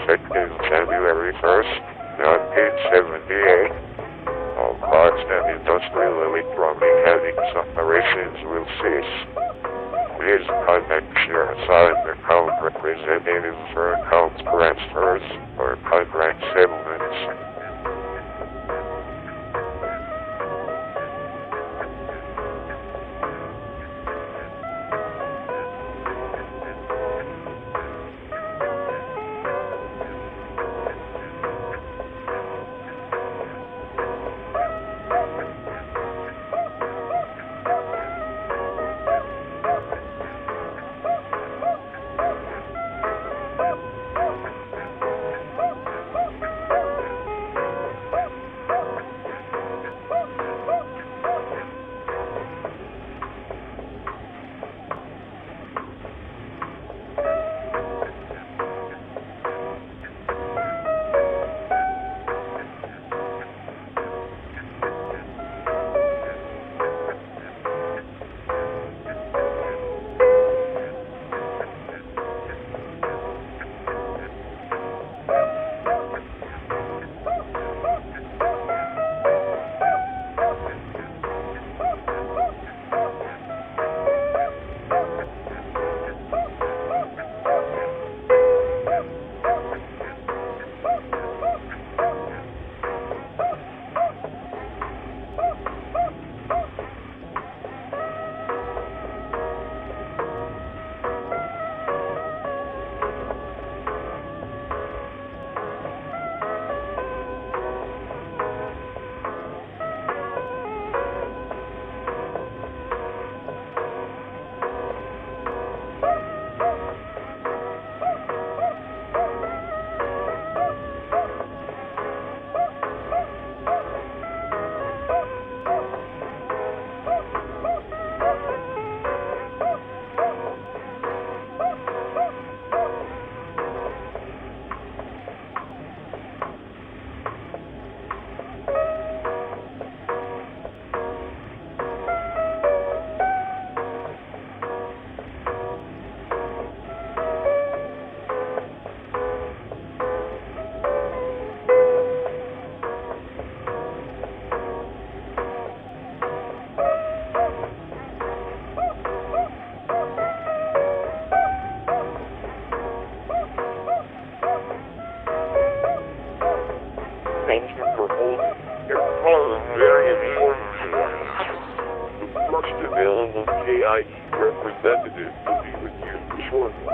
effective January 1st, 1978. All parts and industrial electromechanics operations will cease. Please contact your assigned account representative for account transfers or contract settlements. Thank you for holding your phone very important. The first available KIE representative will be with you shortly.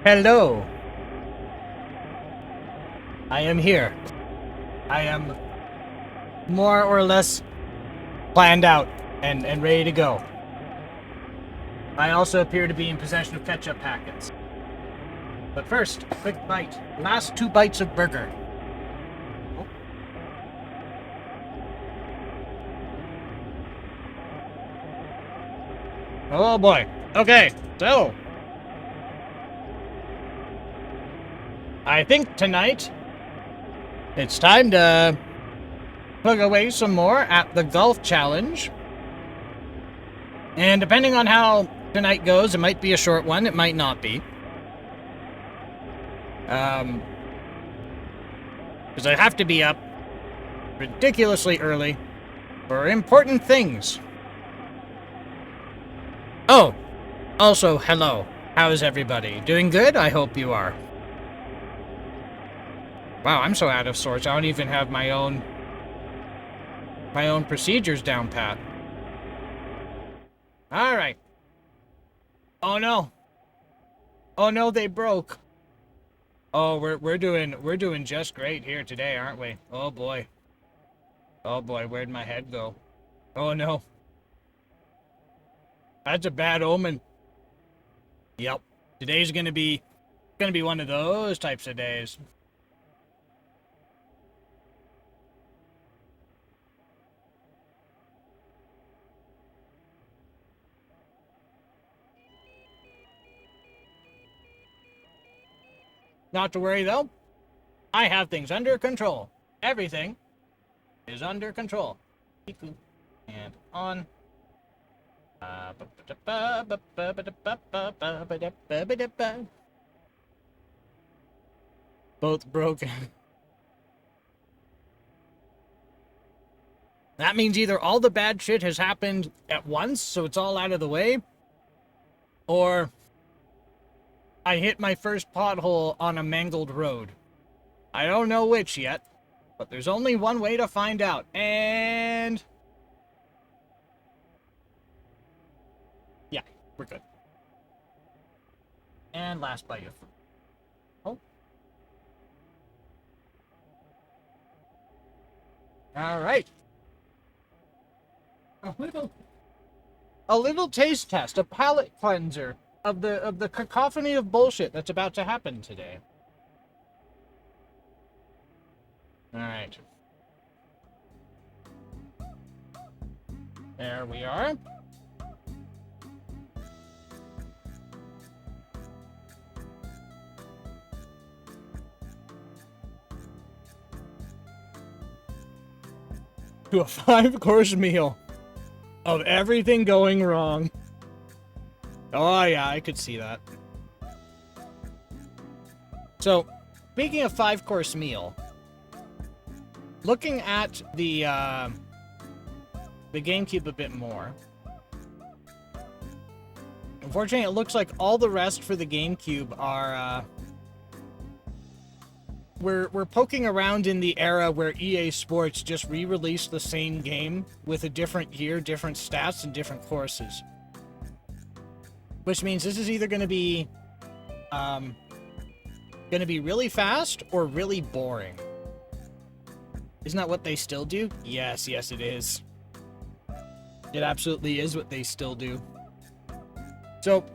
Hello. I am here. I am more or less planned out and ready to go. I also appear to be in possession of ketchup packets. But first, quick bite. Last 2 bites of burger. Oh boy. Okay, so I think tonight it's time to plug away some more at the golf challenge. And depending on how tonight goes, it might be a short one, it might not be. Because I have to be up ridiculously early for important things. Oh, also, hello. How is everybody? Doing good? I hope you are. Wow, I'm so out of sorts. I don't even have my own procedures down pat. All right. Oh no. Oh no, they broke. Oh, we're doing just great here today, aren't we? Oh boy. Oh boy, where'd my head go? Oh no. That's a bad omen. Yep. Today's gonna be one of those types of days. Not to worry though. I have things under control. Everything is under control. And on. Both broken. That means either all the bad shit has happened at once, so it's all out of the way, or I hit my first pothole on a mangled road. I don't know which yet, but there's only one way to find out, and yeah, we're good. And last bite of food. Oh. All right. A little taste test, a palate cleanser of the cacophony of bullshit that's about to happen today. All right. There we are. To a 5-course meal of everything going wrong. Oh yeah, I could see that. So, speaking of 5-course meal, looking at the GameCube a bit more. Unfortunately, it looks like all the rest for the GameCube are we're poking around in the era where EA Sports just re-released the same game with a different year, different stats, and different courses. Which means this is either going to be really fast or really boring. Isn't that what they still do? Yes, it is. It absolutely is what they still do. So,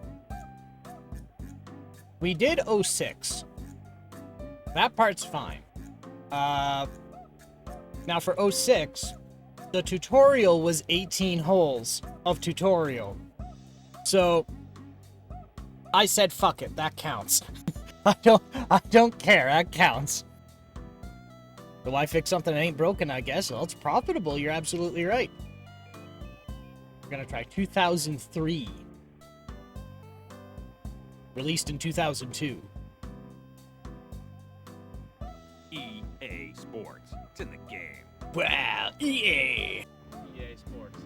we did 06. That part's fine. Now for 06, the tutorial was 18 holes of tutorial. So, I said fuck it, that counts. I don't care, that counts. So why fix something that ain't broken, I guess? Well, it's profitable, you're absolutely right. We're gonna try 2003. Released in 2002. EA Sports. It's in the game. Wow, EA! EA Sports.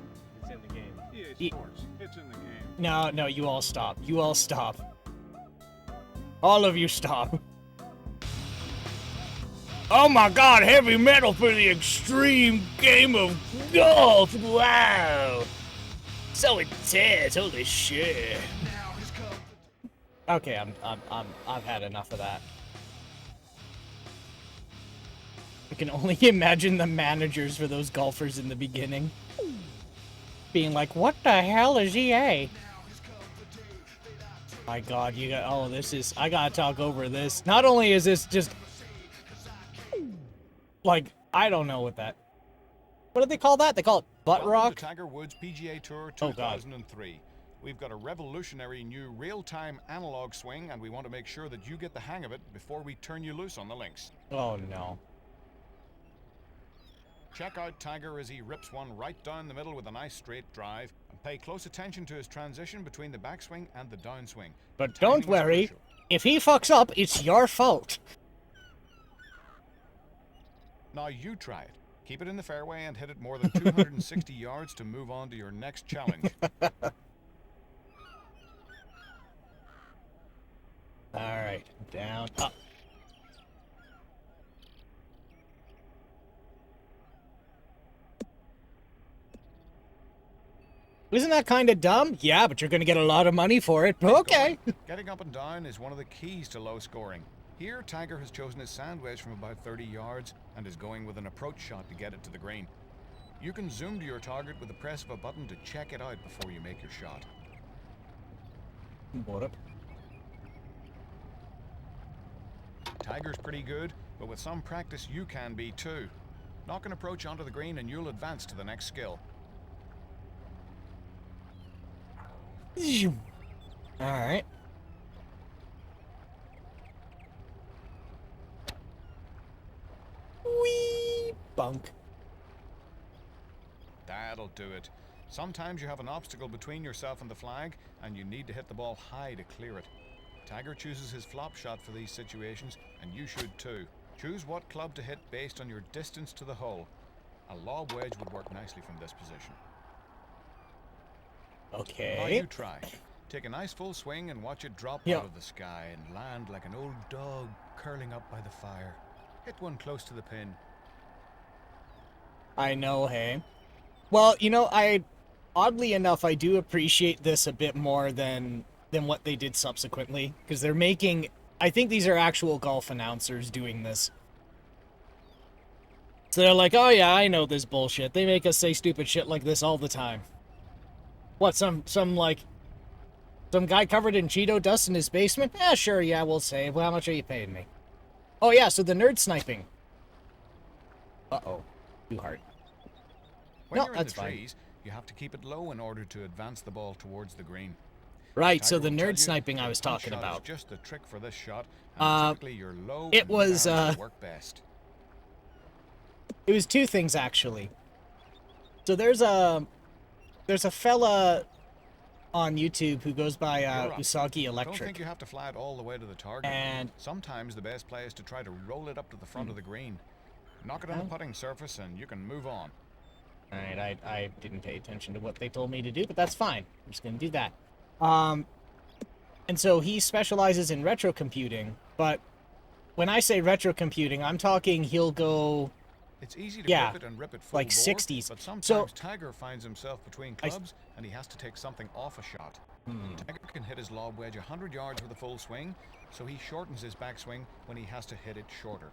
It's in the game. EA Sports. It's in the game. No, you all stop. You all stop. All of you stop. Oh my god, heavy metal for the extreme game of golf! Wow! So intense, holy shit. Okay, I've had enough of that. I can only imagine the managers for those golfers in the beginning being like, "What the hell is EA?" My God, you got. Oh, this is. I gotta talk over this. Not only is this just like I don't know what that. What do they call that? They call it butt Welcome rock. to Tiger Woods PGA Tour Oh, God. 2003. We've got a revolutionary new real-time analog swing, and we want to make sure that you get the hang of it before we turn you loose on the links. Oh no. Check out Tiger as he rips one right down the middle with a nice straight drive, and pay close attention to his transition between the backswing and the downswing. But Timing don't is worry, crucial. if he fucks up, it's your fault. Now you try it. Keep it in the fairway and hit it more than 260 yards to move on to your next challenge. Alright, down, up. Isn't that kind of dumb? Yeah, but you're going to get a lot of money for it. Okay. Getting up and down is one of the keys to low scoring. Here, Tiger has chosen his sand wedge from about 30 yards and is going with an approach shot to get it to the green. You can zoom to your target with the press of a button to check it out before you make your shot. What up? Tiger's pretty good, but with some practice you can be too. Knock an approach onto the green and you'll advance to the next skill. Alright. Wee bunk. That'll do it. Sometimes you have an obstacle between yourself and the flag, and you need to hit the ball high to clear it. Tiger chooses his flop shot for these situations, and you should too. Choose what club to hit based on your distance to the hole. A lob wedge would work nicely from this position. Now Okay. you try. Take a nice full swing and watch it drop Yeah. out of the sky and land like an old dog curling up by the fire. Hit one close to the pin. I know, hey. Well, you know, oddly enough, I do appreciate this a bit more than what they did subsequently, because they're making, I think these are actual golf announcers doing this. So they're like, oh yeah, I know this bullshit. They make us say stupid shit like this all the time. What, some guy covered in Cheeto dust in his basement? Yeah, sure, yeah, we'll say. Well, how much are you paying me? Oh yeah, so the nerd sniping. Uh-oh. Too hard. When No, you're in that's the fine. trees, you have to keep it low in order to advance the ball towards the green. Right, so Tiger the will tell nerd you sniping I the was punch talking shot is about. just the trick for this shot, and typically your low it and was, mid-irons will work best. It was two things, actually. So there's a fella on YouTube who goes by You're up. Usagi Don't think Electric. you have to fly it all the way to the target. And- Sometimes the best play is to try to roll it up to the front of the green. Knock it on the putting surface and you can move on. Alright, I didn't pay attention to what they told me to do, but that's fine. I'm just gonna do that. And so he specializes in retro computing, but when I say retro computing, I'm talking he'll go It's easy to Yeah, grip it and rip it full like bore, 60s. but sometimes So- Tiger finds himself between I- clubs and he has to take something off a shot. Hmm. Tiger can hit his lob wedge 100 yards with a full swing, so he shortens his backswing when he has to hit it shorter.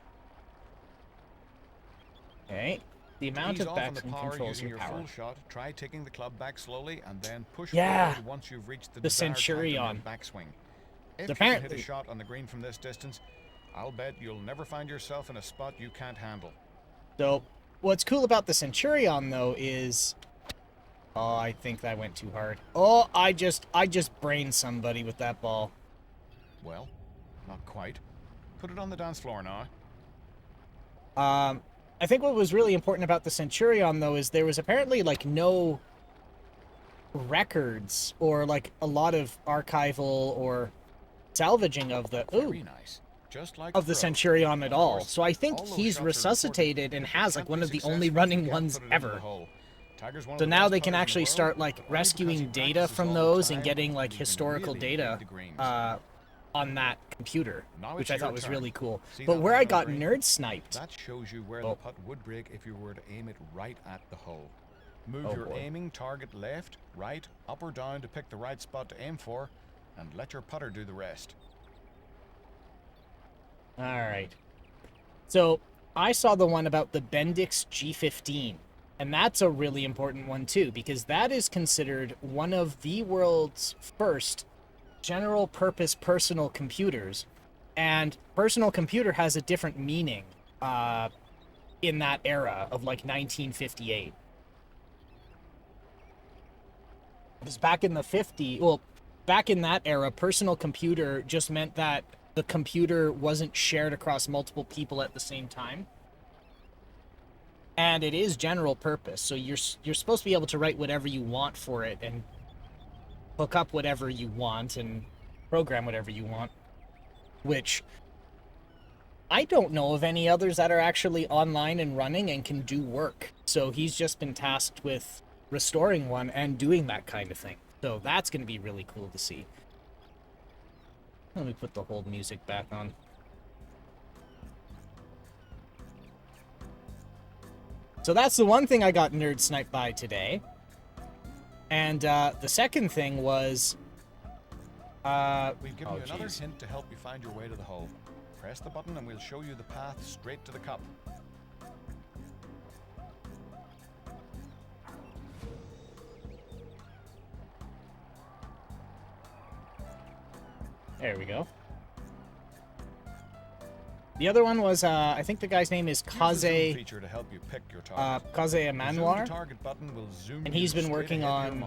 Okay. The amount Ease of off on the backswing power controls using your your power. full shot. Try taking the club back slowly and then push Yeah. forward once you've reached the The desired height on your Centurion. backswing. If you can hit Apparently- a shot on the green from this distance, I'll bet you'll never find yourself in a spot you can't handle. So, what's cool about the Centurion though is, oh, I think that went too hard. Oh, I just brained somebody with that ball. Well, not quite. Put it on the dance floor now. I think what was really important about the Centurion though is there was apparently like no records or like a lot of archival or salvaging of the Very nice. Just like of the pro. Centurion at Of all. course, So I think all those he's shots are resuscitated recorded, and but they has like can't one be of the successful only if you running can't ones put it into the ever. hole. Tiger's one of So the now best they can putters in the actually world, start like only because rescuing he data practices from all the those and time, getting like he can historical really data hit the greens. on that computer, Now which it's I your thought was turn. really cool. See But that where I line on got the green? nerd sniped. That shows you where Oh. the putt would break if you were to aim it right at the hole. Move Oh, your boy. aiming target left, right, up or down to pick the right spot to aim for, and let your putter do the rest. All right. So I saw the one about the Bendix G15, and that's a really important one too, because that is considered one of the world's first general purpose personal computers, and personal computer has a different meaning in that era of like 1958. Because back in the 50s, well, back in that era, personal computer just meant that the computer wasn't shared across multiple people at the same time. And it is general purpose, so you're supposed to be able to write whatever you want for it and hook up whatever you want and program whatever you want, which I don't know of any others that are actually online and running and can do work. So he's just been tasked with restoring one and doing that kind of thing. So that's going to be really cool to see. Let me put the hold music back on. So that's the one thing I got nerd sniped by today. And the second thing was... We've given you another hint to help you find your way to the hole. Press the button and we'll show you the path straight to the cup. There we go. The other one was, I think the guy's name is Kaze, feature to help you pick your target. Kaze Emanuar, Target button will zoom and he's been working on,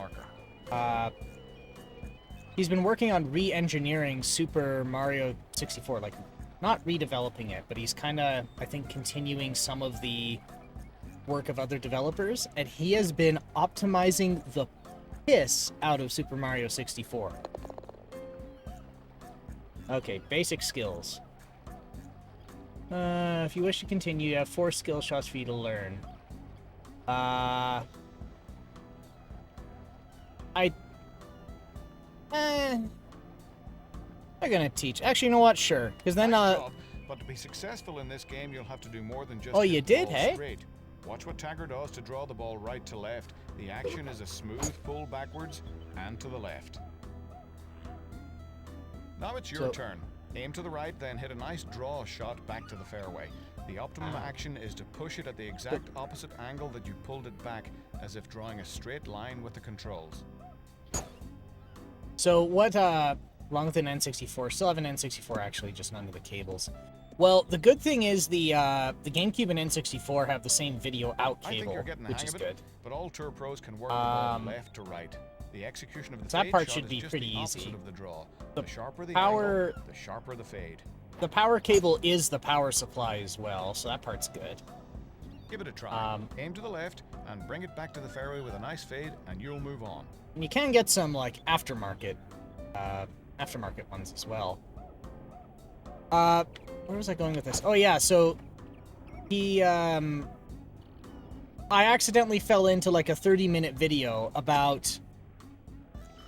re-engineering Super Mario 64, like, not redeveloping it, but he's kind of, I think, continuing some of the work of other developers, and he has been optimizing the piss out of Super Mario 64. Okay, basic skills. If you wish to continue, you have 4 skill shots for you to learn. They're gonna teach. Actually, you know what? Sure. Because then, But to be successful in this game, you'll have to do more than just oh, you hit the did, ball hey? straight. Watch what Tagger does to draw the ball right to left. The action is a smooth pull backwards and to the left. Now it's your turn. Aim to the right, then hit a nice draw shot back to the fairway. The optimum action is to push it at the exact opposite angle that you pulled it back, as if drawing a straight line with the controls. So what, wrong with an N64? Still have an N64, actually, just none of the cables. Well, the good thing is the GameCube and N64 have the same video out cable, which is good. But all tour pros can work the ball left to right. The execution of the that fade part shot should is be just pretty the opposite easy. of the draw. The The sharper the power- angle, the sharper the fade. The power cable is the power supply as well, so that part's good. Give it a try. Aim to the left and bring it back to the fairway with a nice fade, and you'll move on. And you can get some, like, aftermarket ones as well. Where was I going with this? Oh, yeah, so I accidentally fell into, like, a 30-minute video about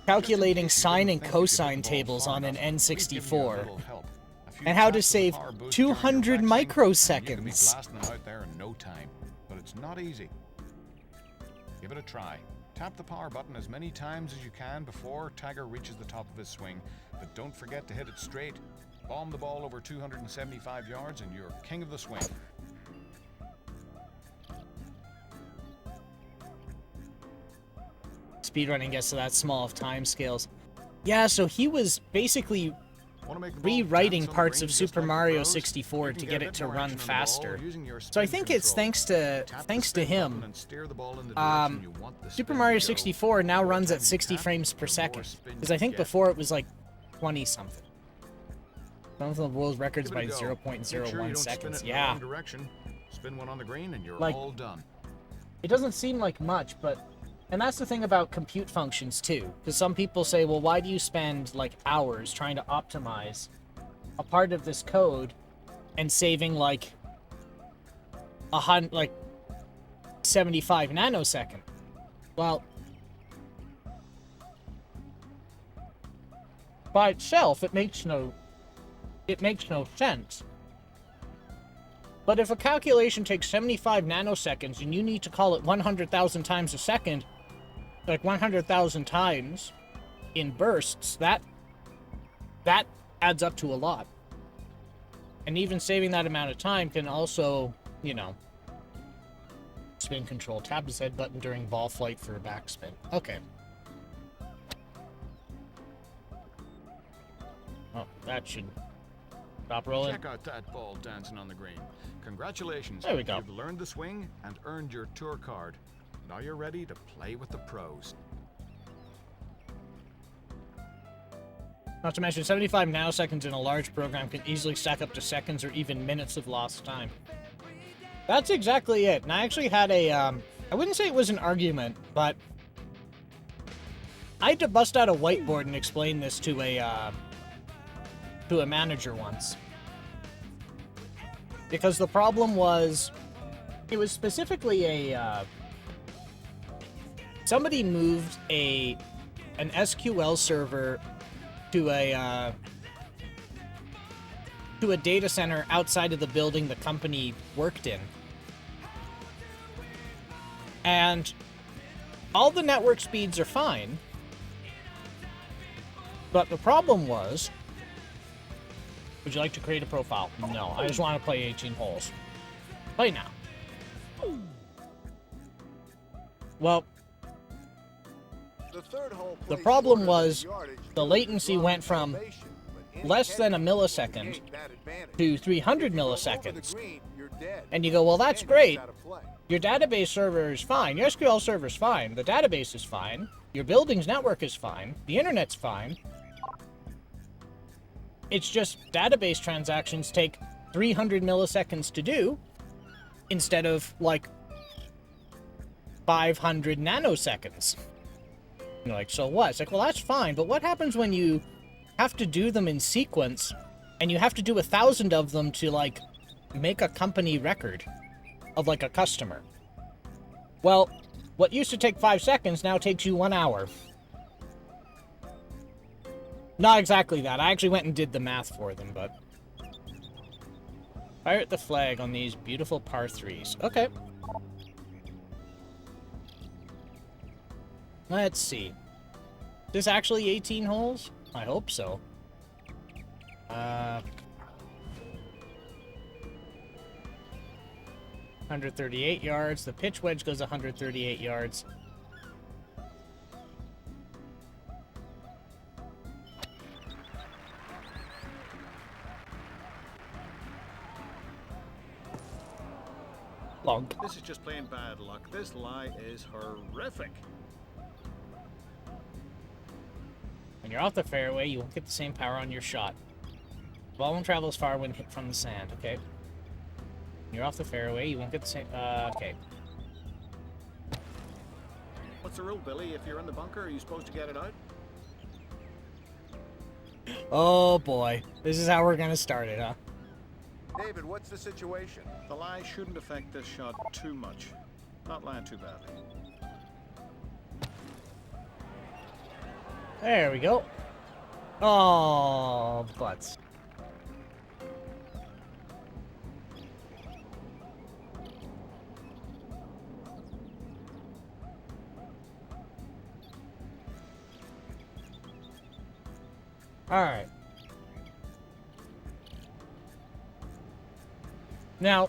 calculating sine and cosine tables on an N64 and how to save 200 microseconds. You could be blasting them out there in no time, but it's not easy. Give it a try. Tap the power button as many times as you can before Tagger reaches the top of his swing, but don't forget to hit it straight. Bomb the ball over 275 yards and you're king of the swing. Speedrunning gets to that small of time scales. Yeah, so he was basically rewriting parts of Super Mario 64 to get it to run faster. So I think it's thanks to him. Super Mario 64 now runs at 60 frames per second, because I think before it was like 20 something. One of the world records by 0.01 seconds. Yeah. Spin one on the green and you're Like, all done. It doesn't seem like much, but... And that's the thing about compute functions, too. Because some people say, well, why do you spend, like, hours trying to optimize a part of this code and saving, like, 75 nanosecond? Well, by itself, it makes no sense. But if a calculation takes 75 nanoseconds and you need to call it 100,000 times a second, like 100,000 times in bursts, that that adds up to a lot. And even saving that amount of time can also, you know, spin control. Tap the Z button during ball flight for a backspin. Okay. Oh, that should stop rolling. Check out that ball dancing on the green. Congratulations. There we go. You've learned the swing and earned your tour card. Now you're ready to play with the pros. Not to mention, 75 nanoseconds in a large program can easily stack up to seconds or even minutes of lost time. That's exactly it. And I actually had a, I wouldn't say it was an argument, but I had to bust out a whiteboard and explain this to a manager once. Because the problem was, it was specifically a, somebody moved an SQL server to a data center outside of the building the company worked in. And all the network speeds are fine. But the problem was, would you like to create a profile? No, I just want to play 18 holes. Play now. Well, the problem was the latency went from less than a millisecond to 300 milliseconds. And you go, well, that's great. Your database server is fine. Your SQL server is fine. The database is fine. Your building's network is fine. The internet's fine. It's just database transactions take 300 milliseconds to do instead of, like, 500 nanoseconds. You're like, so what? It's like, well, that's fine, but what happens when you have to do them in sequence and you have to do 1,000 of them to, like, make a company record of, like, a customer? Well, what used to take 5 seconds now takes you 1 hour. Not exactly that. I actually went and did the math for them, but... Pirate the flag on these beautiful par 3s. Okay. Let's see. Is this actually 18 holes? I hope so. 138 yards. The pitch wedge goes 138 yards. Long. This is just plain bad luck. This lie is horrific. When you're off the fairway, you won't get the same power on your shot. The ball won't travel as far when hit from the sand, okay? When you're off the fairway, you won't get the same... okay. What's the rule, Billy? If you're in the bunker, are you supposed to get it out? Oh boy. This is how we're gonna start it, huh? David, what's the situation? The lie shouldn't affect this shot too much. Not lying too badly. There we go. Oh, butts. Alright. Now,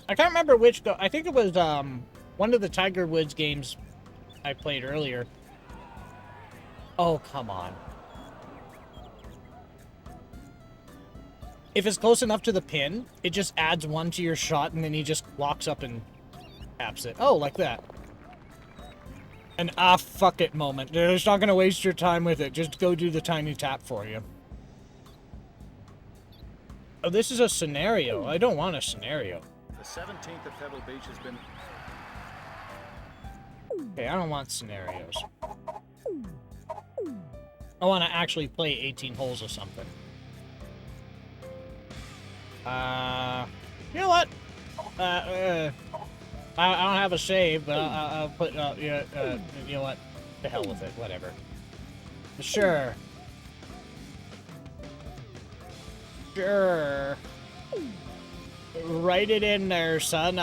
I can't remember which I think it was one of the Tiger Woods games I played earlier. Oh, come on. If it's close enough to the pin, it just adds one to your shot and then he just walks up and taps it. Oh, like that. An fuck it moment. They're just not gonna waste your time with it. Just go do the tiny tap for you. Oh, this is a scenario. I don't want a scenario. The 17th of Pebble Beach has been... Okay, I don't want scenarios. I want to actually play 18 holes or something. You know what? I don't have a save, but I'll put, you know what? The hell with it, whatever. Sure. Sure. Write it in there, son.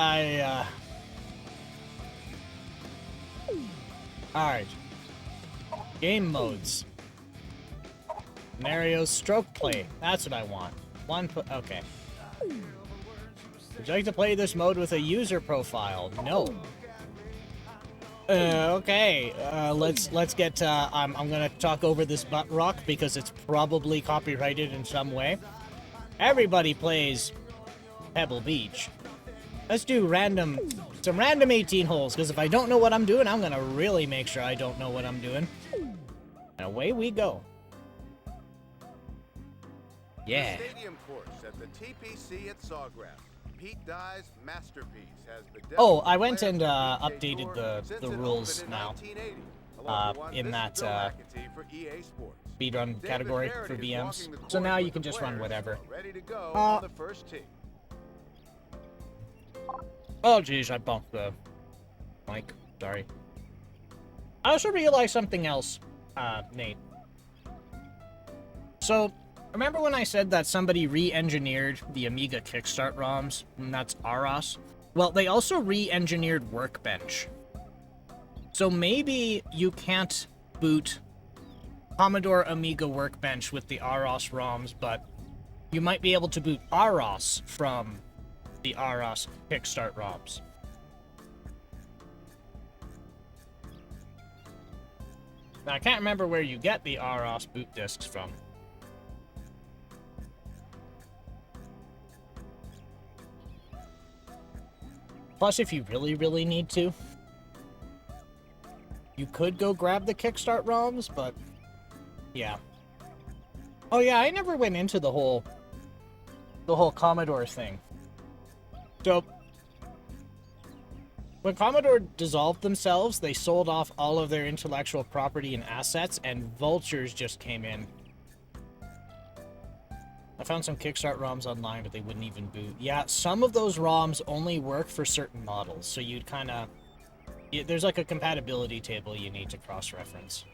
Alright. Game modes. Mario's stroke play. That's what I want. Okay. Would you like to play this mode with a user profile? No. Okay. Let's get. I'm gonna talk over this butt rock because it's probably copyrighted in some way. Everybody plays Pebble Beach. Let's do some random 18 holes, because if I don't know what I'm doing, I'm gonna really make sure I don't know what I'm doing. And away we go. Yeah. The stadium course at the TPC at Sawgrass. Pete Dye's masterpiece has bedeviled Oh, I went players and on the PGA updated Tour the since it rules opened in now. 1980, along with one In Mrs. that Bill McAtee for EA Sports. speedrun David category Barrett for is VMs. walking the So course now you with can the just run players, whatever. ready to go on the first tee. Oh, geez, I bumped the mic. Sorry. I also realized something else, Nate. So, remember when I said that somebody re-engineered the Amiga Kickstart ROMs? And that's AROS? Well, they also re-engineered Workbench. So maybe you can't boot Commodore Amiga Workbench with the AROS ROMs, but you might be able to boot AROS from the AROS Kickstart ROMs. Now, I can't remember where you get the AROS boot discs from. Plus, if you really, really need to, you could go grab the Kickstart ROMs, but yeah. Oh yeah, I never went into the whole Commodore thing. So, when Commodore dissolved themselves, they sold off all of their intellectual property and assets, and vultures just came in. I found some Kickstart ROMs online, but they wouldn't even boot. Yeah, some of those ROMs only work for certain models, so you'd kind of... There's like a compatibility table you need to cross-reference.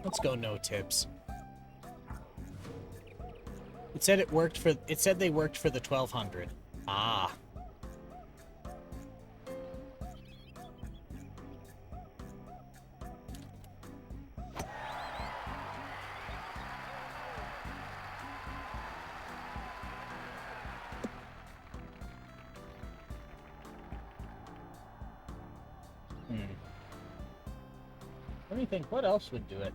Let's go no tips. It said it worked for... It said they worked for the 1200. Ah. Let me think, what else would do it?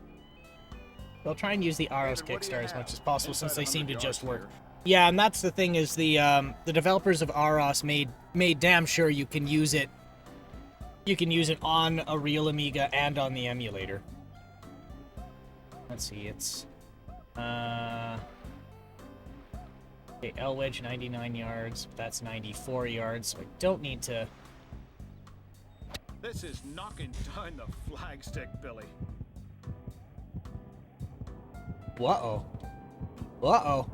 They'll try and use the AROS Kickstarter as much as possible since they seem to just work. Yeah, and that's the thing is the developers of AROS made damn sure you can use it. You can use it on a real Amiga and on the emulator. Let's see, it's okay, L wedge 99 yards. That's 94 yards. So I don't need to. This is knocking down the flagstick, Billy. Uh-oh. Uh-oh.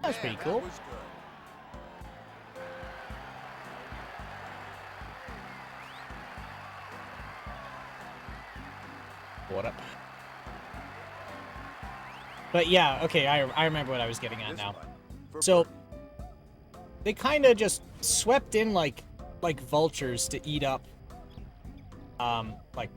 That's pretty cool. That was good. What up? But yeah, okay, I remember what I was getting at This now. one for So they kind of just swept in like vultures to eat up like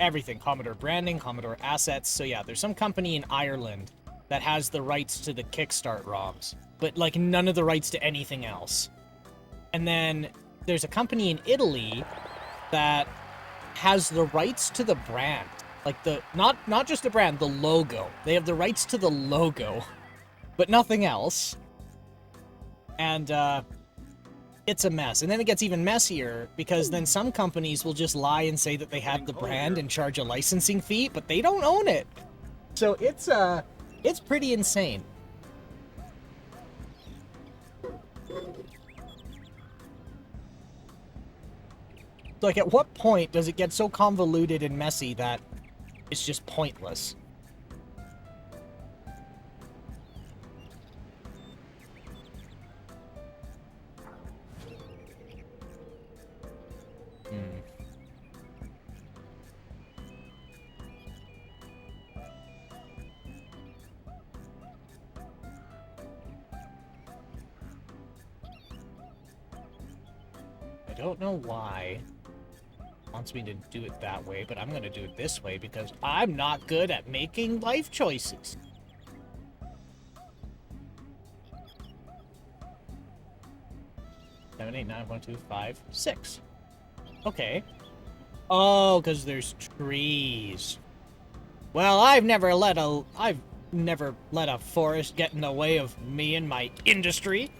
everything, Commodore branding, Commodore assets. So yeah, there's some company in Ireland that has the rights to the Kickstart ROMs, but like none of the rights to anything else. And then there's a company in Italy that has the rights to the brand. Like the not just the brand, the logo. They have the rights to the logo, but nothing else. And it's a mess. And then it gets even messier because then some companies will just lie and say that they have the brand and charge a licensing fee, but they don't own it. So it's pretty insane. Like, at what point does it get so convoluted and messy that it's just pointless? I don't know why it wants me to do it that way, but I'm going to do it this way because I'm not good at making life choices. Seven, eight, nine, 1, 2, 5, 6. Okay. Oh, because there's trees. Well, I've never let a forest get in the way of me and my industry.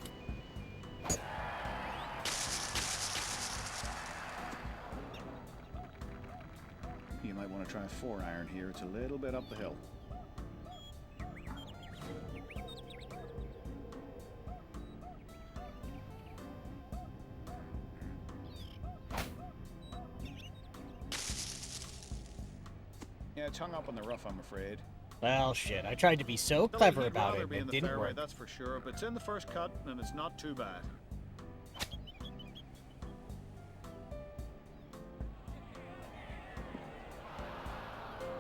You might want to try a 4-iron here. It's a little bit up the hill. Yeah, it's hung up on the rough, I'm afraid. Well, shit. I tried to be so clever about it, it didn't work. That's for sure, but it's in the first cut, and it's not too bad.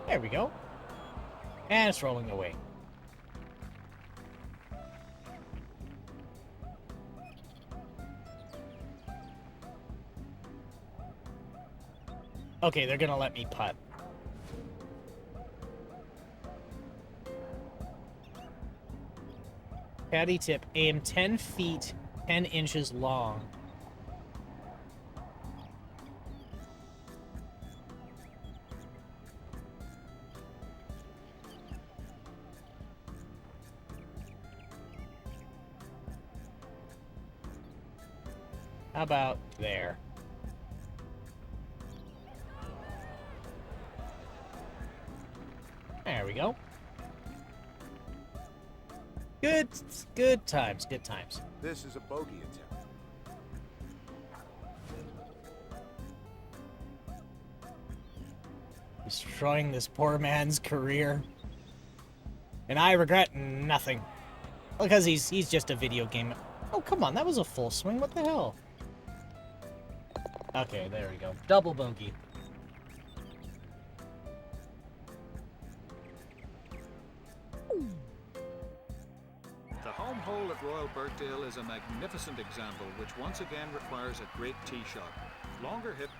There we go. And it's rolling away. Okay, they're gonna let me putt. Caddy tip, aim 10 feet, 10 inches long. How about there? There we go. Good times, good times. This is a bogey attempt. Destroying this poor man's career. And I regret nothing. Because he's just a video game. Oh, come on, that was a full swing. What the hell? Okay, there we go. Double bogey. The home hole at Royal Birkdale is a magnificent example, which once again requires a great tee shot. Longer hit.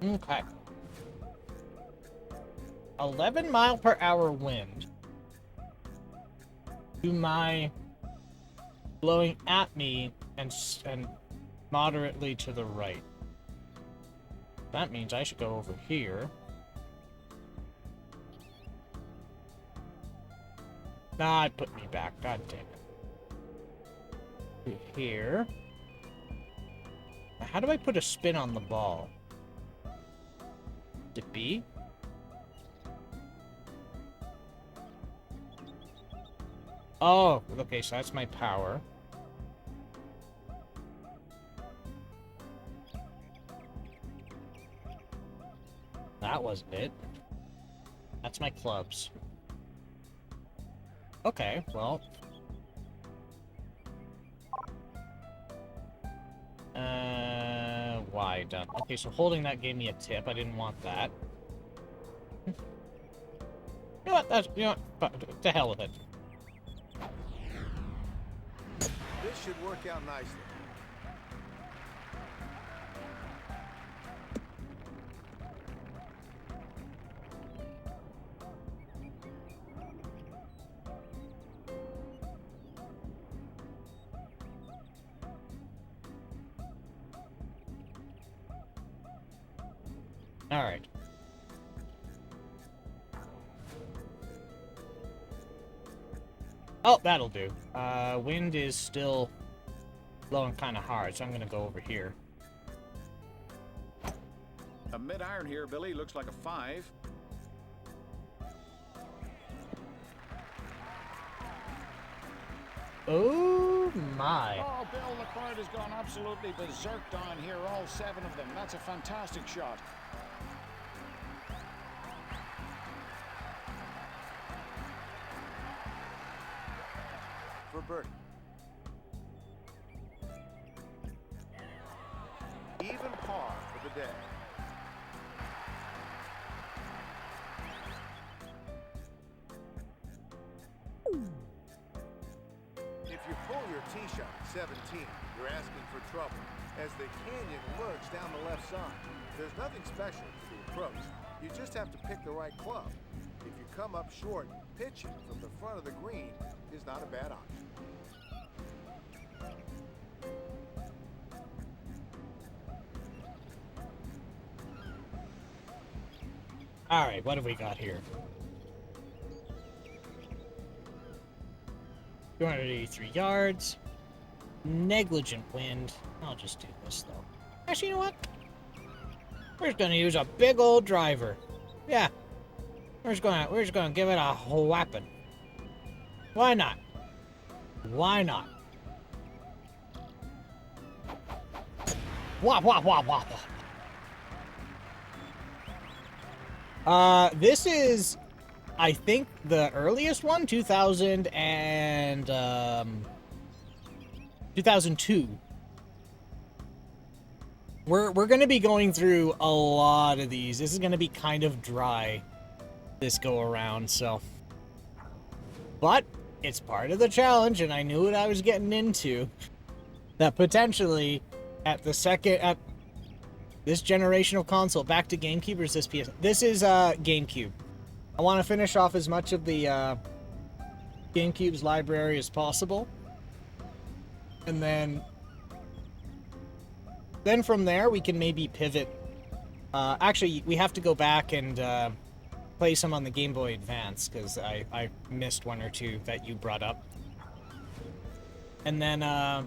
Okay. 11 mile per hour wind. To my blowing at me and moderately to the right. That means I should go over here. Nah, it put me back. God damn it. Here. How do I put a spin on the ball? To B? Oh, okay, so that's my power. That wasn't it. That's my clubs. Okay, well. Why done? Okay, so holding that gave me a tip. I didn't want that. You know what? That's, you know what? To hell with it. This should work out nicely. All right. Oh, that'll do. Wind is still blowing kind of hard, so I'm gonna go over here. A mid-iron here, Billy. Looks like a 5. Oh my. Oh, Bill, the crowd has gone absolutely berserk down here, all 7 of them. That's a fantastic shot. For birdie. Even par for the day. 17, you're asking for trouble, as the canyon lurks down the left side. There's nothing special to the approach. You just have to pick the right club. If you come up short, pitching from the front of the green is not a bad option. All right, what have we got here? 283 yards. Negligent wind. I'll just do this, though. Actually, you know what? We're just gonna use a big old driver. Yeah. We're just gonna give it a whapping. Why not? Why not? Wah, wah, wah, wah, wah. This is, I think, the earliest one, 2002. We're going to be going through a lot of these. This is going to be kind of dry this go around, so. But it's part of the challenge, and I knew what I was getting into. That potentially at this generational console, back to GameCube, or is this PS? This is GameCube. I want to finish off as much of the GameCube's library as possible. And then from there, we can maybe pivot. Actually, we have to go back and play some on the Game Boy Advance, because I missed one or two that you brought up. And then I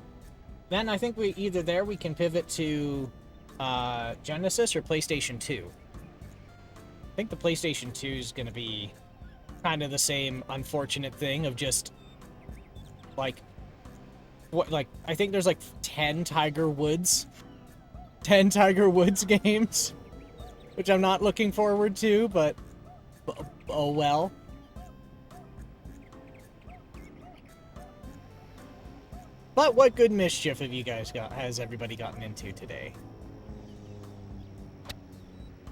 think we can pivot to Genesis or PlayStation 2. I think the PlayStation 2 is going to be kind of the same unfortunate thing of just, like, I think there's like 10 Tiger Woods games, which I'm not looking forward to, but oh well. But what good mischief has everybody gotten into today?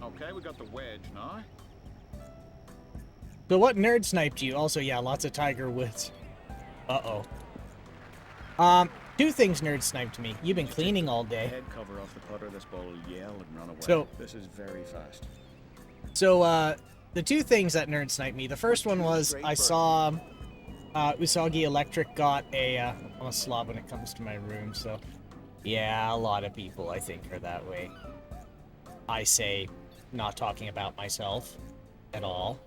Okay, we got the wedge now. So what nerd sniped you? Also, yeah, lots of Tiger Woods. Uh-oh. Two things nerd sniped me. You've been cleaning all day. Head cover off the putter, this ball will yell and run away. So, this is very fast. So, the two things that nerd sniped me. The first one was I saw Usagi Electric got I'm a slob when it comes to my room, so yeah, a lot of people I think are that way. I say, not talking about myself at all.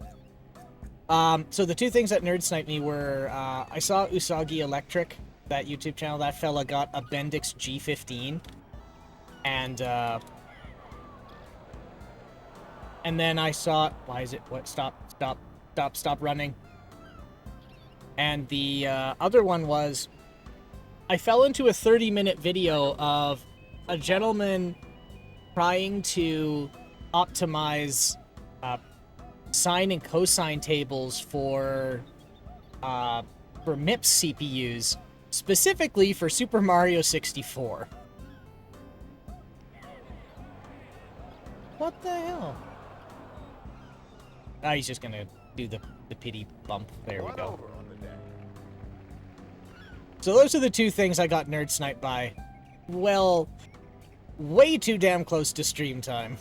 So the two things that nerd sniped me were I saw Usagi Electric, that YouTube channel. That fella got a Bendix G15, and then I saw, why is it, what, stop running. And the other one was, I fell into a 30-minute video of a gentleman trying to optimize sine and cosine tables for MIPS CPUs, specifically for Super Mario 64. What the hell? Ah, he's just gonna do the pity bump. There we go. So those are the two things I got nerd sniped by. Well, way too damn close to stream time.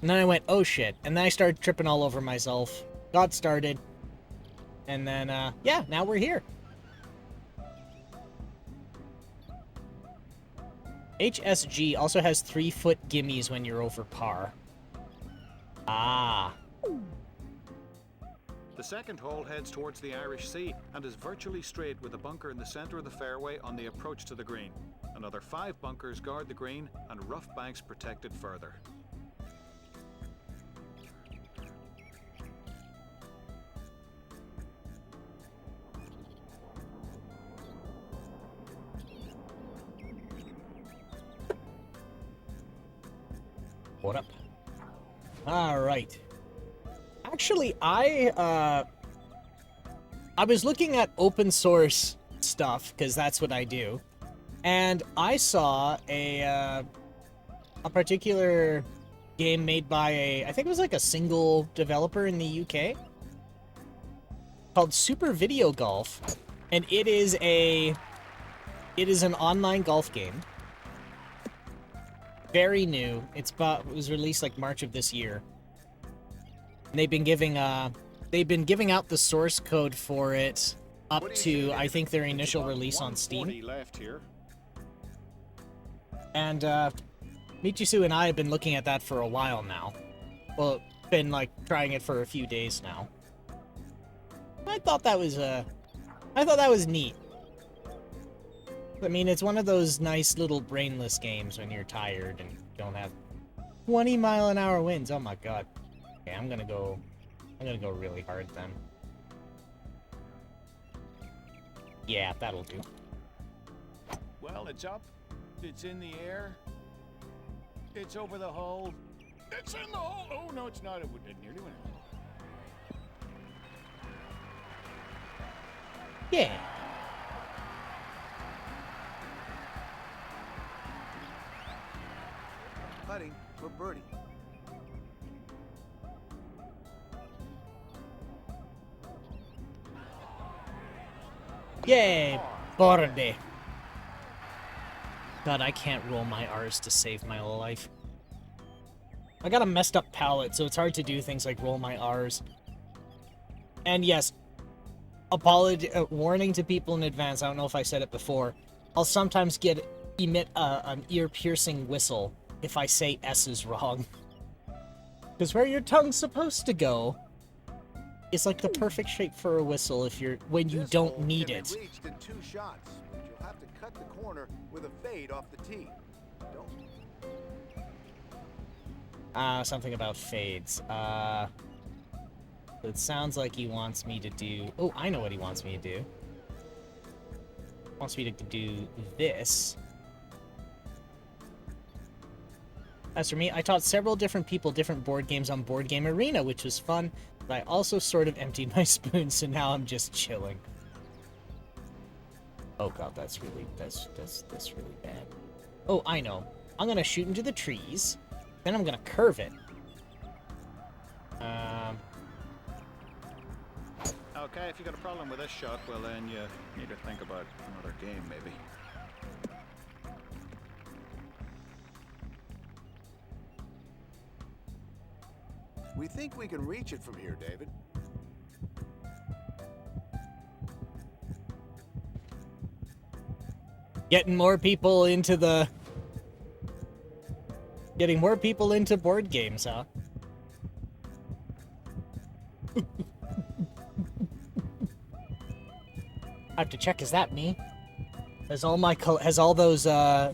And then I went, oh shit. And then I started tripping all over myself. Got started. And then, yeah, now we're here. HSG also has 3-foot gimmies when you're over par. Ah. The second hole heads towards the Irish Sea and is virtually straight with a bunker in the center of the fairway on the approach to the green. Another 5 bunkers guard the green and rough banks protect it further. What up? All right. Actually, I was looking at open source stuff because that's what I do, and I saw a particular game made by I think it was like a single developer in the UK called Super Video Golf, and it is It is an online golf game. Very new. It was released like March of this year. And they've been giving out the source code for it up to, I think, their initial release on Steam. Left here. And Michisu and I have been looking at that for a while now. Well, been like trying it for a few days now. I thought that was neat. I mean, it's one of those nice little brainless games when you're tired and don't have 20-mile-an-hour winds. Oh my god. Okay, I'm gonna go really hard then. Yeah, that'll do. Well, it's up. It's in the air. It's over the hole. It's in the hole. Oh, no, it's not. It nearly went in. Yeah. Putting for birdie. Yay, birdie. God, I can't roll my R's to save my life. I got a messed up palate, so it's hard to do things like roll my R's. And yes, warning to people in advance, I don't know if I said it before, I'll sometimes emit an ear-piercing whistle if I say S's wrong. Because where your tongue's supposed to go is like the perfect shape for a whistle when you don't need it. This hole can be reached in 2 shots, but you'll have to cut the corner with a fade off the tee. Don't. Something about fades. It sounds like he wants me to do... Oh, I know what he wants me to do. He wants me to do this. As for me, I taught several different people different board games on Board Game Arena, which was fun, but I also sort of emptied my spoon, so now I'm just chilling. Oh god, that's really bad. Oh, I know. I'm gonna shoot into the trees, then I'm gonna curve it. Okay, if you got a problem with this shot, well then you need to think about another game, maybe. We think we can reach it from here, David. Getting more people into board games, huh? I have to check, is that me? Has all those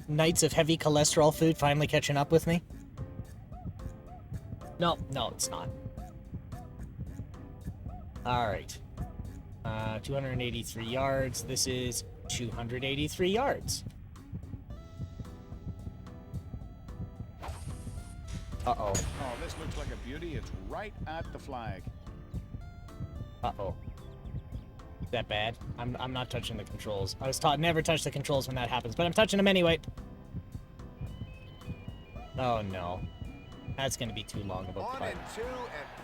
nights of heavy cholesterol food finally catching up with me? No, it's not. Alright. 283 yards. This is 283 yards. Uh-oh. Oh, this looks like a beauty. It's right at the flag. Uh-oh. Is that bad? I'm not touching the controls. I was taught never touch the controls when that happens, but I'm touching them anyway. Oh no. That's gonna be too long of a putt. On and 2 and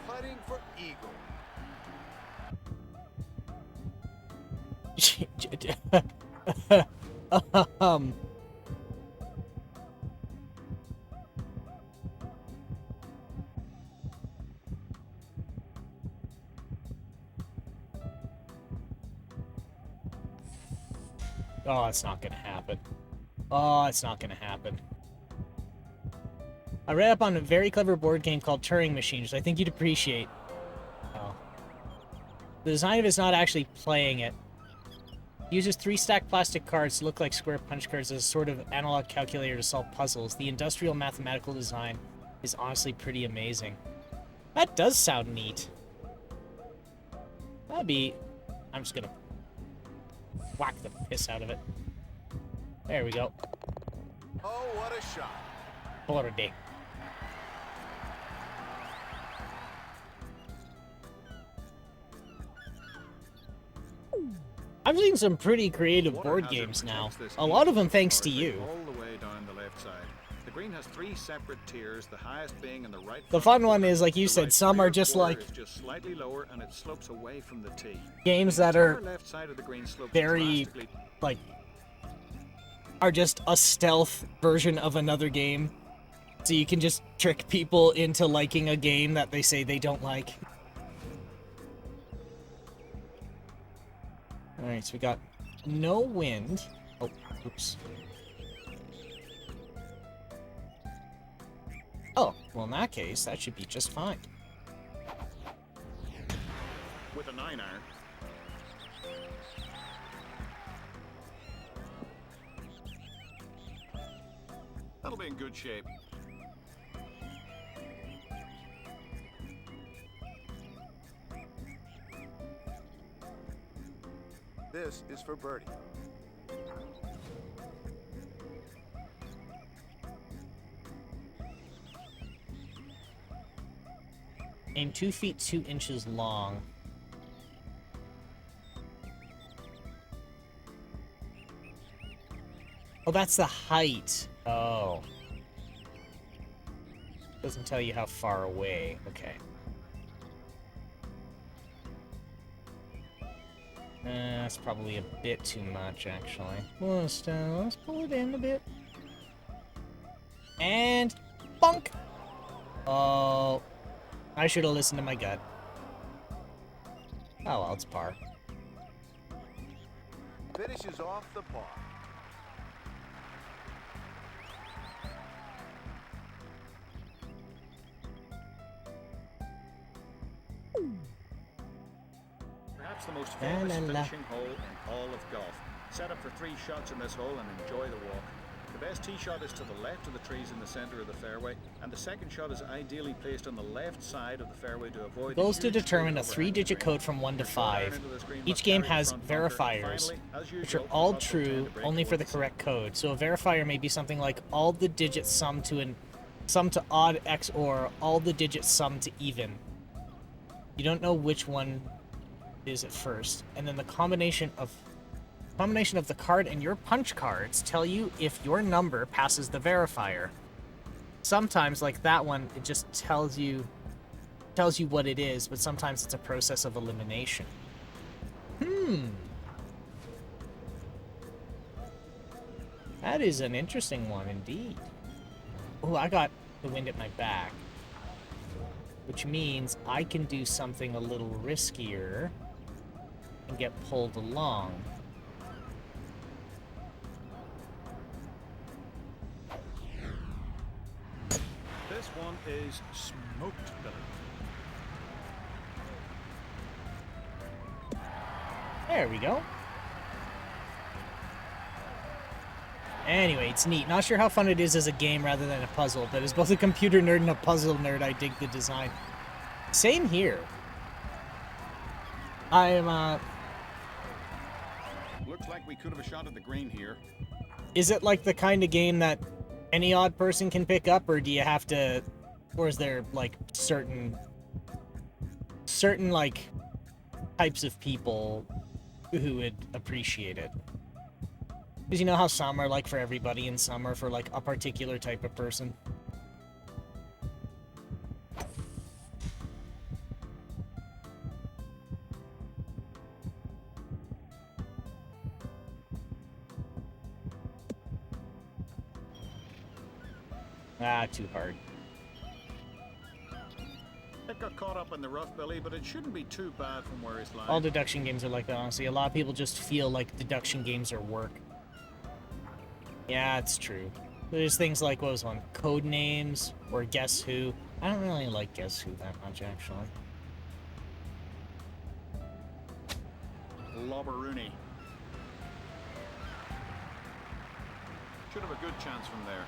putting for eagle. Oh, it's not gonna happen. Oh, it's not gonna happen. I read up on a very clever board game called Turing Machine, which I think you'd appreciate. Oh. The design of it is not actually playing it. It uses 3 stacked plastic cards to look like square punch cards as a sort of analog calculator to solve puzzles. The industrial mathematical design is honestly pretty amazing. That does sound neat. I'm just gonna whack the piss out of it. There we go. Oh, what a shot. Birdie. I've seen some pretty creative board games now. A lot of them thanks to you. All the way down the left side. The green has 3 separate tiers, the highest being in the right. The fun one is, like you said, some are just like just slightly lower and it slopes away from the tee. games that are Left side of the green slopes very, like, are just a stealth version of another game. So you can just trick people into liking a game that they say they don't like. Alright, so we got no wind. Oh, oops. Oh, well in that case, that should be just fine. With a 9-iron. That'll be in good shape. This is for birdie. Aim 2 feet 2 inches long. Oh, that's the height. Oh. Doesn't tell you how far away. Okay. That's probably a bit too much, actually. Let's pull it in a bit. And... bonk! Oh... I should have listened to my gut. Oh well, it's par. Finishes off the par. Perhaps the most famous finishing hole in all of golf. Set up for 3 shots in this hole and enjoy the walk. The best tee shot is to the left of the trees in the center of the fairway, and the second shot is ideally placed on the left side of the fairway to avoid Goals the to huge determine a tree overhang 3-digit the green. code from 1 to Your shot iron 5. into this green Each must game carry the has front bunker, and verifiers, finally, as which are usual, all putts will tend true to break only for the towards the correct code. So a verifier may be something like all the digits sum to odd XOR, all the digits sum to even. You don't know which one is at first, and then the combination of the card and your punch cards tell you if your number passes the verifier. Sometimes, like that one, it just tells you what it is, but sometimes it's a process of elimination. That is an interesting one indeed. Oh, I got the wind at my back, which means I can do something a little riskier and get pulled along. This one is smoked, Billy. There we go. Anyway, it's neat. Not sure how fun it is as a game rather than a puzzle, but as both a computer nerd and a puzzle nerd, I dig the design. Same here. Looks like we could have a shot at the green here. Is it like the kind of game that any odd person can pick up, or do you have to, or is there like certain like types of people who would appreciate it? Because you know how some are like for everybody and some are for like a particular type of person. Ah, too hard. It got caught up in the rough, Billy, but it shouldn't be too bad from where he's lying. All deduction games are like that, honestly. A lot of people just feel like deduction games are work. Yeah, it's true. There's things like, what was one? Code names or Guess Who. I don't really like Guess Who that much, actually. Lobberoony. Should have a good chance from there.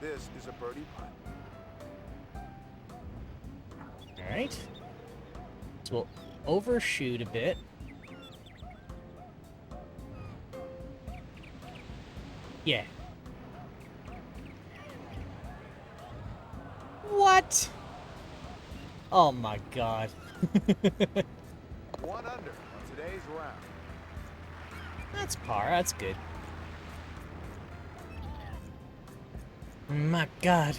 This is a birdie putt. Alright. So we'll overshoot a bit. Yeah. What? Oh my god. 1 under on today's round. That's par, that's good. My god.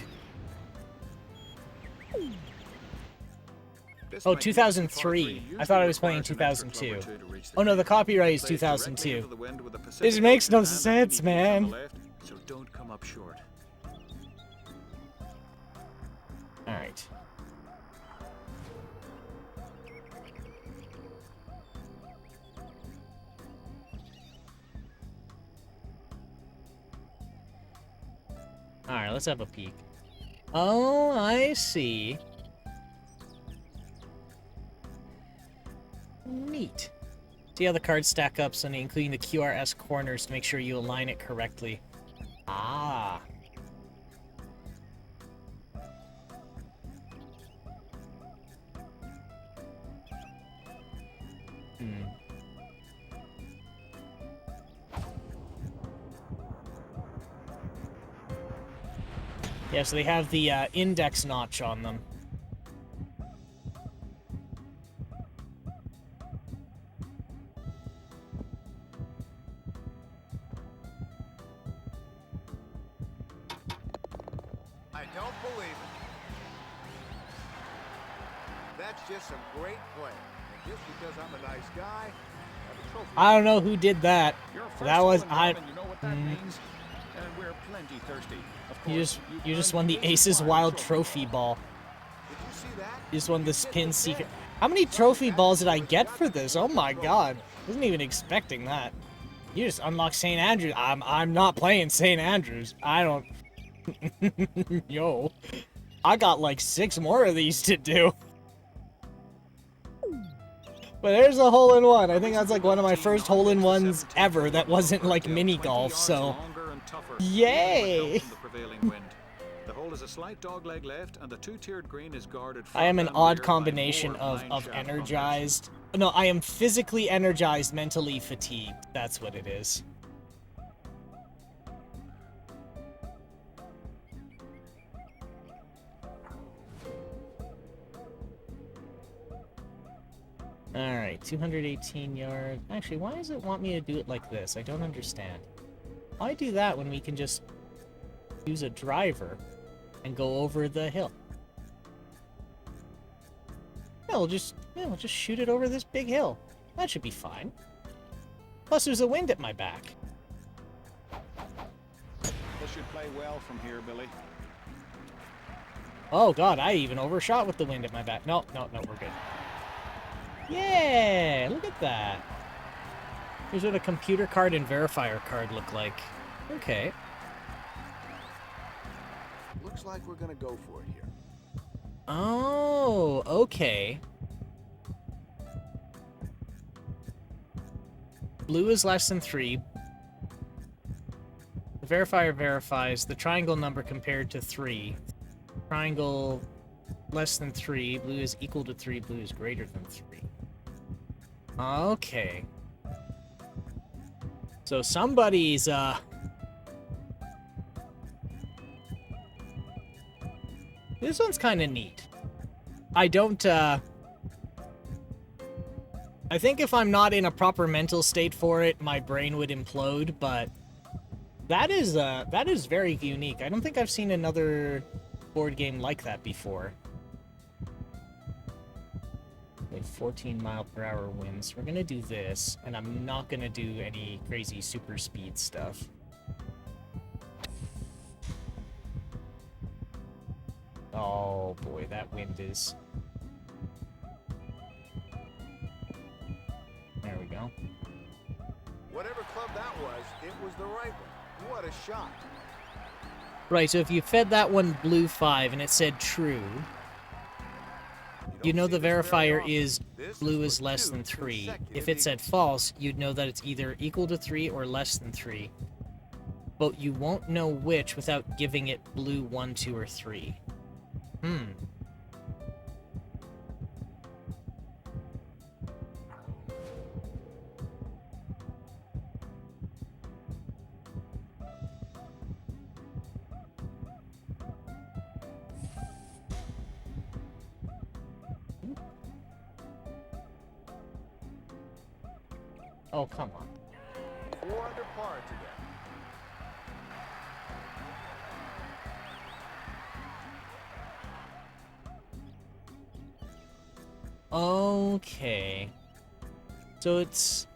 This Oh, might be just a par 2003. three. I thought I Usually was playing requires an extra club 2002. or two to reach the Oh no, the green. copyright is Plays directly 2002. into the wind with the This Pacific makes no Ocean and sense, any peaks on the man. left, so don't come up short. Alright. Alright, let's have a peek. Oh, I see. Neat. See how the cards stack up, so including the QRS corners to make sure you align it correctly. Ah. Hmm. Yeah, so they have the index notch on them. I don't believe it. That's just some great playing. And just because I'm a nice guy, I have a trophy. I don't know who did that. Your first That was hole in I. one, and you know what that means? And we're plenty thirsty. Of You course, you just earned won the Aces Wild Wild Trophy Ball. Did you see that? You just won the You Spin hit the Secret. pin. How many trophy That balls did I was get got for to be this? Oh worth the my trophy. god. Wasn't even expecting that. You just unlocked St. Andrews. I'm not playing St. Andrews. I don't. Yo. I got like 6 more of these to do. But there's a hole-in-one. I think that's like one of my first hole-in-ones ever that wasn't like mini golf, so. Yay! The hole is a slight dogleg left, and the two-tiered green is guarded I am an front and rear odd by combination more of mineshaft energized. No, I am physically energized, mentally fatigued. That's what it is. Alright, 218 yards. Actually, why does it want me to do it like this? I don't understand. Why do that when we can just use a driver and go over the hill? Yeah, we'll just shoot it over this big hill. That should be fine. Plus, there's a wind at my back. This should play well from here, Billy. Oh god, I even overshot with the wind at my back. No, no, no, we're good. Yeah, look at that. Here's what a computer card and verifier card look like. Okay. Looks like we're gonna go for it here. Oh, okay. Blue is less than 3. The verifier verifies the triangle number compared to 3. Triangle less than 3. Blue is equal to 3. Blue is greater than 3. Okay. So somebody's, This one's kind of neat. I don't, I think if I'm not in a proper mental state for it, my brain would implode, but that is very unique. I don't think I've seen another board game like that before. Like 14-mile-per-hour winds. We're gonna do this, and I'm not gonna do any crazy super speed stuff. Oh boy, that wind is... There we go. Whatever club that was the right one. What a shot. Right, so if you fed that one blue 5 and it said true, you know the verifier is blue is less than 3. If it said false, you'd know that it's either equal to 3 or less than 3. But you won't know which without giving it blue 1, 2, or 3. Oh, come on. 4 under par today. Okay. So it's...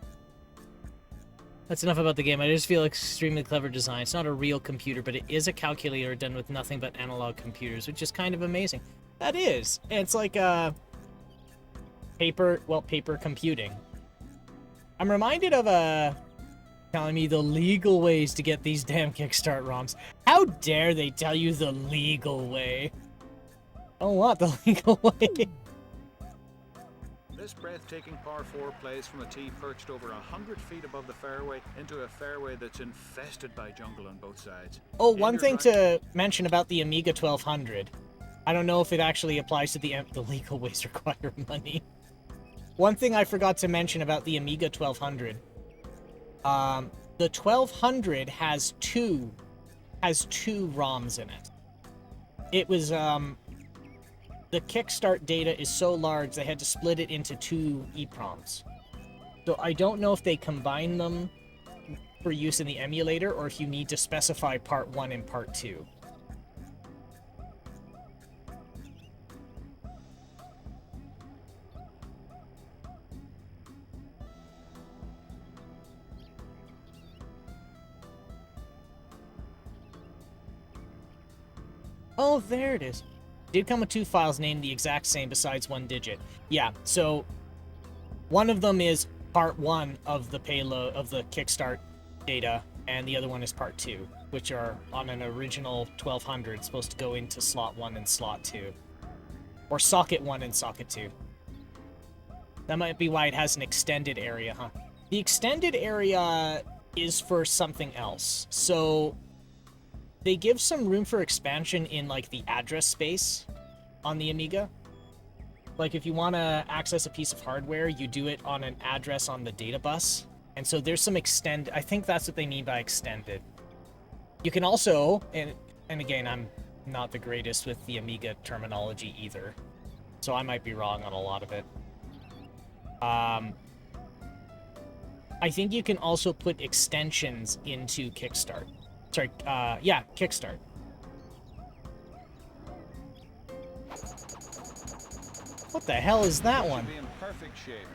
That's enough about the game. I just feel extremely clever design. It's not a real computer, but it is a calculator done with nothing but analog computers, which is kind of amazing. That is. It's like paper computing. I'm reminded of telling me the legal ways to get these damn Kickstart ROMs. How dare they tell you the legal way? I don't want the legal way. This breathtaking par 4 plays from a tee perched over 100 feet above the fairway into a fairway that's infested by jungle on both sides. Oh, one thing to mention about the Amiga 1200. I don't know if it actually applies to the legal ways require money. One thing I forgot to mention about the Amiga 1200. The 1200 has two ROMs in it. It was, the Kickstart data is so large they had to split it into 2 EEPROMs. So I don't know if they combine them for use in the emulator or if you need to specify part 1 and part 2. Oh, there it is. Did come with 2 files named the exact same besides 1 digit. Yeah, so one of them is part 1 of the payload of the Kickstart data, and the other one is part 2, which are on an original 1200 supposed to go into slot 1 and slot 2. Or socket 1 and socket 2. That might be why it has an extended area, huh? The extended area is for something else. So they give some room for expansion in, like, the address space on the Amiga. Like, if you want to access a piece of hardware, you do it on an address on the data bus. And so there's some I think that's what they mean by extended. You can also, and again, I'm not the greatest with the Amiga terminology either, so I might be wrong on a lot of it. I think you can also put extensions into Kickstart. Sorry, yeah, Kickstart. What the hell is that one? Be in perfect shape.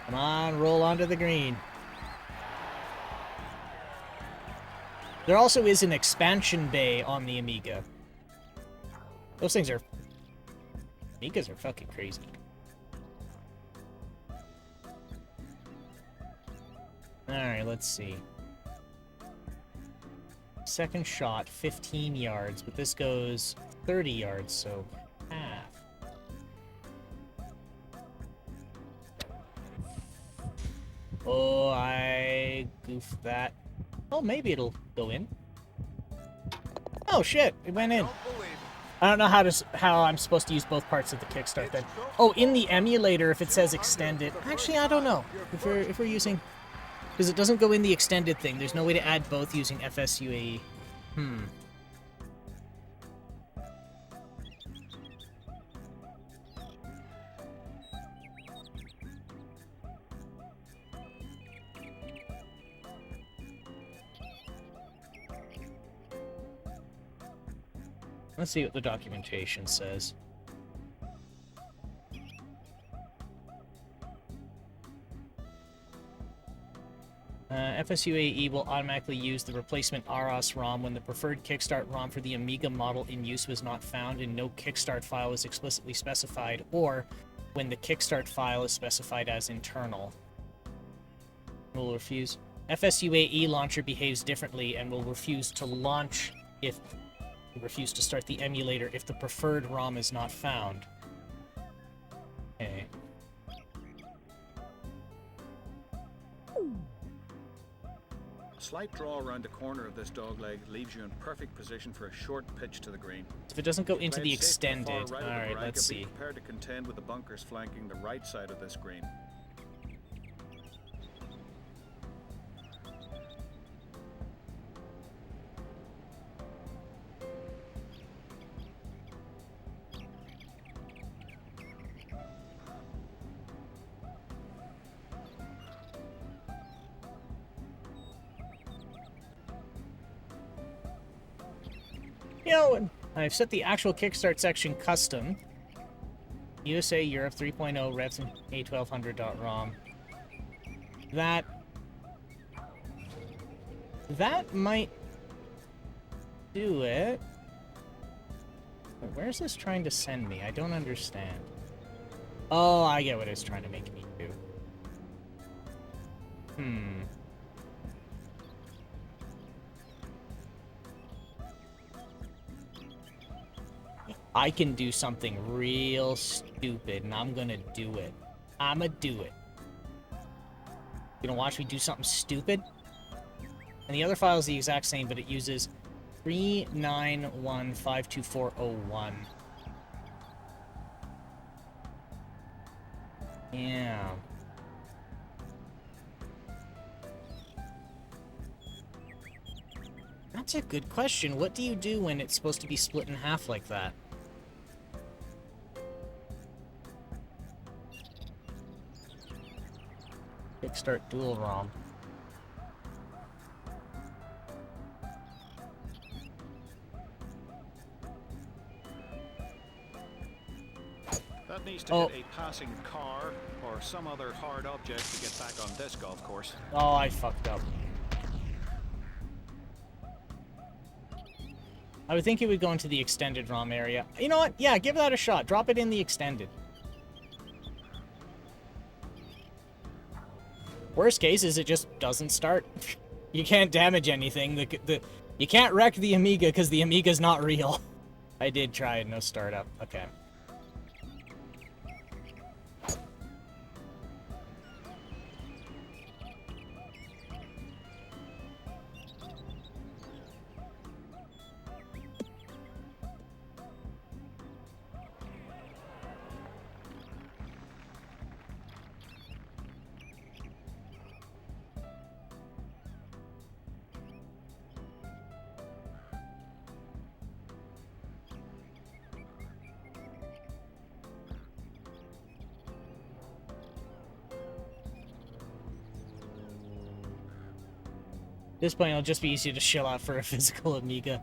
Come on, roll onto the green. There also is an expansion bay on the Amiga. Those things are... Amigas are fucking crazy. Alright, let's see. Second shot, 15 yards, but this goes 30 yards, so half. Oh, I goofed that. Oh, maybe it'll go in. Oh shit, it went in. I don't know how I'm supposed to use both parts of the Kickstart then. Oh, in the emulator, if it says extended. Actually, I don't know. If we're using, because it doesn't go in the extended thing. There's no way to add both using FSUAE. Let's see what the documentation says. FSUAE will automatically use the replacement AROS ROM when the preferred Kickstart ROM for the Amiga model in use was not found and no Kickstart file is explicitly specified, or when the Kickstart file is specified as internal. Will refuse. FSUAE launcher behaves differently and will refuse to launch if... refuse to start the emulator if the preferred ROM is not found. Okay. A slight draw around the corner of this dogleg leaves you in perfect position for a short pitch to the green. If it doesn't go into the Played safe to the far extended, right of the alright, bracket, let's be see. prepared to contend with the bunkers flanking the right side of this green. You know, I've set the actual Kickstart section custom. USA Europe 3.0 revs and A1200.ROM. That might do it. But where's this trying to send me? I don't understand. Oh, I get what it's trying to make me do. I can do something real stupid, and I'm gonna do it. I'ma do it. You gonna watch me do something stupid? And the other file is the exact same, but it uses 391.524.01. Yeah. That's a good question. What do you do when it's supposed to be split in half like that? Kickstart dual ROM. That needs to hit a passing car or some other hard object to get back on this golf course. Oh, I fucked up. I would think it would go into the extended ROM area. You know what? Yeah, give that a shot. Drop it in the extended. Worst case is it just doesn't start. You can't damage anything. You can't wreck the Amiga because the Amiga's not real. I did try it, no startup. Okay. At this point, it'll just be easier to shell out for a physical Amiga.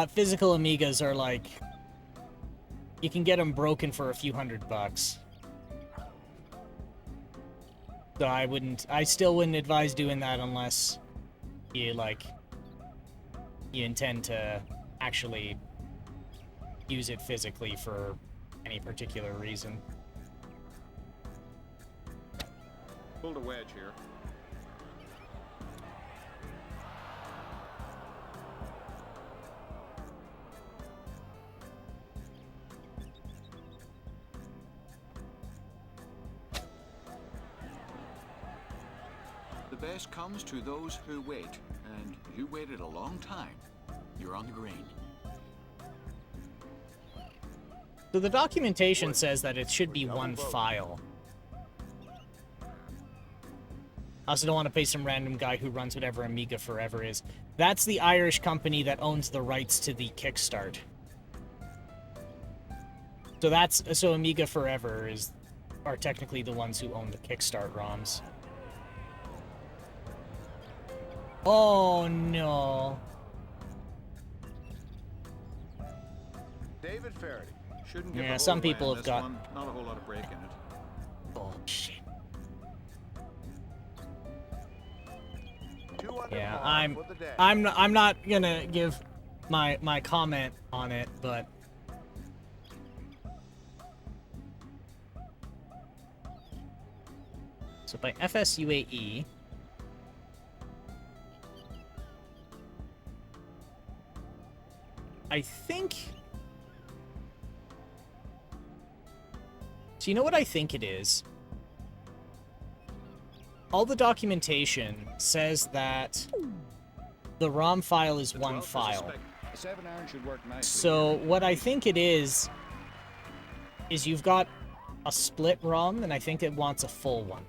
Physical Amigas are like... You can get them broken for a few $100. So I still wouldn't advise doing that unless you, you intend to actually use it physically for any particular reason. Pulled a wedge here. The best comes to those who wait, and you waited a long time. You're on the green. So the documentation says that it should be one file. I also don't want to pay some random guy who runs whatever Amiga Forever is. That's the Irish company that owns the rights to the Kickstart. So Amiga Forever are technically the ones who own the Kickstart ROMs. Oh no. David Faraday. Shouldn't give Yeah, the some whole way people on have this got... one. Not a whole lot of break in it. Bullshit. 2 under Yeah, par for the day. I'm not gonna give my comment on it, but so by FSUAE, I think. So you know what I think it is? All the documentation says that the ROM file is one file. 7-iron should work nicely. So what I think it is you've got a split ROM, and I think it wants a full one.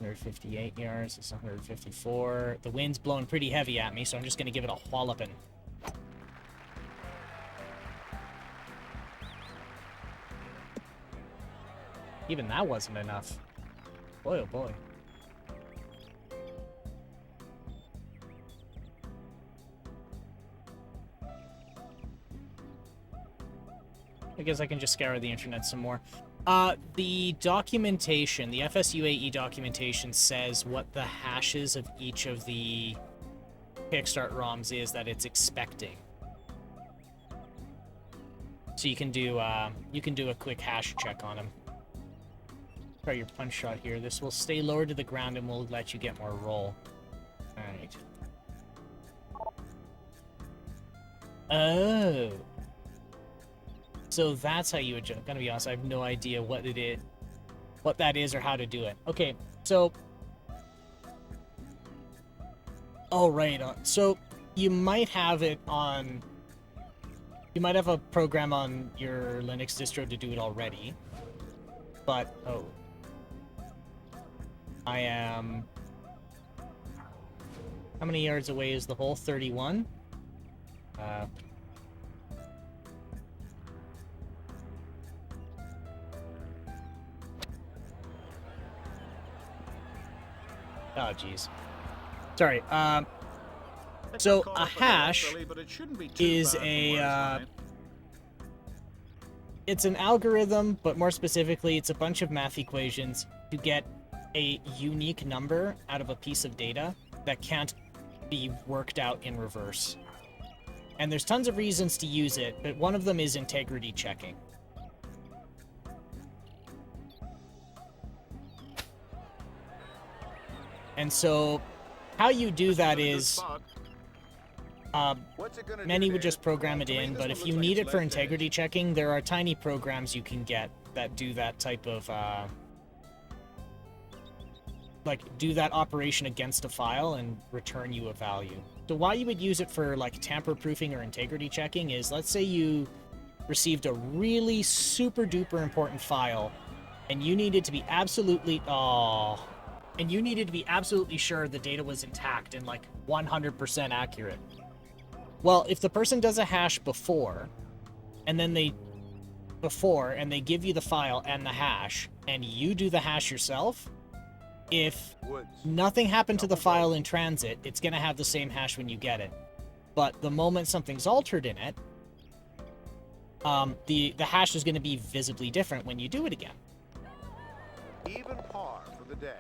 $158 yards, it's 154. The wind's blowing pretty heavy at me, so I'm just going to give it a walloping. Even that wasn't enough. Boy, oh boy. I guess I can just scour the internet some more. The documentation, the FSUAE documentation says what the hashes of each of the Kickstart ROMs is that it's expecting. So you can do a quick hash check on them. Try your punch shot here. This will stay lower to the ground and will let you get more roll. Alright. Oh. So that's how you adjust. I'm gonna be honest, I have no idea what that is or how to do it. Okay, so... Oh, right. So you might have it on... You might have a program on your Linux distro to do it already. But, oh. I am... How many yards away is the hole? 31? Oh, jeez. Sorry. So a hash is it's an algorithm, but more specifically, it's a bunch of math equations to get a unique number out of a piece of data that can't be worked out in reverse. And there's tons of reasons to use it, but one of them is integrity checking. And so, how you do that is, many would just program it in, but if you need it for integrity checking, there are tiny programs you can get that do that type of, like, do that operation against a file and return you a value. So why you would use it for, like, tamper-proofing or integrity checking is, let's say you received a really super-duper important file, and you needed to be absolutely... And you needed to be absolutely sure the data was intact and, like, 100% accurate. Well, if the person does a hash before, and then they give you the file and the hash, and you do the hash yourself, if nothing happened to the file in transit, it's going to have the same hash when you get it. But the moment something's altered in it, the hash is going to be visibly different when you do it again. Even par for the day.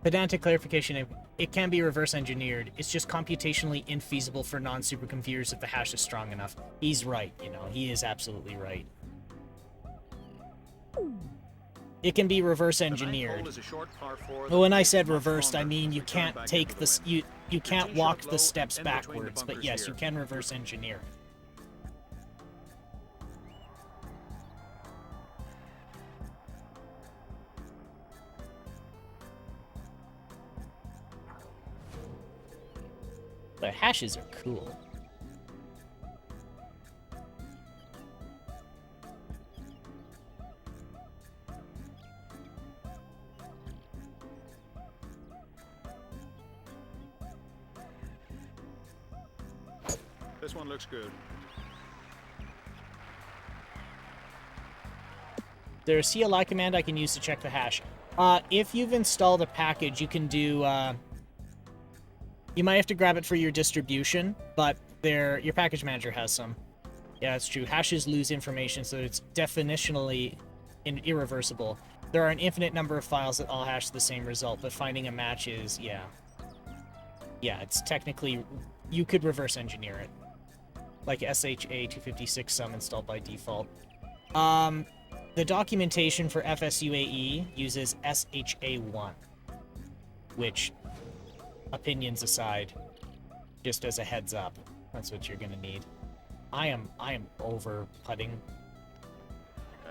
Pedantic clarification, it can be reverse engineered. It's just computationally infeasible for non-supercomputers if the hash is strong enough. He's right, you know, he is absolutely right. It can be reverse engineered. But when I said reversed, I mean you can't take this, you can't walk the steps backwards, but yes, you can reverse engineer. The hashes are cool. This one looks good. There's a CLI command I can use to check the hash. If you've installed a package, you can do... you might have to grab it for your distribution, but your package manager has some. Yeah, it's true. Hashes lose information, so it's definitionally irreversible. There are an infinite number of files that all hash the same result, but finding a match is, yeah. Yeah, it's technically... You could reverse engineer it. Like SHA-256 sum installed by default. The documentation for FSUAE uses SHA-1, which... Opinions aside, just as a heads up, that's what you're gonna need. I am over putting.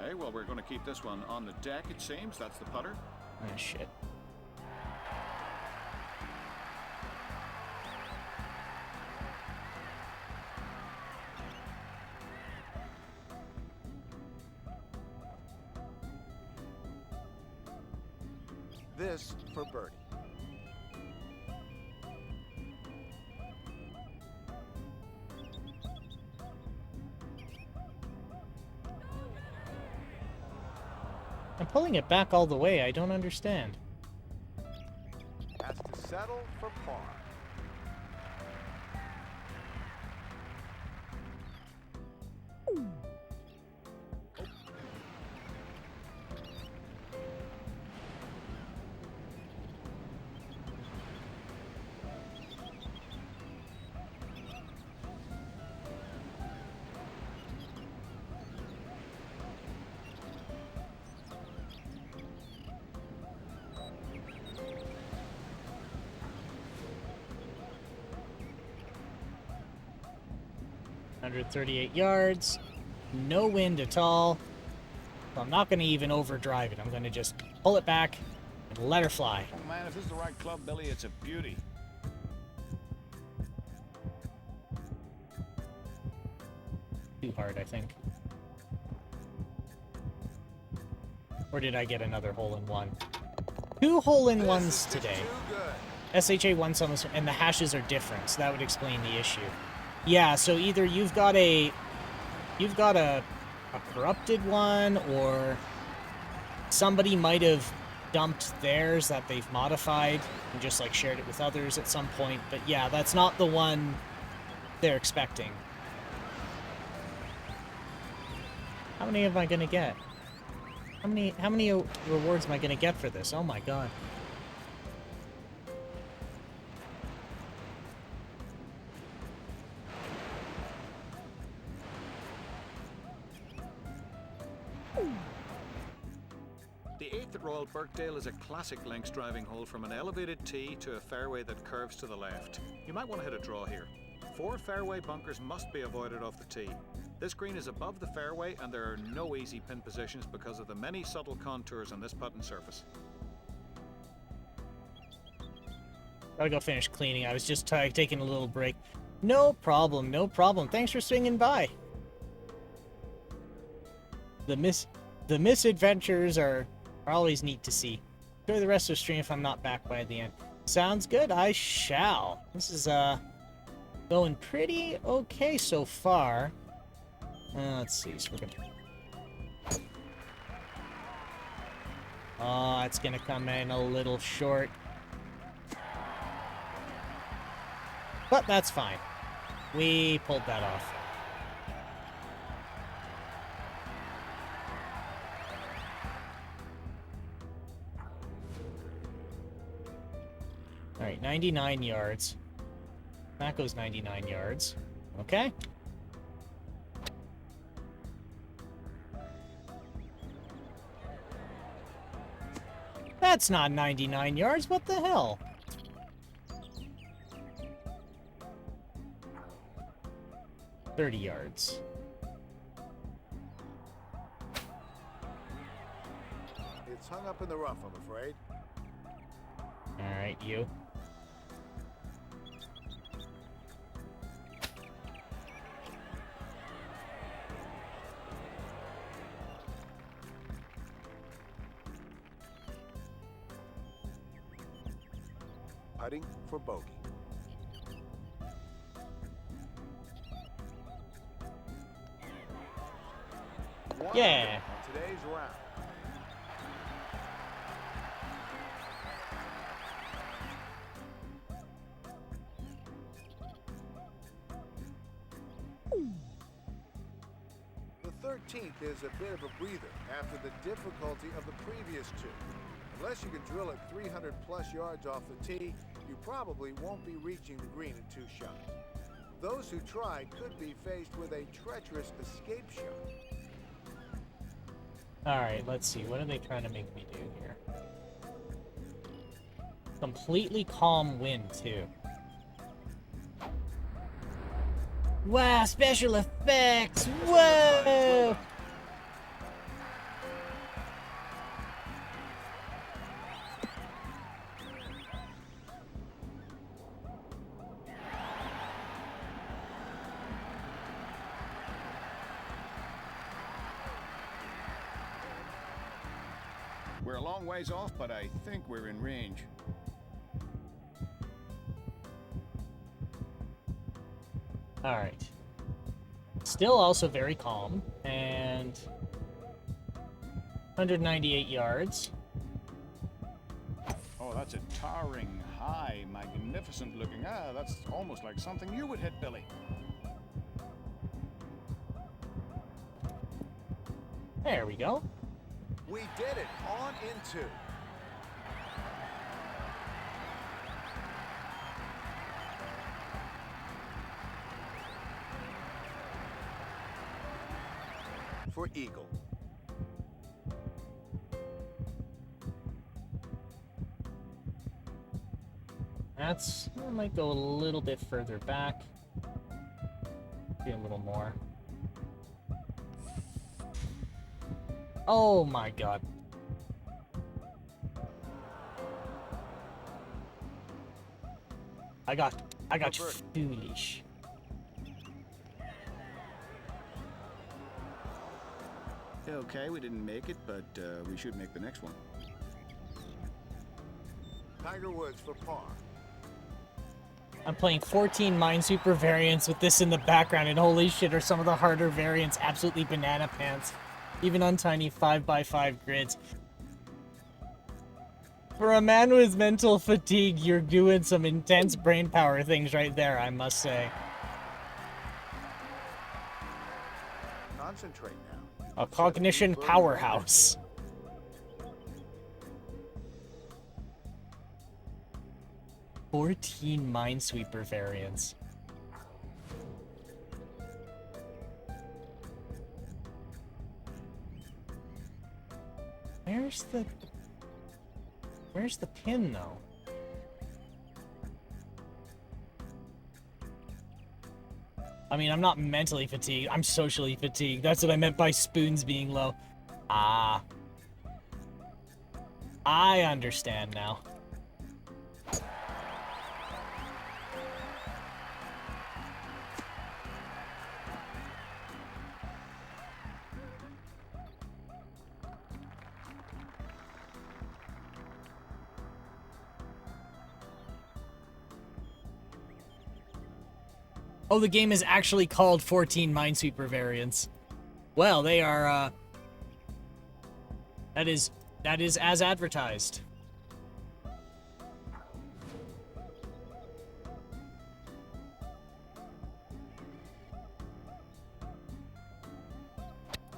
Okay, well, we're going to keep this one on the deck, it seems. That's the putter. Ah, shit. This for birdie. I'm pulling it back all the way. I don't understand. Has to settle for par. 138 yards. No wind at all. So I'm not going to even overdrive it. I'm going to just pull it back and let her fly. Oh man, if this is the right club, Billy, it's a beauty. Too hard, I think. Or did I get another hole-in-one? 2 hole-in-ones today. SHA won some, and the hashes are different, so that would explain the issue. Yeah, so either you've got a corrupted one, or somebody might have dumped theirs that they've modified and just like shared it with others at some point. But yeah, that's not the one they're expecting. How many am I gonna get? How many rewards am I gonna get for this? Oh my god. The 8th at Royal Birkdale is a classic links driving hole from an elevated tee to a fairway that curves to the left. You might want to hit a draw here. 4 fairway bunkers must be avoided off the tee. This green is above the fairway and there are no easy pin positions because of the many subtle contours on this putting surface. Gotta go finish cleaning. I was just taking a little break. No problem, no problem. Thanks for swinging by. The misadventures are always neat to see. Enjoy the rest of the stream if I'm not back by the end. Sounds good, I shall. This is going pretty okay so far. Let's see, so we're gonna... Oh, it's gonna come in a little short. But that's fine. We pulled that off. Alright, 99 yards. That goes 99 yards. Okay. That's not 99 yards, what the hell? $30 yards. It's hung up in the rough, I'm afraid. Alright, you. Putting for bogey. Yeah. On today's round. The 13th is a bit of a breather after the difficulty of the previous 2. Unless you can drill it 300 plus yards off the tee, you probably won't be reaching the green in 2 shots. Those who try could be faced with a treacherous escape shot. Alright, let's see. What are they trying to make me do here? Completely calm wind, too. Wow, special effects! Whoa! We're a long ways off, but I think we're in range. Alright. Still also very calm, and 198 yards. Oh, that's a towering, high, magnificent looking. Ah, that's almost like something you would hit, Billy. There we go. We did it on into. For eagle. I might go a little bit further back. be a little more. Oh my god. I got foolish. Okay, we didn't make it, but we should make the next one. Tiger Woods for par. I'm playing 14 Minesweeper variants with this in the background, and holy shit, are some of the harder variants absolutely banana pants. Even on tiny 5x5 grids. For a man with mental fatigue, you're doing some intense brain power things right there, I must say. Concentrate now. A cognition powerhouse. "14 Minesweeper variants. Where's the pin, though? I mean, I'm not mentally fatigued. I'm socially fatigued. That's what I meant by spoons being low. Ah. I understand now. Oh, the game is actually called 14 Minesweeper variants. Well, they are, that is as advertised.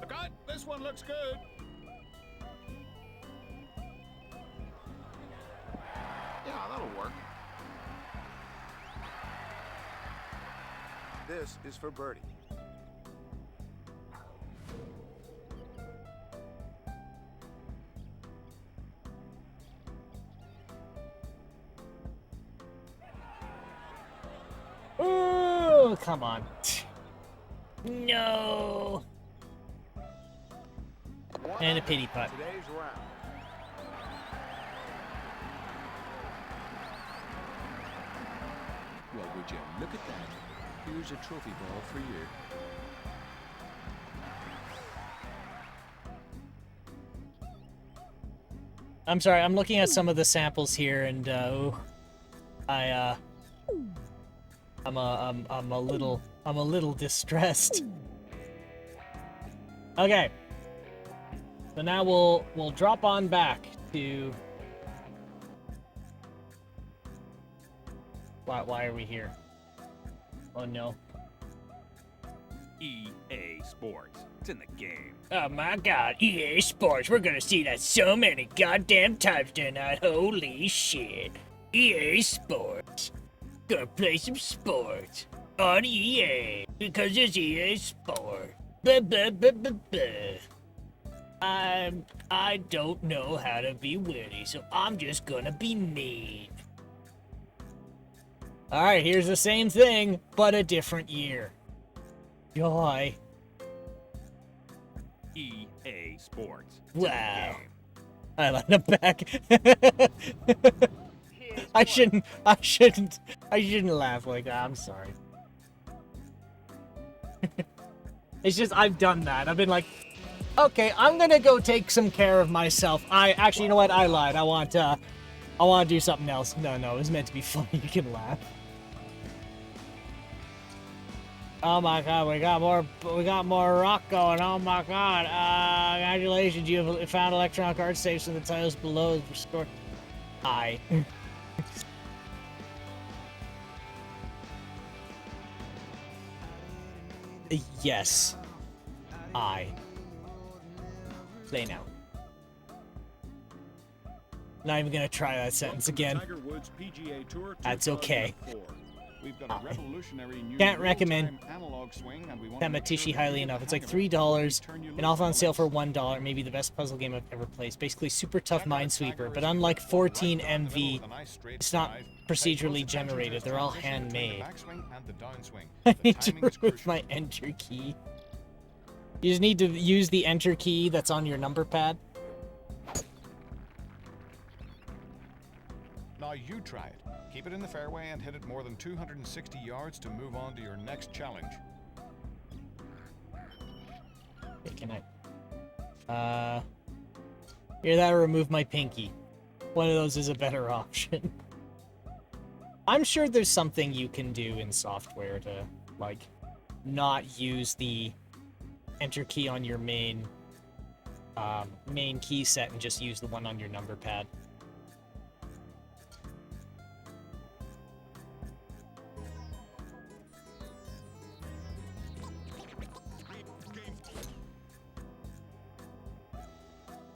Okay, this one looks good. Yeah, that'll work. This is for birdie. Oh, come on. No. And a pity putt. Today's round. Well, would you look at that? Here's a trophy ball for you. I'm sorry, I'm looking at some of the samples here, and I'm a little distressed. Okay, so now we'll drop on back to. Why are we here? Oh no. EA Sports. It's in the game. Oh my god, EA Sports, we're gonna see that so many goddamn times tonight. Holy shit. EA Sports. Gonna play some sports on EA because it's EA Sports. Blah, blah, blah, blah, blah. I don't know how to be witty, so I'm just gonna be mean. Alright, here's the same thing, but a different year. Joy. EA Sports. It's Wow. in the game. I like the back. I shouldn't laugh like that. I'm sorry. It's just, I've done that. I've been like, okay, I'm gonna go take some care of myself. Actually, you know what? I lied. I want to do something else. No, it was meant to be funny. You can laugh. Oh my god, we got more rock going. Oh my god. Congratulations, you have found electronic art safes in the tiles below. Restore. Hi. Yes. I. Play now. Not even gonna try that sentence again. Tiger Woods PGA Tour That's okay. 2004. We've got a revolutionary new Can't recommend real-time analog swing, and we want to make sure Tamatishi that highly you get enough. the It's like hang of it $3 before we turn you and loose off on the sale for links. $1. Maybe the best puzzle game I've ever played. It's basically super tough Check out Minesweeper, Tiger but as he unlike rips one right 14 down the middle MV, with a nice straight it's not drive. Pay procedurally close attention to generated. his They're all transition between the handmade. backswing and the downswing. I The need to timing is remove crucial. my enter key. You just need to use the enter key that's on your number pad. Now you try it. Keep it in the fairway and hit it more than 260 yards to move on to your next challenge. Okay, can I? Either that or remove my pinky. One of those is a better option. I'm sure there's something you can do in software to, like, not use the enter key on your main key set and just use the one on your number pad.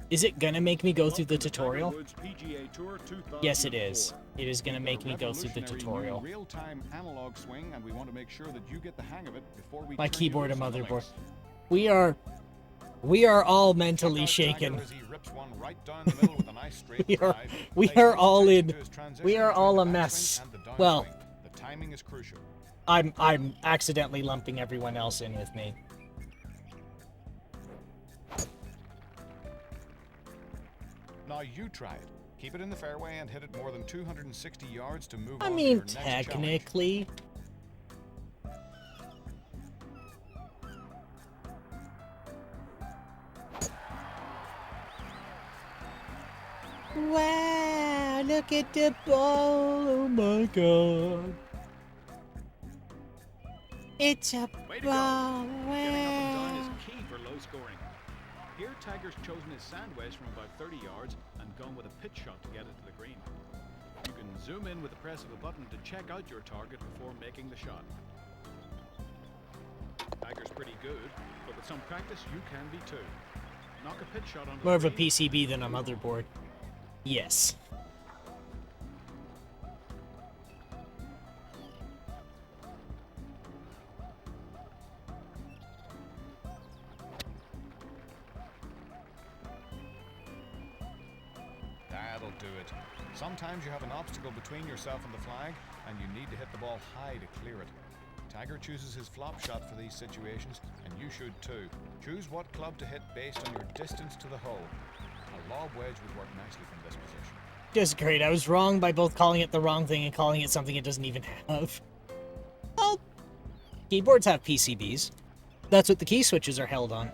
Is it gonna make me go through the tutorial? Yes, it is. It is gonna make me go through the tutorial. Real-time analog swing, and we want to make sure that you get the hang of it before we My turn you keyboard loose and on the motherboard. links. We are all Check mentally out shaken. Tiger as he rips one right down the middle with a nice straight We are- drive. we Pay are close all attention in- to his transition we are between all the a backswing mess. and the Well- downswing. The timing is crucial. I'm accidentally lumping everyone else in with me. Now you try it. Keep it in the fairway and hit it more than 260 yards to move I on to mean, your next challenge. technically. Wow, look at the ball. Oh my god. It's a Way to go. ball. Getting up and down Wow. is key for low scoring. Here, Tiger's chosen his sand wedge from about 30 yards and gone with a pitch shot to get it to the green. You can zoom in with the press of a button to check out your target before making the shot. Tiger's pretty good, but with some practice, you can be too. Knock a pitch shot onto More of the a green. PCB than a motherboard. Yes. That'll do it. Sometimes you have an obstacle between yourself and the flag, and you need to hit the ball high to clear it. Tiger chooses his flop shot for these situations, and you should too. Choose what club to hit based on your distance to the hole. A lob wedge would work nicely from this position. Just great. I was wrong by both calling it the wrong thing and calling it something it doesn't even have. Well, keyboards have PCBs. That's what the key switches are held on.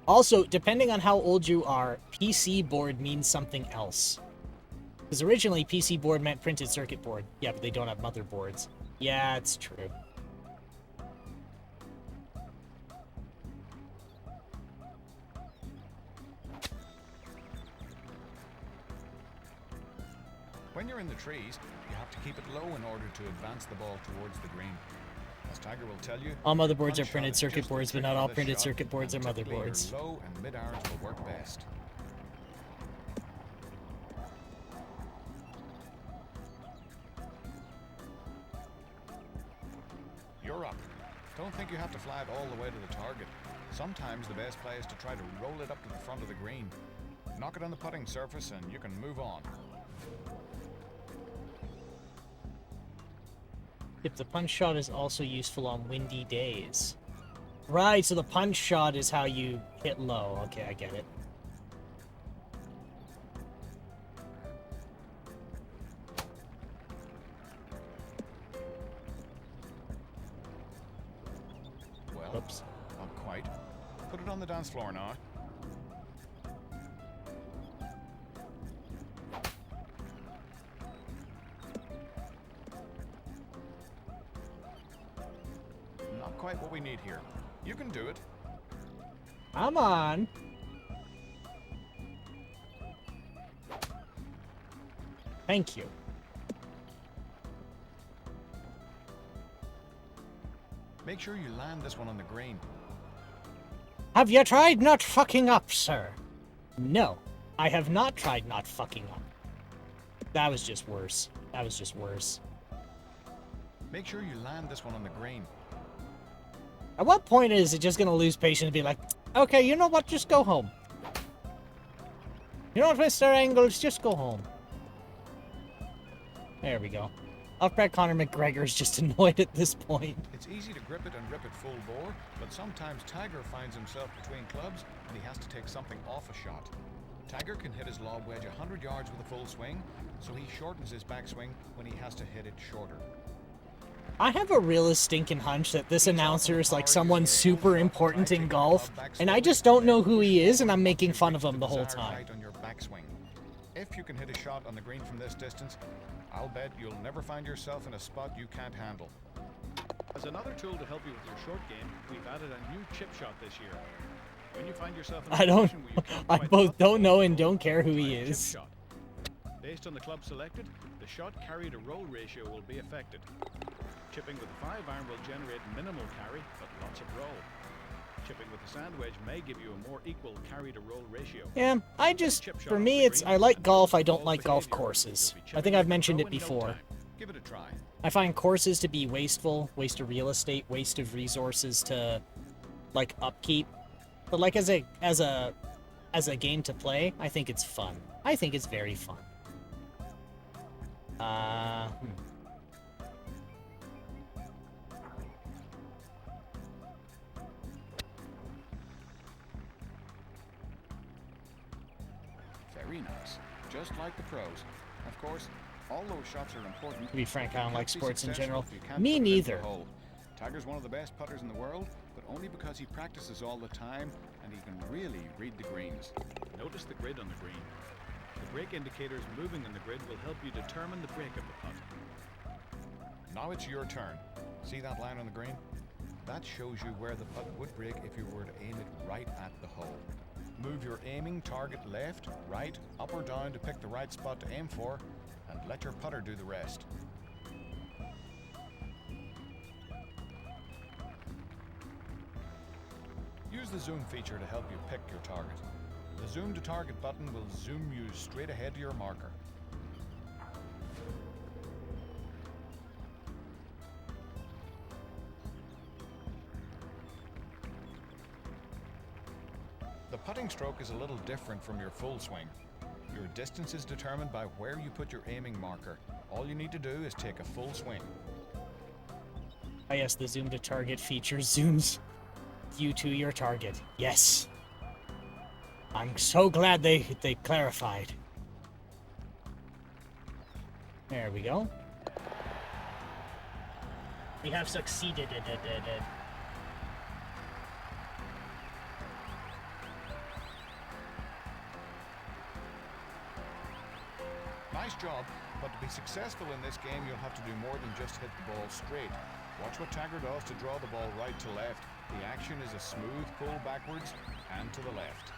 Also, depending on how old you are, PC board means something else. Because originally, PC board meant printed circuit board. Yeah, but they don't have motherboards. Yeah, it's true. When you're in the trees, you have to keep it low in order to advance the ball towards the green. As Tiger will tell you, All motherboards are punch printed shot is circuit just the boards, but trick not for all this printed shot, circuit boards are and typically your motherboards. low and mid irons will work best. You're up. Don't think you have to fly it all the way to the target. Sometimes the best play is to try to roll it up to the front of the green. Knock it on the putting surface and you can move on. If the punch shot is also useful on windy days. Right, so the punch shot is how you hit low. Okay, I get it. Well, Oops. not quite. Put it on the dance floor now. Not quite what we need here. You can do it. Come on. Thank you. Make sure you land this one on the green. Have you tried not fucking up, sir? No, I have not tried not fucking up. That was just worse. That was just worse. Make sure you land this one on the green. At what point is it just gonna lose patience and be like, okay, you know what, just go home. You know what, Mr. Ingles, just go home. There we go. Off-brad Conor McGregor is just annoyed at this point. It's easy to grip it and rip it full bore, but sometimes Tiger finds himself between clubs and he has to take something off a shot. Tiger can hit his lob wedge 100 yards with a full swing, so he shortens his backswing when he has to hit it shorter. I have a real stinking hunch that this announcer is like someone super important in golf, and I just don't know who he is, and I'm making fun of him the whole time. On your backswing. If you can hit a shot on the green from this distance, I'll bet you'll never find yourself in a spot you can't handle. As another tool to help you with your short game, we've added a new chip shot this year. When you find yourself in a position where you can't I quite both putt, don't know and don't care who try he a chip is. shot. Based on the club selected, the shot carry to roll ratio will be affected. Chipping with a 5-iron will generate minimal carry, but lots of roll. Chipping with a sand wedge may give you a more equal carry to roll ratio. Yeah, for me, I like golf, I don't like golf courses. I think I've mentioned it before. Give it a try. I find courses to be wasteful, waste of real estate, waste of resources to, like, upkeep. But, like, as a game to play, I think it's fun. I think it's very fun. Very nice. Just like the pros. Of course, all those shots are important. To be frank, I don't like sports in general. You can't Me put it into neither. the hole. Tiger's one of the best putters in the world, but only because he practices all the time and he can really read the greens. Notice the grid on the green. The brake indicators moving in the grid will help you determine the break of the putt. Now it's your turn. See that line on the green? That shows you where the putt would break if you were to aim it right at the hole. Move your aiming target left, right, up or down to pick the right spot to aim for, and let your putter do the rest. Use the zoom feature to help you pick your target. The zoom to target button will zoom you straight ahead to your marker. The putting stroke is a little different from your full swing. Your distance is determined by where you put your aiming marker. All you need to do is take a full swing. Ah, yes, the zoom to target feature zooms you to your target. Yes. I'm so glad they clarified. There we go. We have succeeded. Nice job, but to be successful in this game, you'll have to do more than just hit the ball straight. Watch what Tiger does to draw the ball right to left. The action is a smooth pull backwards and to the left.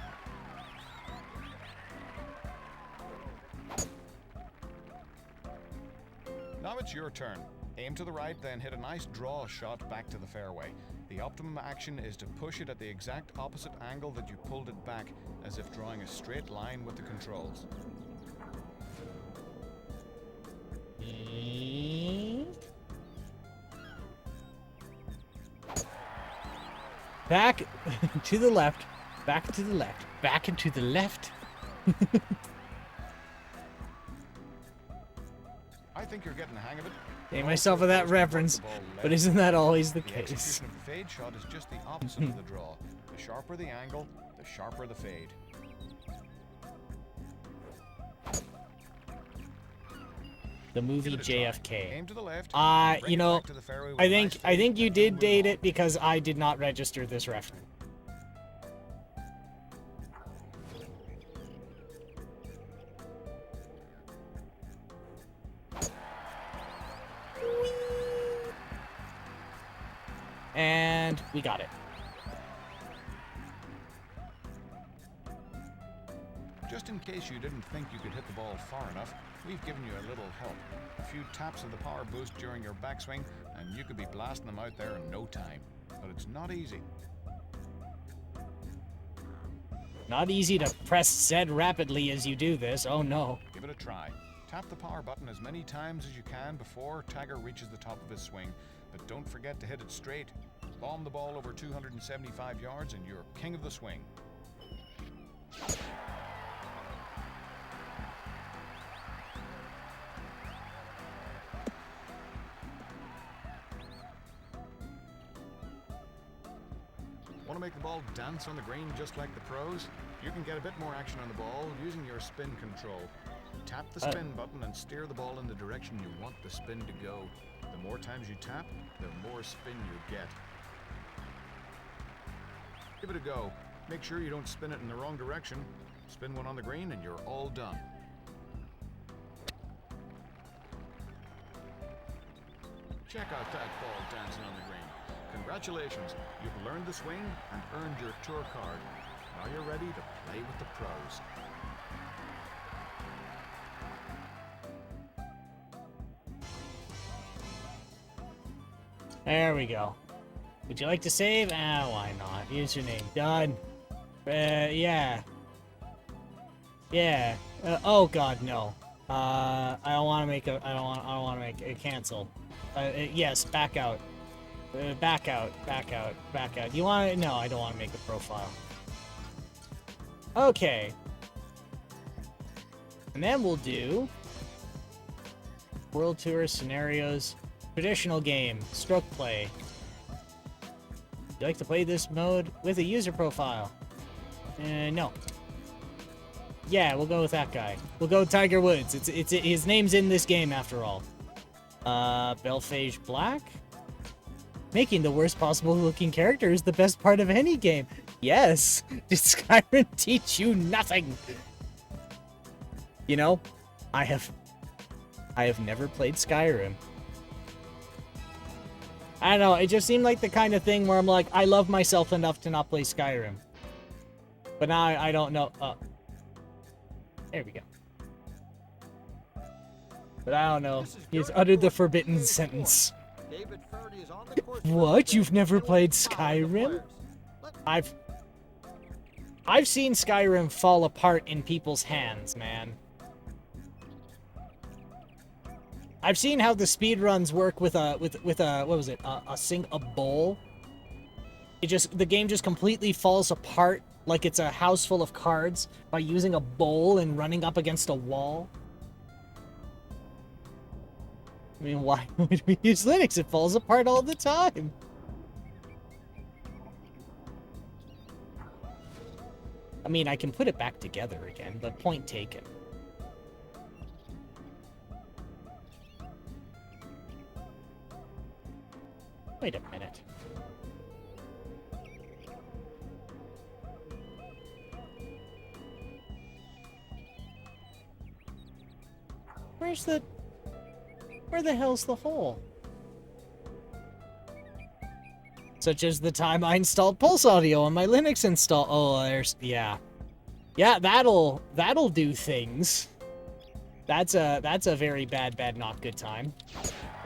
Now it's your turn. Aim to the right, then hit a nice draw shot back to the fairway. The optimum action is to push it at the exact opposite angle that you pulled it back, as if drawing a straight line with the controls. Back to the left, back to the left, back and to the left. I think you're getting the hang of it. Gave myself of that reference, but isn't that always the The case? execution of the fade shot is just the opposite of the draw. The sharper the angle, the sharper the fade. The movie Give it a try. JFK. Aim to the left. You bring it know, back to the fairway with I a nice think fade, you and did move date on. it because I did not register this reference. And we got it. Just in case you didn't think you could hit the ball far enough, we've given you a little help. A few taps of the power boost during your backswing, and you could be blasting them out there in no time. But it's not easy. Not easy to press Z rapidly as you do this. Oh no. Give it a try. Tap the power button as many times as you can before Tiger reaches the top of his swing, but don't forget to hit it straight. Bomb the ball over 275 yards and you're king of the swing. Want to make the ball dance on the green just like the pros? You can get a bit more action on the ball using your spin control. Tap the spin button and steer the ball in the direction you want the spin to go. The more times you tap, the more spin you get. Give it a go. Make sure you don't spin it in the wrong direction. Spin one on the green and you're all done. Check out that ball dancing on the green. Congratulations, you've learned the swing and earned your tour card. Now you're ready to play with the pros. There we go. Would you like to save? Ah, why not? Username done. Yeah. Yeah. Oh God, no. I don't want to make a. I don't want to make a cancel. Yes, back out. Back out. Back out. Back out. You want to? No, I don't want to make a profile. Okay. And then we'll do World Tour scenarios. Traditional game, stroke play. You like to play this mode with a user profile? No. Yeah, we'll go with that guy. We'll go with Tiger Woods. It's his name's in this game after all. Belphage Black. Making the worst possible looking character is the best part of any game. Yes. Did Skyrim teach you nothing? You know, I have never played Skyrim. I don't know, it just seemed like the kind of thing where I'm like, I love myself enough to not play Skyrim. But now I don't know. There we go. But I don't know. He's uttered the forbidden sentence. What? You've never played Skyrim? I've seen Skyrim fall apart in people's hands, man. I've seen how the speedruns work with a what was it? A bowl. The game just completely falls apart like it's a house full of cards by using a bowl and running up against a wall. I mean, why would we use Linux? It falls apart all the time. I mean, I can put it back together again, but point taken. Wait a minute. Where the hell's the hole? Such as the time I installed Pulse Audio on my Linux install. Oh, yeah. Yeah, that'll do things. That's a very bad, not good time.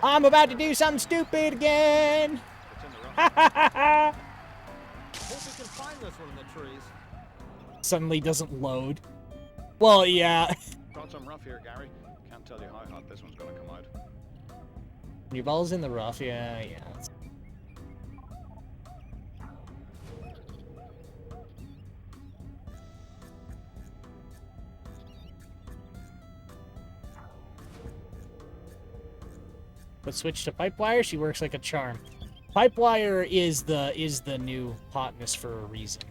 I'm about to do something stupid again! Ha ha ha ha! Hope we can find this one in the trees. Suddenly doesn't load. Well, yeah. Got some rough here, Gary. Can't tell you how hot this one's gonna come out. Your ball's in the rough, yeah. But switch to Pipewire, she works like a charm. Pipewire is the new hotness for a reason.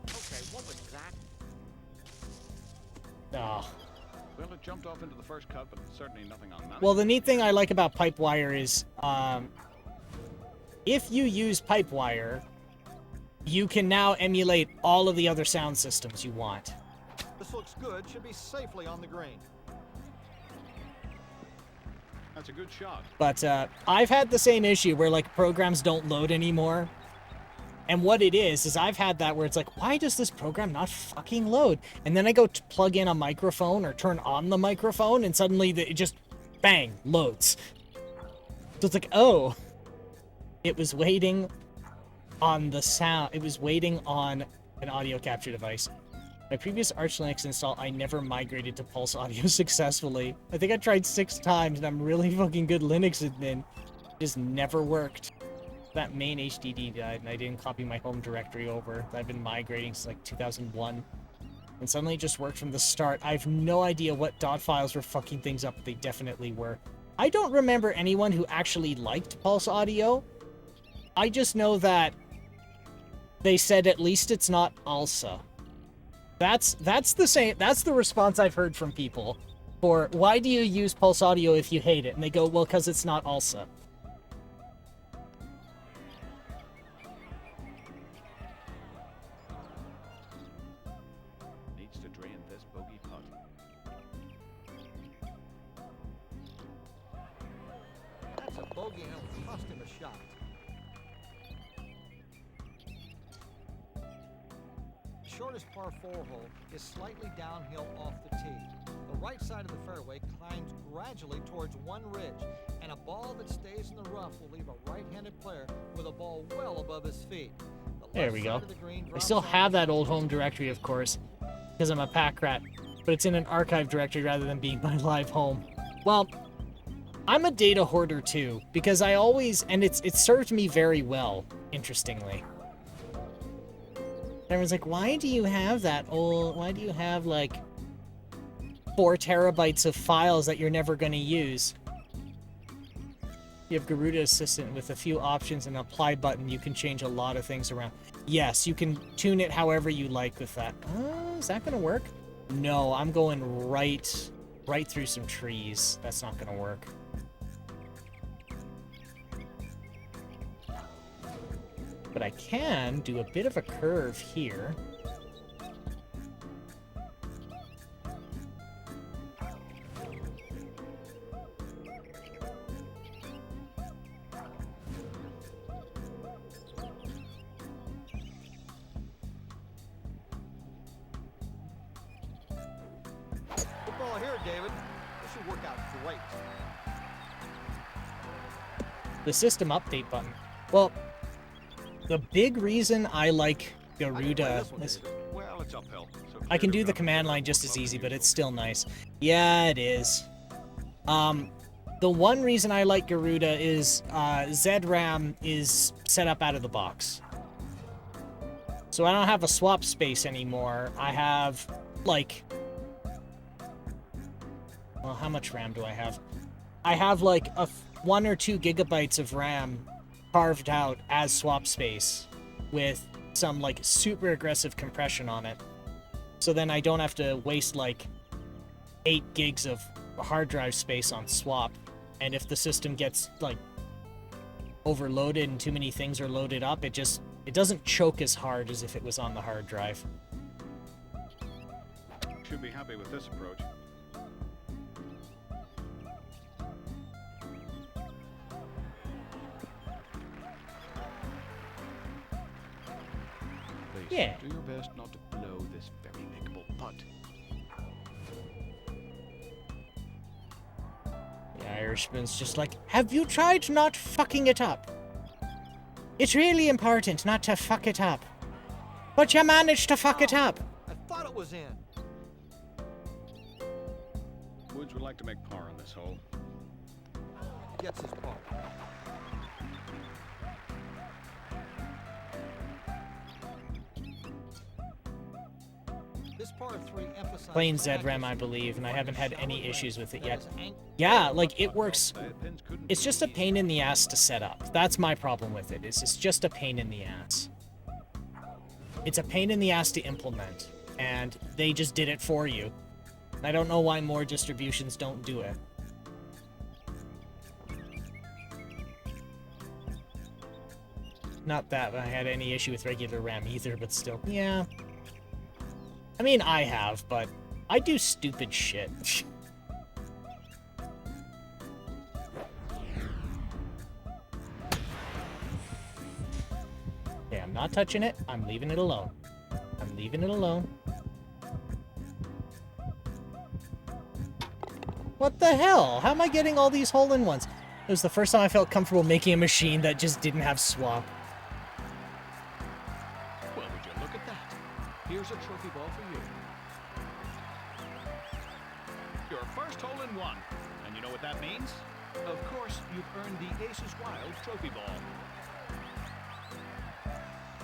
Okay, what was that? Oh. Well, it jumped off into the first cut, but certainly nothing on that. Well, the neat thing I like about Pipewire is, if you use Pipewire, you can now emulate all of the other sound systems you want. This looks good. Should be safely on the green. That's a good shot. But I've had the same issue where like programs don't load anymore. And what it is I've had that where it's like, why does this program not fucking load? And then I go to plug in a microphone or turn on the microphone and suddenly it just, bang, loads. So it's like, oh, it was waiting on the sound. It was waiting on an audio capture device. My previous Arch Linux install, I never migrated to Pulse Audio successfully. I think I tried 6 times, and I'm really fucking good Linux admin. It just never worked. That main HDD died, and I didn't copy my home directory over. I've been migrating since like 2001. And suddenly it just worked from the start. I have no idea what dot files were fucking things up, but they definitely were. I don't remember anyone who actually liked Pulse Audio. I just know that they said at least it's not ALSA. That's the response I've heard from people for why do you use Pulse Audio if you hate it? And they go, well, because it's not ALSA. Needs to drain this bogey pot. That's a bogey and it'll cost him a shot. The shortest par 4 hole is slightly downhill off the tee. The right side of the fairway climbs gradually towards one ridge, and a ball that stays in the rough will leave a right-handed player with a ball well above his feet. There we go. I still have that old home directory, of course, because I'm a pack rat, but it's in an archive directory rather than being my live home. Well, I'm a data hoarder too, because I always, and it served me very well, interestingly. Everyone's like, why do you have that old, why do you have like 4 terabytes of files that you're never going to use? You have Garuda Assistant with a few options and an apply button. You can change a lot of things around. Yes, you can tune it however you like with that. Is that going to work? No, I'm going right through some trees. That's not going to work. But I can do a bit of a curve here. Good ball here, David. This should work out great. The system update button. Well, the big reason I like Garuda is Well, it's uphill. So I can do the command line just as easy, but it's still nice. Yeah, it is. The one reason I like Garuda is ZRAM is set up out of the box. So I don't have a swap space anymore. I have, like... Well, how much RAM do I have? I have, like, 1 or 2 gigabytes of RAM carved out as swap space with some like super aggressive compression on it. So then I don't have to waste like 8 gigs of hard drive space on swap. And if the system gets like overloaded and too many things are loaded up, it doesn't choke as hard as if it was on the hard drive. Should be happy with this approach. Please, Yeah. do your best not to blow this very makeable putt. The Irishman's just like, have you tried not fucking it up? It's really important not to fuck it up. But you managed to fuck it up. I thought it was in. Woods would like to make par on this hole. Gets his ball. This par 3 emphasizes Plain ZRAM, I believe, and I haven't had any issues with it yet. Yeah, like, it works. It's just a pain in the ass to set up. That's my problem with it, is it's just a pain in the ass. It's a pain in the ass to implement, and they just did it for you. I don't know why more distributions don't do it. Not that I had any issue with regular RAM either, but still. Yeah. I mean, I have, but I do stupid shit. Okay, I'm not touching it. I'm leaving it alone. I'm leaving it alone. What the hell? How am I getting all these hole-in-ones? It was the first time I felt comfortable making a machine that just didn't have swap. Well, would you look at that? Here's a trophy ball for you. Your first hole in one. And you know what that means? Of course, you've earned the Aces Wild trophy ball.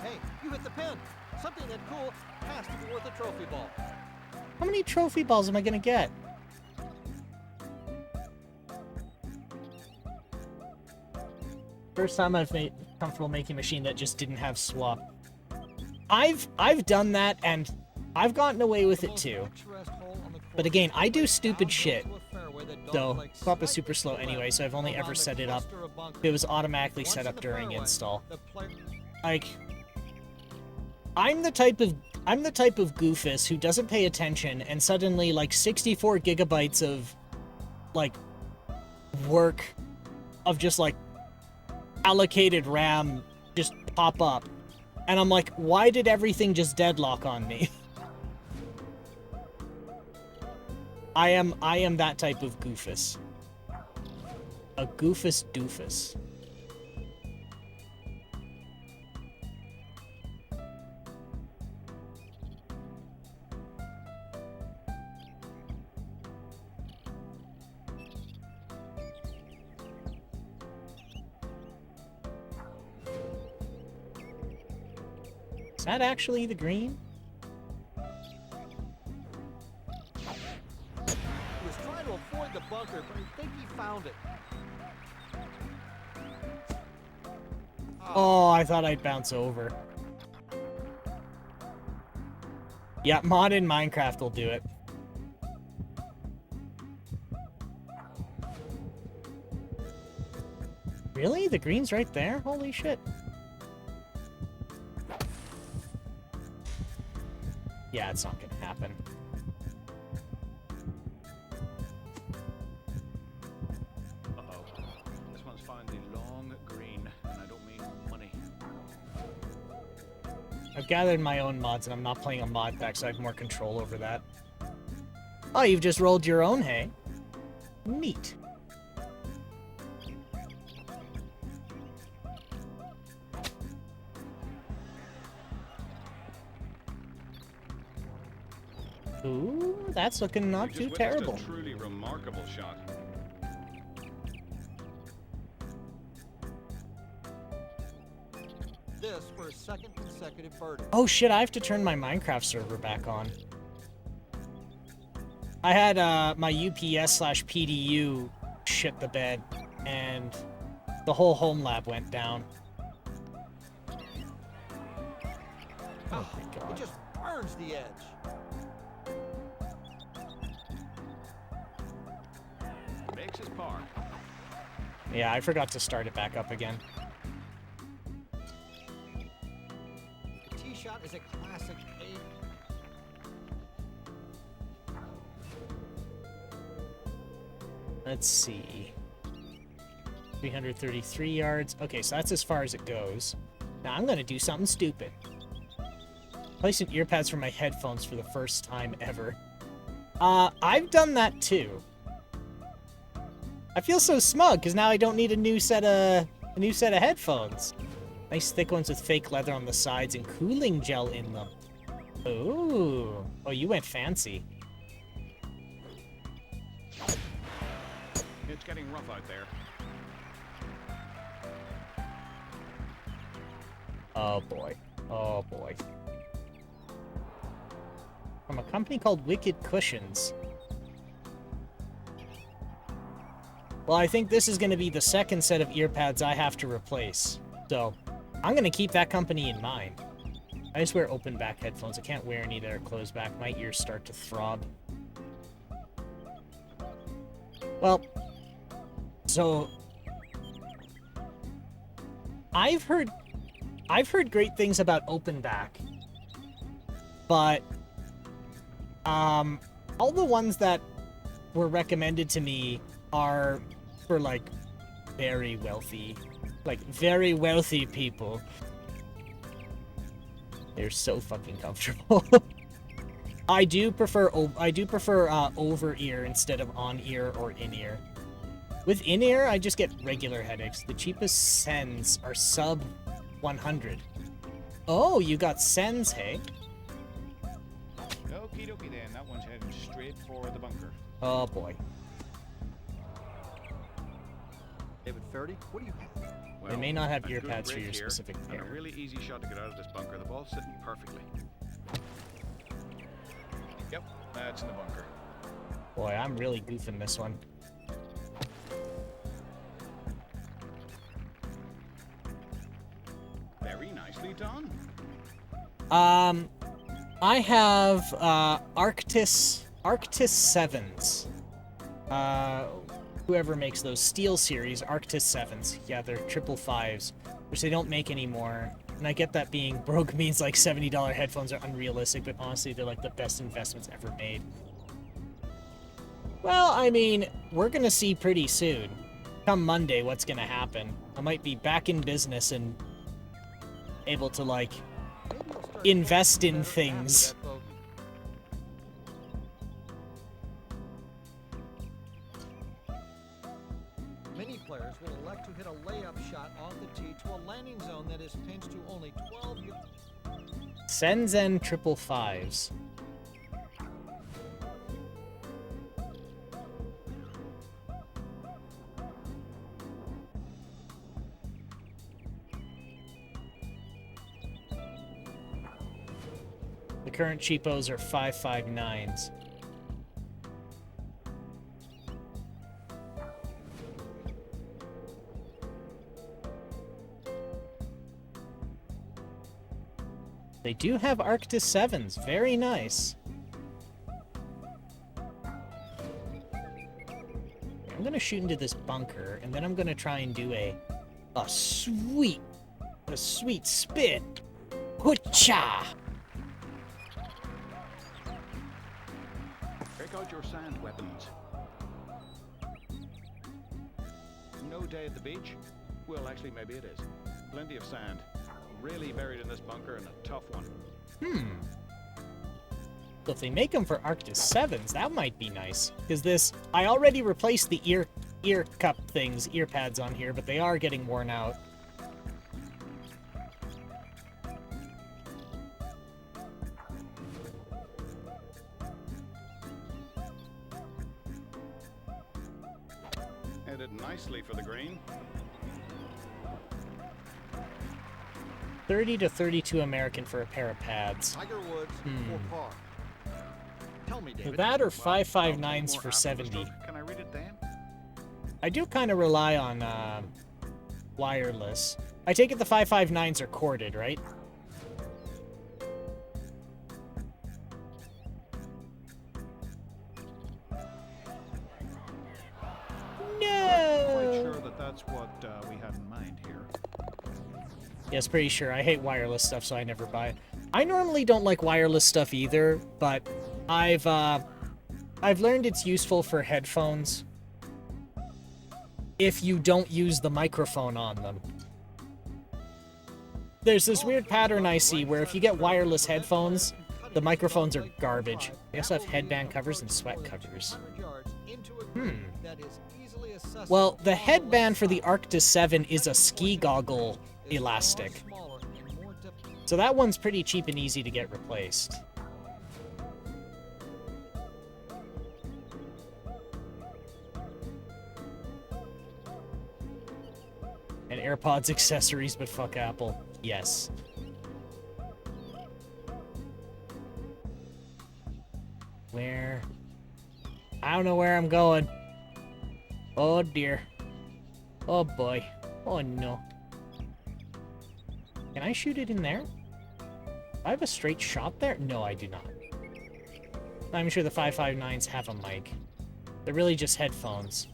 Hey, you hit the pin. Something that cool has to be worth a trophy ball. How many trophy balls am I gonna get? First time I've made comfortable making a machine that just didn't have swap. I've done that and I've gotten away with it too. But again, I do stupid shit. So swap is super slow anyway, so I've only ever set it up. It was automatically set up during install. Like, I'm the type of goofus who doesn't pay attention and suddenly like 64 gigabytes of like work of just like allocated RAM just pop up. And I'm like, why did everything just deadlock on me? I am that type of goofus. A goofus doofus. Is that actually the green? He was trying to avoid the bunker, but I think he found it. Oh, I thought I'd bounce over. Yeah, mod in Minecraft will do it. Really? The green's right there? Holy shit. Yeah, it's not gonna happen. Uh-oh. This one's found the long green, and I don't mean money. I've gathered my own mods, and I'm not playing a mod pack, so I have more control over that. Oh, you've just rolled your own hay? Neat. Ooh, that's looking not too terrible. A truly remarkable shot. This for a second consecutive birdie. Oh shit, I have to turn my Minecraft server back on. I had my UPS/PDU shit the bed, and the whole home lab went down. Oh my god. It just burns the edge. Makes his par. Yeah, I forgot to start it back up again. The tee shot is a classic eight. Let's see. 333 yards. Okay, so that's as far as it goes. Now I'm gonna do something stupid. Placing earpads for my headphones for the first time ever. I've done that too. I feel so smug because now I don't need a new set of headphones. Nice thick ones with fake leather on the sides and cooling gel in them. Ooh. Oh, you went fancy. It's getting rough out there. Oh boy. Oh boy. From a company called Wicked Cushions. Well, I think this is going to be the second set of earpads I have to replace. So, I'm going to keep that company in mind. I just wear open back headphones. I can't wear any that are closed back. My ears start to throb. Well, so I've heard great things about open back. But all the ones that were recommended to me are for like very wealthy people. They're so fucking comfortable. I do prefer over ear instead of on ear or in ear. With in ear, I just get regular headaches. The cheapest Sens are sub 100. Oh, you got Sens, hey? Copy then. That one's heading straight for the bunker. Oh boy. David Faraday, what do you have? They may not have a ear good pads for break your here, specific and pair. a really easy shot to get out of this bunker. The ball's sitting perfectly. Yep, that's in the bunker. Boy, I'm really goofing this one. Very nicely done. I have Arctis 7s. Whoever makes those Steel series, Arctis 7s. Yeah, they're 555s, which they don't make anymore. And I get that being broke means like $70 headphones are unrealistic, but honestly, they're like the best investments ever made. Well, I mean, we're gonna see pretty soon. Come Monday, what's gonna happen. I might be back in business and able to, like, invest in things. Many players will elect to hit a layup shot off the tee to a landing zone that is pinched to only 12 yards. Senzen 555s. The current cheapos are 559s. They do have Arctis 7s. Very nice. I'm gonna shoot into this bunker, and then I'm gonna try and do a sweet spin. Hoocha! Break out your sand weapons. No day at the beach? Well, actually, maybe it is. Plenty of sand. Really buried in this bunker and a tough one. So if they make them for Arctis 7s, that might be nice. Because this, I already replaced the ear cup things, ear pads on here, but they are getting worn out. Headed nicely for the green. 30 to 32 American for a pair of pads. Tiger Woods for par. Tell me, David. That or Well, 559s I'll take for more after the 70. stroke. Can I read it then? I do kind of rely on wireless. I take it the 559s are corded, right? Quite No! sure that that's what we had in mind here. Yes, pretty sure. I hate wireless stuff, so I never buy it. I normally don't like wireless stuff either, but I've learned it's useful for headphones if you don't use the microphone on them. There's this weird pattern I see where if you get wireless headphones, the microphones are garbage. They also have headband covers and sweat covers. Well, the headband for the Arctis 7 is a ski goggle elastic. So that one's pretty cheap and easy to get replaced. And AirPods accessories, but fuck Apple. Yes. Where? I don't know where I'm going. Oh dear. Oh boy. Oh no. Can I shoot it in there? Do I have a straight shot there? No, I do not. I'm sure the 559s have a mic. They're really just headphones.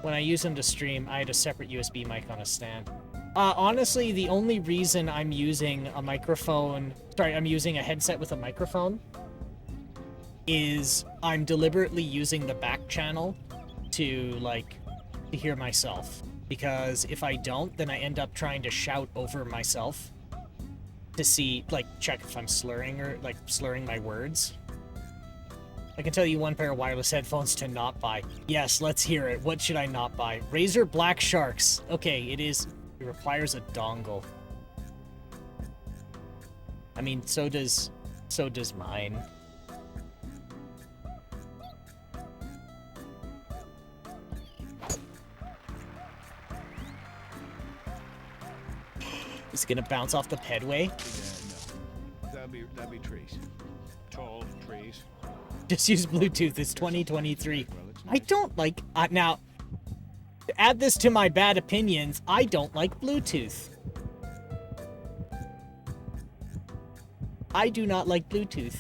When I use them to stream, I had a separate USB mic on a stand. Honestly, the only reason I'm using a microphone... Sorry, I'm using a headset with a microphone is I'm deliberately using the back channel to, like, to hear myself. Because if I don't, then I end up trying to shout over myself to see, like, check if I'm slurring or, like, slurring my words. I can tell you one pair of wireless headphones to not buy. Yes, let's hear it. What should I not buy? Razer Black Sharks. Okay, it requires a dongle. I mean, so does So does mine. It's gonna bounce off the pedway. No. That'd be trees. Tall trees. Just use Bluetooth. It's 2023. I don't like... now, to add this to my bad opinions, I don't like Bluetooth. I do not like Bluetooth.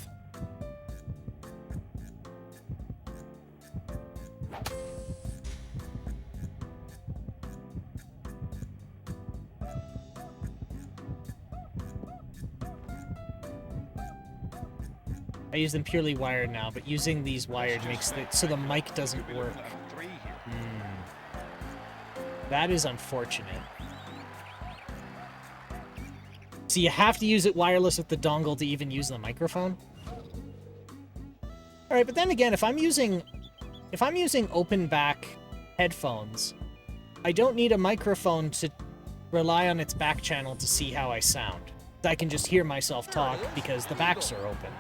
I use them purely wired now, but using these wired makes it so the mic doesn't work. That is unfortunate. So you have to use it wireless with the dongle to even use the microphone? Alright, but then again, if I'm using open back headphones, I don't need a microphone to rely on its back channel to see how I sound. I can just hear myself talk because the backs are open.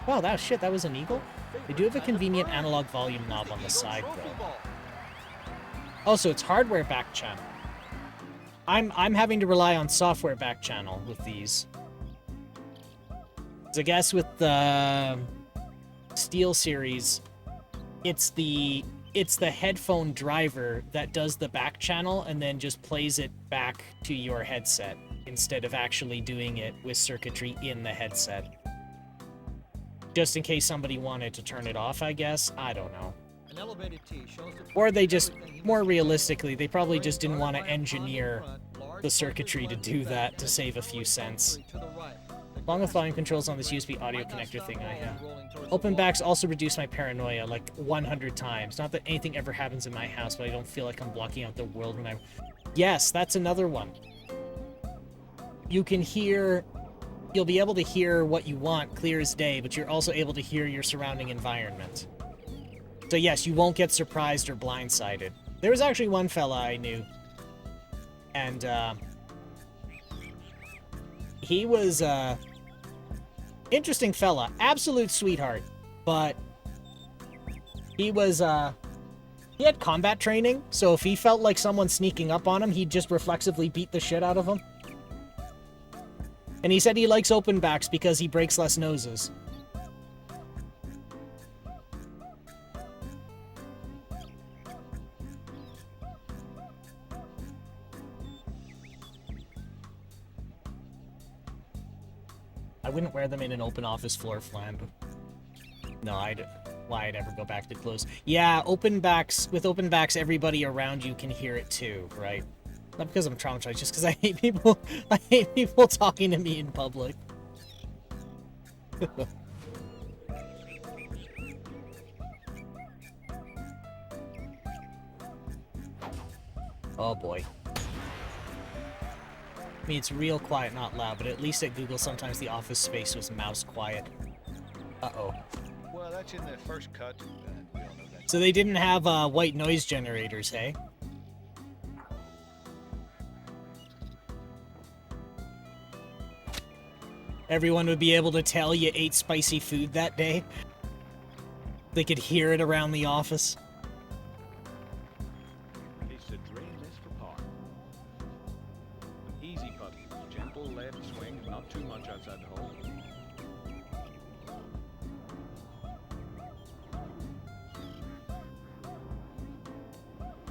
Wow, that was an eagle? They do have a convenient analog volume knob on the side, though. Oh, so it's hardware back channel. I'm having to rely on software back channel with these. So I guess with the Steel series, it's the headphone driver that does the back channel and then just plays it back to your headset instead of actually doing it with circuitry in the headset. Just in case somebody wanted to turn it off, I guess. I don't know. An elevated T shows the Or they just, more realistically, they probably just didn't want to engineer the circuitry to do that to save a few cents. Along with volume controls on this USB audio connector thing I have. Open backs also reduce my paranoia like 100 times. Not that anything ever happens in my house, but I don't feel like I'm blocking out the world when I'm... Yes, that's another one. You can hear... You'll be able to hear what you want clear as day, but you're also able to hear your surrounding environment. So yes, you won't get surprised or blindsided. There was actually one fella I knew, and he was interesting fella, absolute sweetheart, but he was he had combat training, so if he felt like someone sneaking up on him, he'd just reflexively beat the shit out of them. And he said he likes open backs because he breaks less noses. I wouldn't wear them in an open office floor plan. No, why I'd ever go back to close. Yeah, with open backs, everybody around you can hear it too, right? Not because I'm traumatized, just because I hate people talking to me in public. Oh boy. I mean, it's real quiet, not loud, but at least at Google, sometimes the office space was mouse quiet. Uh-oh. Well, that's in the first cut. We all know that. So they didn't have white noise generators, hey? Everyone would be able to tell you ate spicy food that day. They could hear it around the office. It's to drain this for par. An easy putt. Gentle left swing, not too much outside the hole.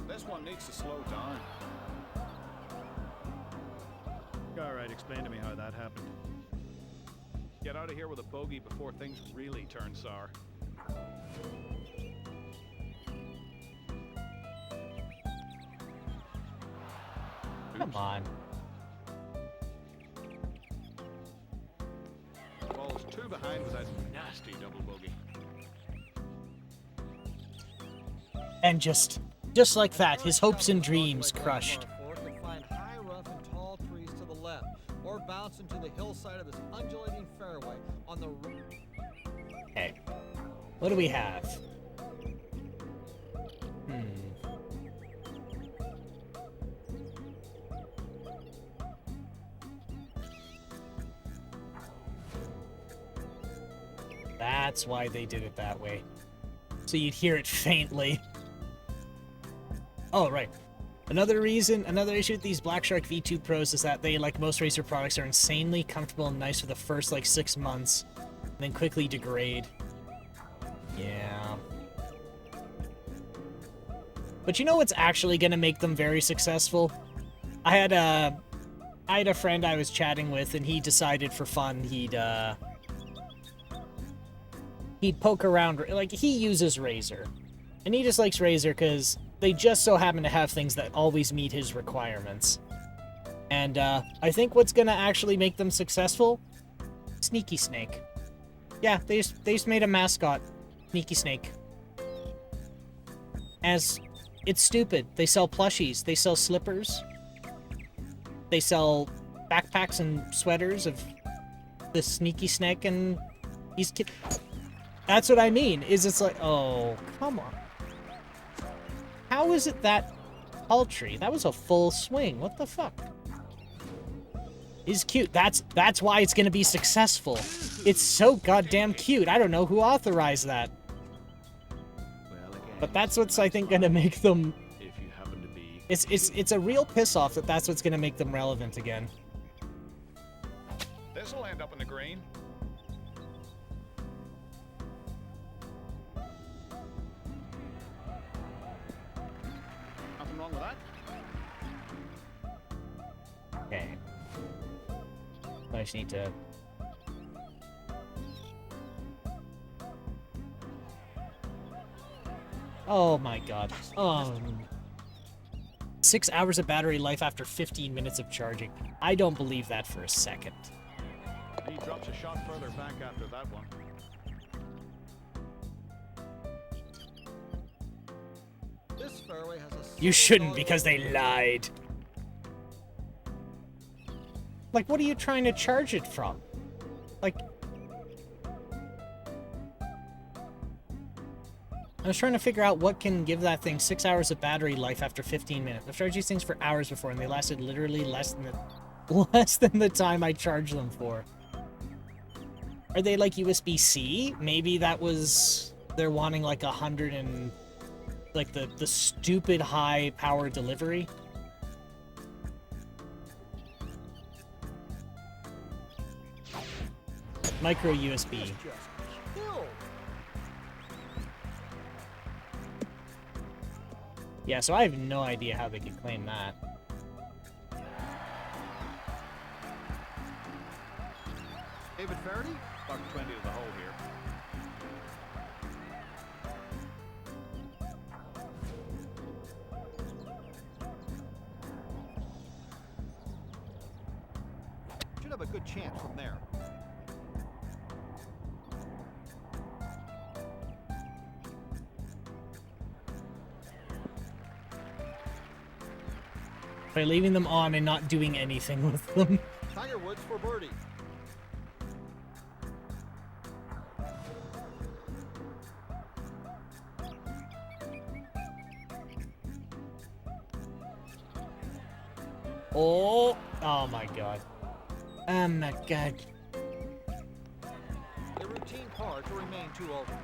This one needs to slow down. Alright, explain to me how that happened. Get out of here with a bogey before things really turn sour. Come on. Ball's two behind with that nasty double bogey. And just like that, his hopes and dreams crushed. Find high rough and tall trees to the left, or bounce into the hillside of this undulating fairway on the Okay. What do we have? That's why they did it that way. So you'd hear it faintly. Oh, right. Another issue with these Black Shark V2 Pros is that they, like most racer products, are insanely comfortable and nice for the first, like, 6 months, and then quickly degrade. Yeah. But you know what's actually gonna make them very successful? I had a friend I was chatting with, and he decided for fun he'd poke around, like, he uses Razor. And he just likes Razor because they just so happen to have things that always meet his requirements. And, I think what's gonna actually make them successful? Sneaky Snake. Yeah, they just made a mascot. Sneaky Snake. It's stupid. They sell plushies. They sell slippers. They sell backpacks and sweaters of the Sneaky Snake, and he's That's what I mean, is it's like, oh, come on. How is it that paltry? That was a full swing. What the fuck? He's cute. That's why it's gonna be successful. It's so goddamn cute. I don't know who authorized that. But that's what's, I think, gonna make them... If you happen to be... It's a real piss-off that that's what's gonna make them relevant again. This'll end up in the green. Nothing wrong with that. Okay. I just need to... Oh my god. 6 hours of battery life after 15 minutes of charging. I don't believe that for a second. He drops a shot further back after that one. This fairway has a You shouldn't, because they lied. Like, what are you trying to charge it from? Like... I was trying to figure out what can give that thing 6 hours of battery life after 15 minutes. I've charged these things for hours before, and they lasted literally less than the time I charged them for. Are they like USB-C? Maybe that was... They're wanting like 100 and... Like the stupid high power delivery? Micro USB. Yeah, so I have no idea how they could claim that. David Faraday? Buck 20 to the hole here. Should have a good chance from there. By leaving them on and not doing anything with them. Tiger Woods for birdie. Oh my god. Oh my god. A routine par to remain 2 over.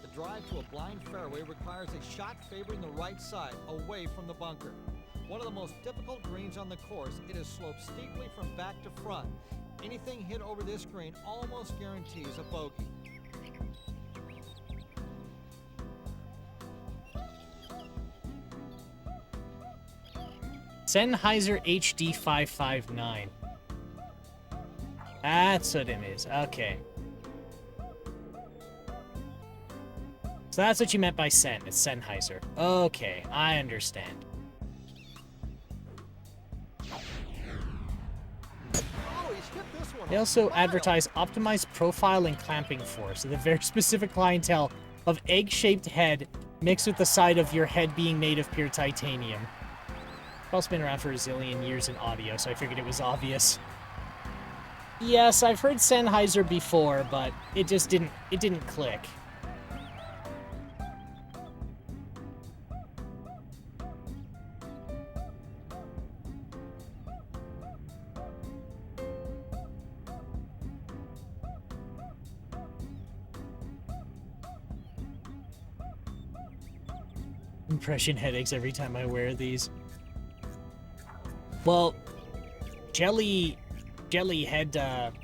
The drive to a blind fairway requires a shot favoring the right side, away from the bunker. One of the most difficult greens on the course, it is sloped steeply from back to front. Anything hit over this green almost guarantees a bogey. Sennheiser HD 559. That's what it is. Okay. So that's what you meant by Sen. It's Sennheiser. Okay, I understand. They also advertise optimized profile and clamping force with a very specific clientele of egg-shaped head mixed with the side of your head being made of pure titanium. I've also been around for a zillion years in audio, so I figured it was obvious. Yes, I've heard Sennheiser before, but it just didn't click. Impression headaches every time I wear these. Well, jelly head,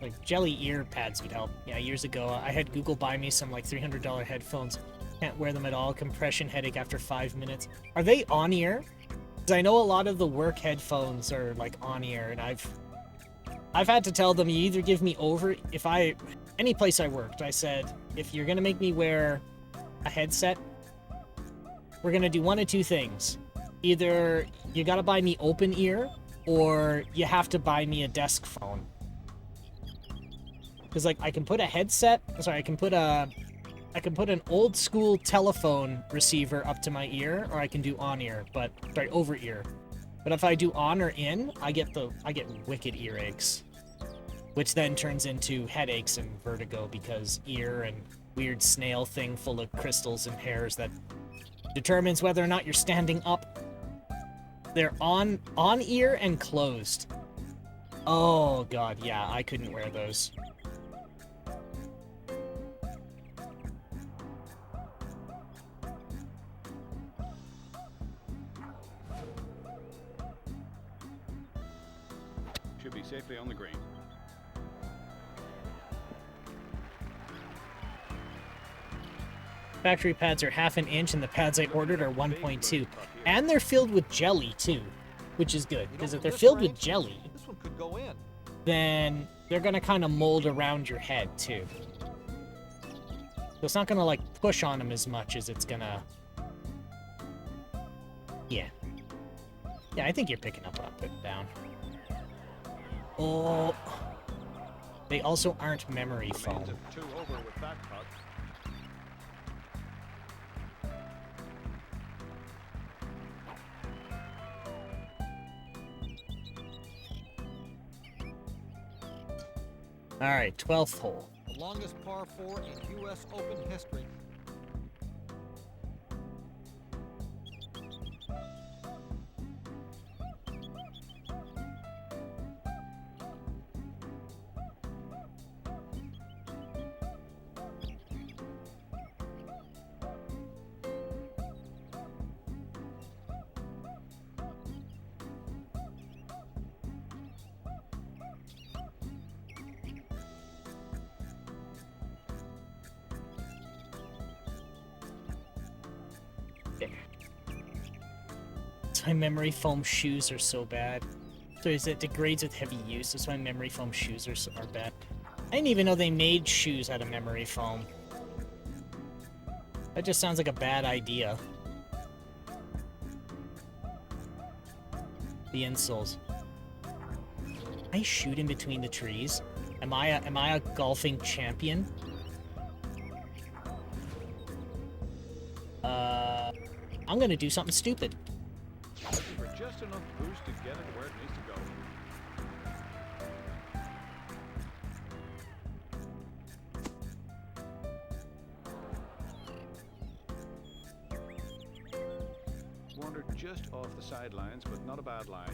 like jelly ear pads would help. Yeah, years ago, I had Google buy me some like $300 headphones. Can't wear them at all. Compression headache after 5 minutes. Are they on ear? Because I know a lot of the work headphones are like on ear, and I've had to tell them, you either give me over, any place I worked, I said, if you're gonna make me wear a headset, we're gonna do one of two things. Either you gotta buy me open ear, or you have to buy me a desk phone. Because like I can put I can put an old school telephone receiver up to my ear, or I can do on ear, over ear. But if I do on or in, I get wicked earaches, which then turns into headaches and vertigo because ear and weird snail thing full of crystals and hairs that determines whether or not you're standing up. They're on ear and closed. Oh god, yeah, I couldn't wear those. Should be safely on the green. Factory pads are 1/2 inch, and the pads I ordered are 1.2. And they're filled with jelly, too, which is good. Because if they're filled with jelly, this one could go in. then they're going to kind of mold around your head, too. So it's not going to, like, push on them as much as it's going to... Yeah. Yeah, I think you're picking up what I'm putting down. Oh. They also aren't memory foam. 2 over with that putt. All right, 12th hole. The longest par 4 in U.S. Open history. That's why memory foam shoes are so bad. So it degrades with heavy use. That's why memory foam shoes are bad. I didn't even know they made shoes out of memory foam. That just sounds like a bad idea. The insoles. I shoot in between the trees. Am I a golfing champion? I'm gonna do something stupid. For just enough boost to get it where it needs to go. Wandered just off the sidelines, but not a bad lie.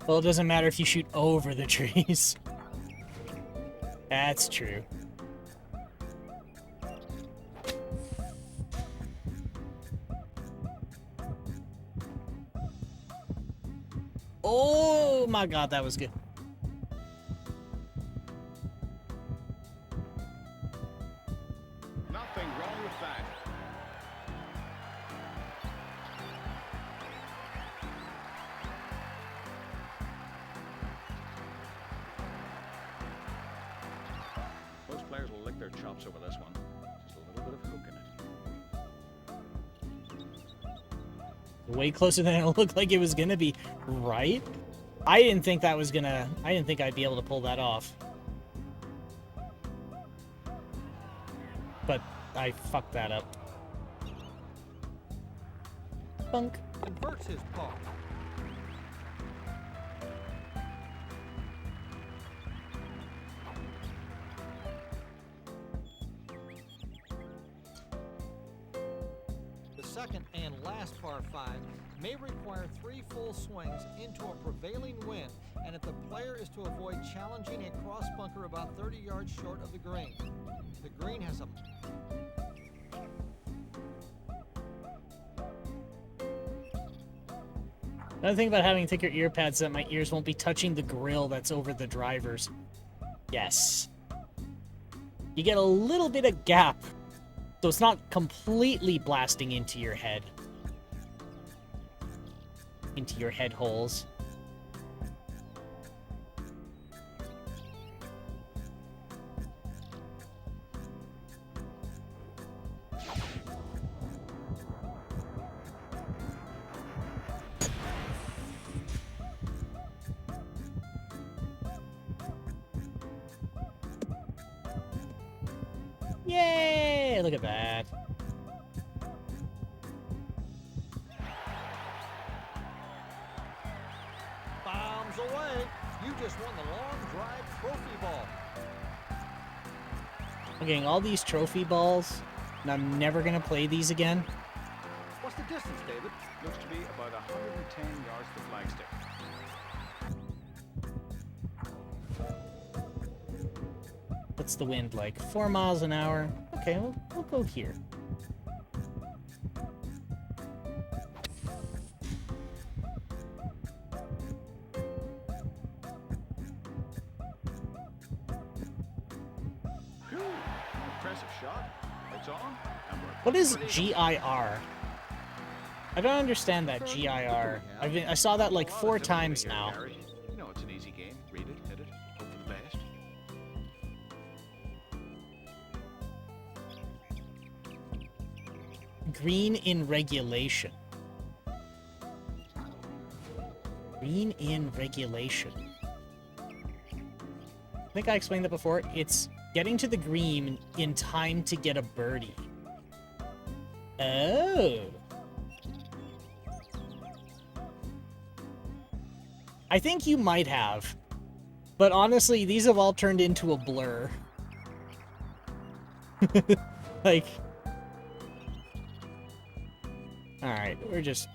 Well, it doesn't matter if you shoot over the trees. That's true. Oh my god, that was good. Nothing wrong with that. Most players will lick their chops over this one. Just a little bit of hook in it. Way closer than it looked like it was gonna be, right? I didn't think I'd be able to pull that off. But I fucked that up. Bunk. Converts his par. The second and last par 5 may require 3 full swings into a prevailing wind, and if the player is to avoid challenging a cross bunker about 30 yards short of the green. The green has a Another thing about having thicker ear pads is that my ears won't be touching the grill that's over the drivers. Yes. You get a little bit of gap, so it's not completely blasting into your head. Into your head holes. Yay! Look at that. bombs away. You just won the long drive trophy ball. I'm getting all these trophy balls, and I'm never gonna play these again. What's the distance, David? Looks to be about 110 yards to flagstick. What's the wind like? 4 miles an hour? Okay, we'll go here. Phew, impressive shot. It's on. What is GIR? I don't understand that GIR. I saw that like 4 times now. You know it's an easy game. Read it, hit it, hope for the best. Green in regulation. Green in regulation. I think I explained that before. It's getting to the green in time to get a birdie. Oh. I think you might have. But honestly, these have all turned into a blur. Like... Alright, we're just...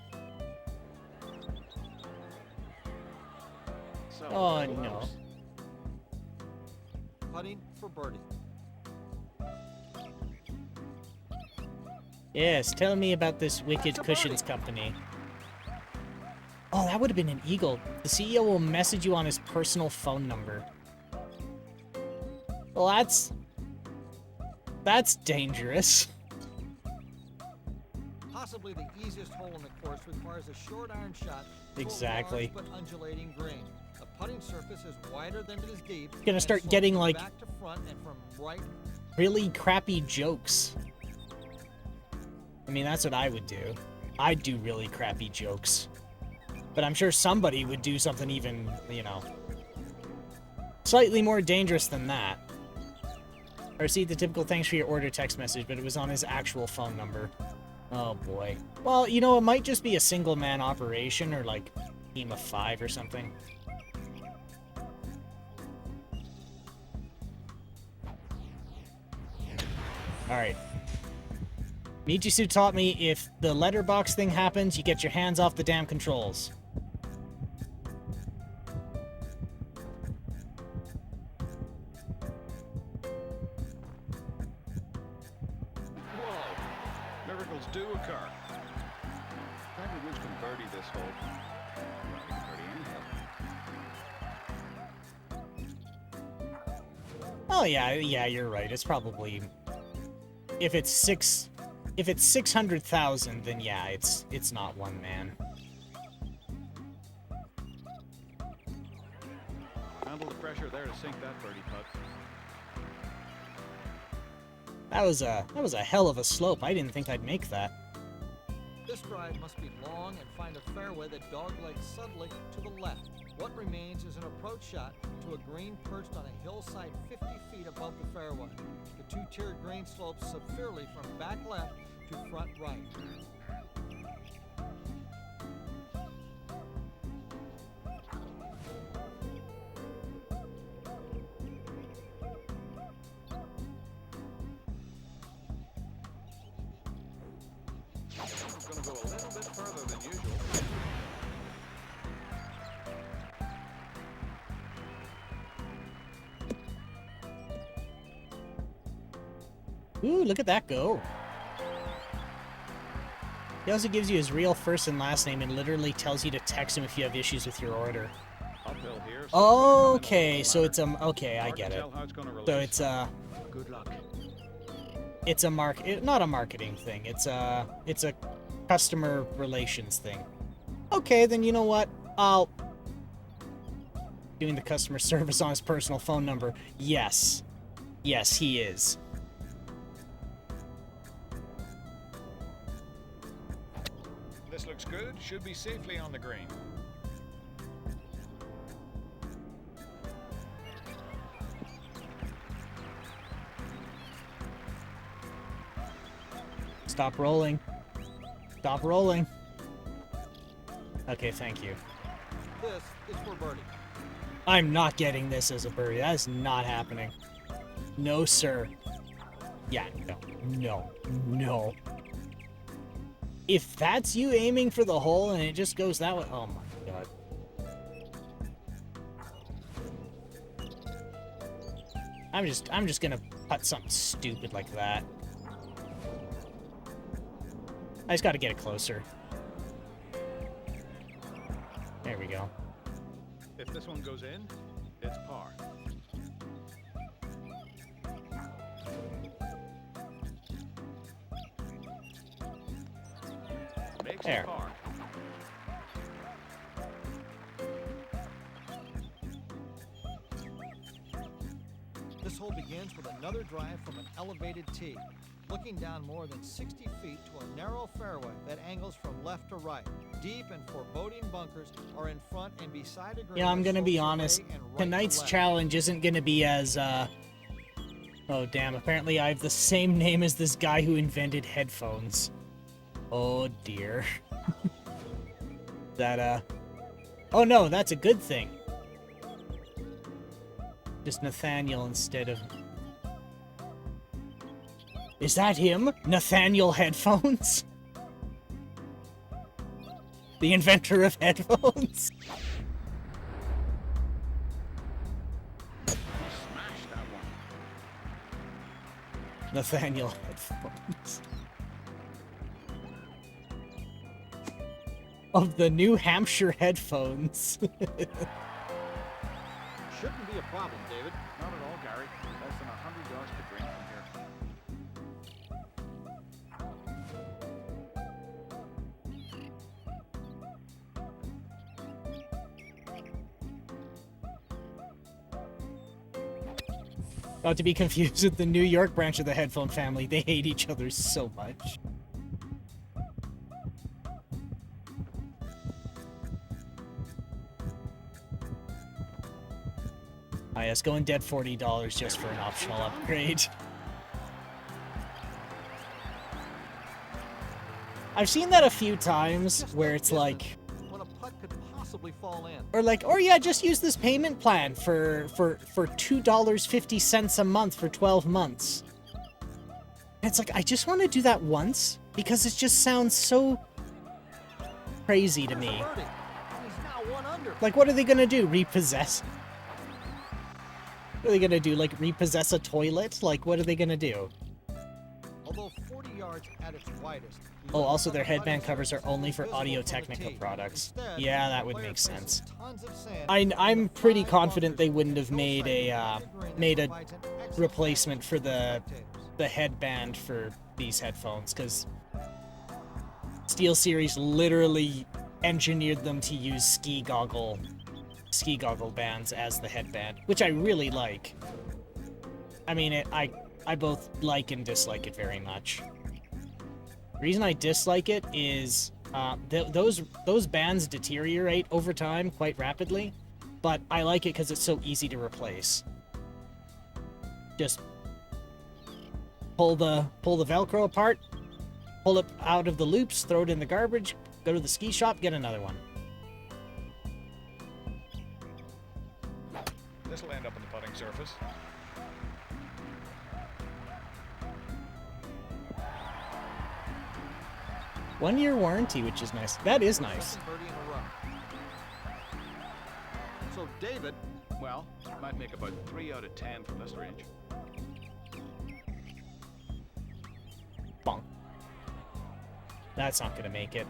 So, Oh, no. Putting for birdie. Yes, tell me about this Wicked Cushions company. Oh, that would have been an eagle. The CEO will message you on his personal phone number. Well, that's dangerous. Possibly the easiest hole in the course requires a short iron shot. to a Exactly. large but undulating green. The putting surface is wider than it is deep. Gonna and start slopes getting, from like, back to front and from right. Really crappy jokes. I mean, that's what I would do. I'd do really crappy jokes. But I'm sure somebody would do something even, you know, slightly more dangerous than that. I received the typical thanks for your order text message, but it was on his actual phone number. Oh boy. Well, you know, it might just be a single man operation or like team of 5 or something. Alright. Michisu taught me if the letterbox thing happens, you get your hands off the damn controls. Whoa, miracles do occur. Tiger Woods can birdie this hole. Well, he can birdie anyhow. Oh yeah, you're right. It's probably if it's 600,000, then yeah, it's not one man. Handle the pressure there to sink that birdie putt. That was a hell of a slope. I didn't think I'd make that. This drive must be long and find a fairway that doglegs subtly to the left. What remains is an approach shot to a green perched on a hillside 50 feet above the fairway. The 2-tiered green slopes severely from back left to front right. It's going to go a little bit further than usual. Ooh, look at that go. He also gives you his real first and last name and literally tells you to text him if you have issues with your order. Uphill here, Okay, so it's okay, I get it. So it's Good luck. it's a not a marketing thing. It's a customer relations thing. Okay, then you know what? I'll doing the customer service on his personal phone number. Yes. Yes, he is. This looks good. Should be safely on the green. Stop rolling. Stop rolling. Okay, thank you. This is for birdie. I'm not getting this as a birdie. That is not happening. No, sir. Yeah, no. If that's you aiming for the hole and it just goes that way, oh my god. I'm just gonna putt something stupid like that. I just gotta get it closer. There we go. If this one goes in, it's par. Makes There. it par. This hole begins with another drive from an elevated tee, looking down more than 60 feet to a narrow fairway that angles from left to right. Deep and foreboding bunkers are in front and beside a green. Yeah, I'm gonna be slopes away honest. and right to Tonight's left. challenge isn't gonna be as, oh damn, apparently I have the same name as this guy who invented headphones. Oh dear. That, oh no, that's a good thing. Just Nathaniel instead of... Is that him? Nathaniel Headphones? The inventor of headphones? Smash that one. Nathaniel Headphones. Of the New Hampshire headphones. Shouldn't be a problem, David. Not at all, Gary. Less than 100 yards to green from here. Not to be confused with the New York branch of the headphone family. They hate each other so much. Yes, going dead $40 just for an optional upgrade. I've seen that a few times where it's like, when a putt could possibly fall in. or yeah, just use this payment plan for $2.50 a month for 12 months. And it's like, I just want to do that once because it just sounds so crazy to me. He's now one under. Like, what are they gonna do? Repossess? What are they gonna do? Like, repossess a toilet? Like, what are they gonna do? Although 40 yards at its widest. Oh, also their headband covers are only for Audio-Technica products. Yeah, that would make sense. I'm pretty confident they wouldn't have made a replacement for the headband for these headphones, because SteelSeries literally engineered them to use ski goggle bands as the headband, which I really like. I mean, I both like and dislike it very much. The reason I dislike it is those bands deteriorate over time quite rapidly, but I like it because it's so easy to replace. Just pull the Velcro apart, pull it out of the loops, throw it in the garbage, go to the ski shop, get another one. This will end up on the putting surface. One-year warranty, which is nice. That is nice. Second birdie in a row. So David, Well, might make about 3 out of 10 from this range. That's not gonna make it.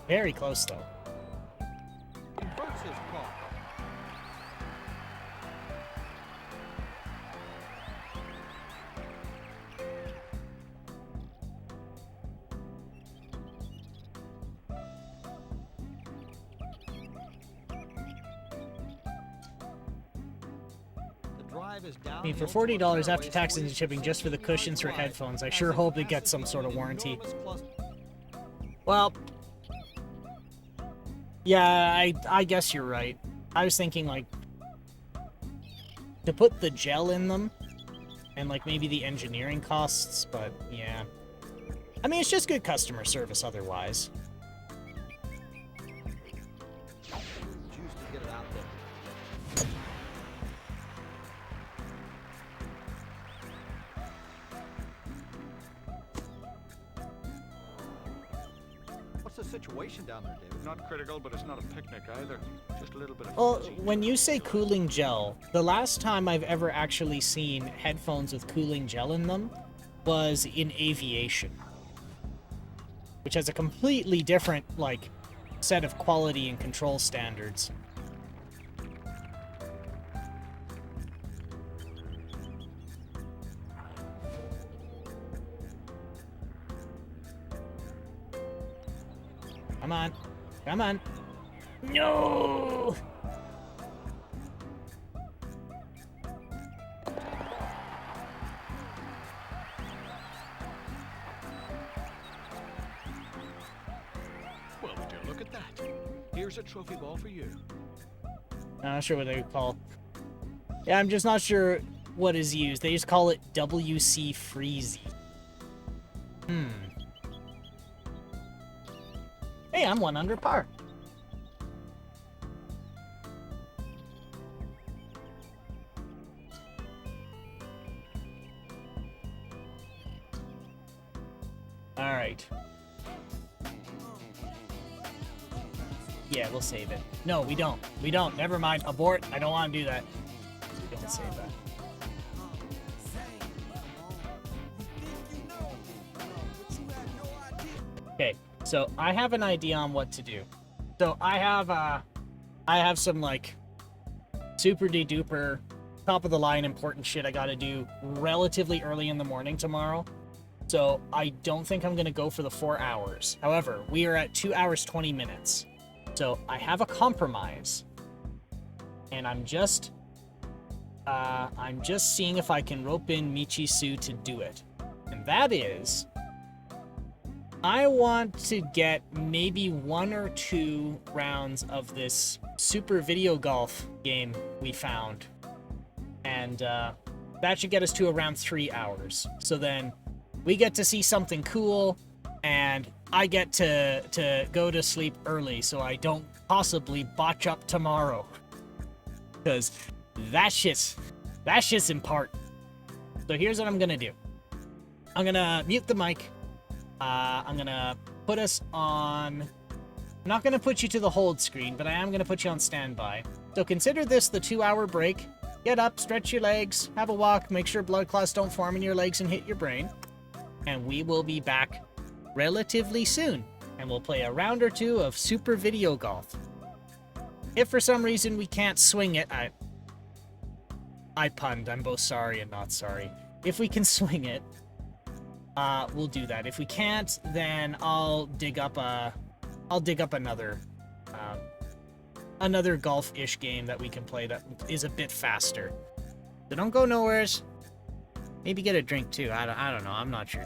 Very close, though. Inverts his call. I mean, for $40 after taxes and shipping just for the cushions for headphones, I sure hope it gets some sort of warranty. Well, yeah, I guess you're right. I was thinking, like, to put the gel in them, and, like, maybe the engineering costs, but, yeah. I mean, it's just good customer service otherwise. Juice to get it out there. What's the situation down there, David? Not critical, but it's not a picnic either. Just a little bit of... Well, when you say cooling gel, the last time I've ever actually seen headphones with cooling gel in them was in aviation, which has a completely different, like, set of quality and control standards. Come on. Come on. No! Well, dear, look at that. Here's a trophy ball for you. I'm not sure what they would call. Yeah, I'm just not sure what is used. They just call it WC Freezy. Hey, I'm 1 under par. All right. Yeah, we'll save it. No, we don't. We don't. Never mind. Abort. I don't want to do that. We don't save that. Okay, so I have an idea on what to do. So I have some, like, super de-duper, top-of-the-line important shit I gotta do relatively early in the morning tomorrow. So I don't think I'm going to go for the 4 hours. However, we are at 2 hours, 20 minutes. So I have a compromise. And I'm just seeing if I can rope in Michisu to do it. And that is, I want to get maybe 1 or 2 rounds of this super video golf game we found. And that should get us to around 3 hours. So then we get to see something cool, and I get to go to sleep early so I don't possibly botch up tomorrow. Because that shit's important. So here's what I'm gonna do. I'm gonna mute the mic. I'm gonna put us on... I'm not gonna put you to the hold screen, but I am gonna put you on standby. So consider this the 2-hour break. Get up, stretch your legs, have a walk, make sure blood clots don't form in your legs and hit your brain. And we will be back relatively soon. And we'll play a round or 2 of super video golf. If for some reason we can't swing it, I punned. I'm both sorry and not sorry. If we can swing it, we'll do that. If we can't, then I'll dig up another golf-ish game that we can play that is a bit faster. So don't go nowheres. Maybe get a drink too. I don't know. I'm not sure.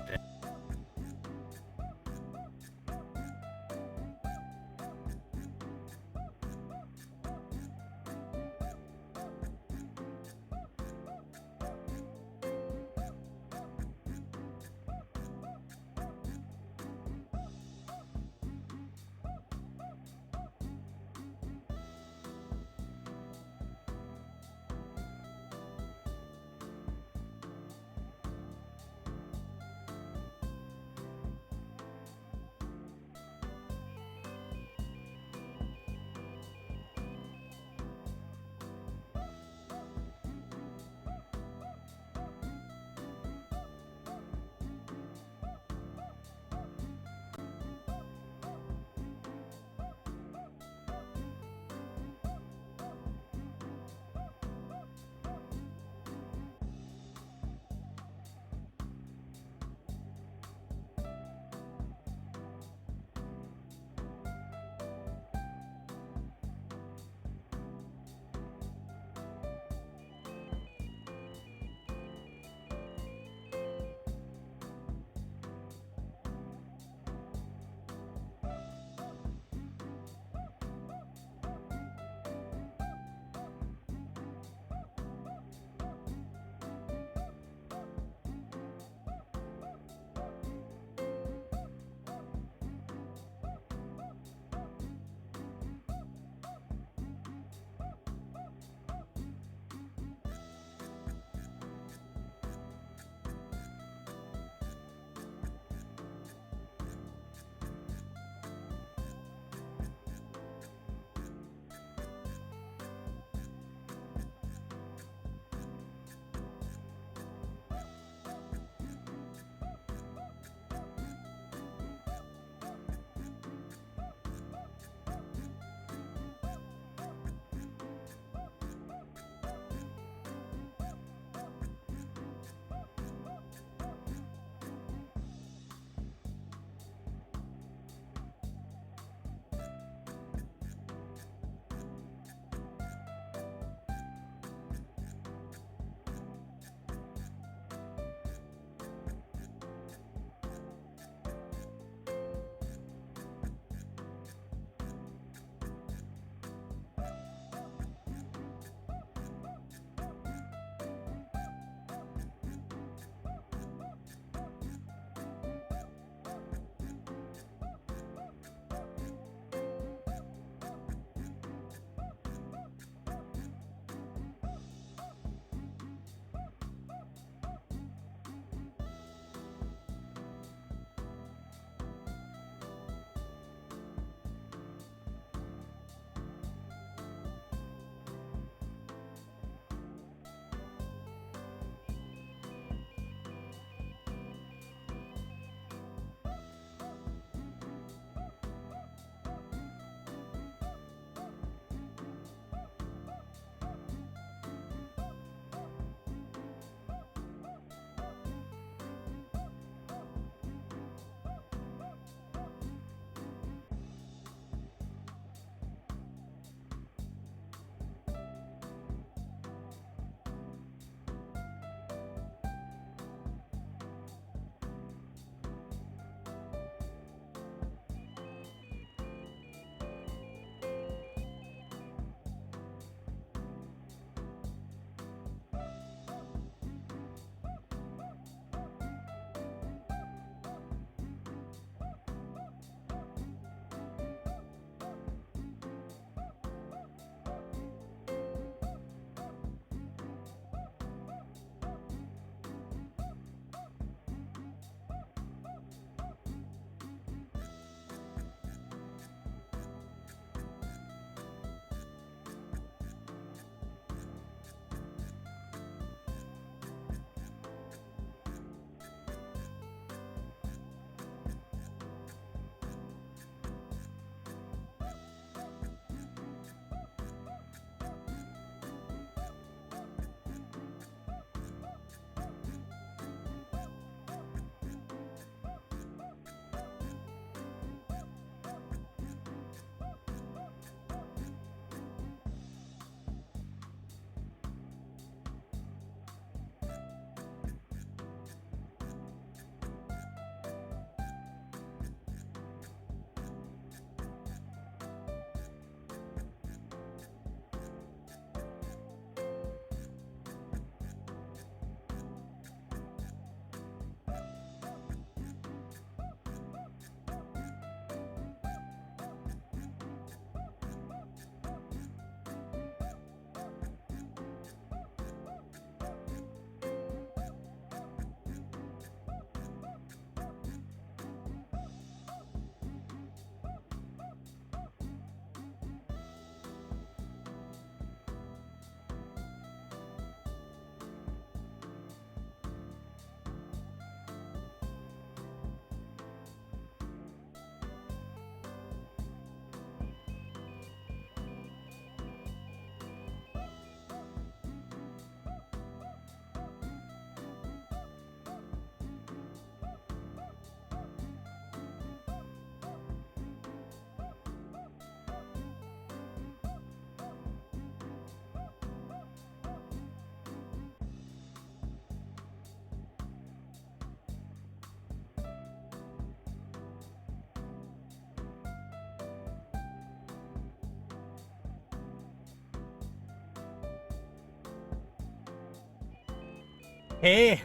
Hey.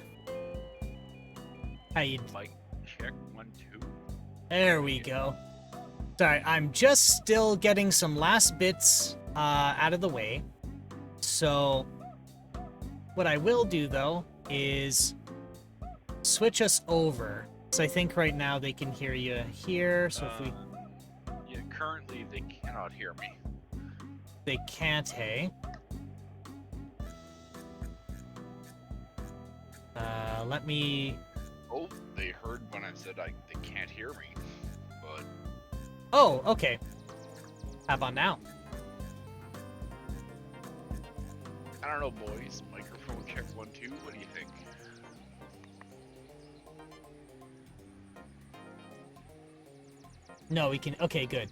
How you? Mic check 1 2. There we go. Sorry, I'm just still getting some last bits out of the way. So what I will do though is switch us over. So I think right now they can hear you here. So if we Yeah, currently they cannot hear me. they can't, hey. Let me. Oh, they heard when I said they can't hear me. But Oh, okay. How about now? I don't know, boys. Microphone check 1 2. What do you think? No, we can. Okay, good.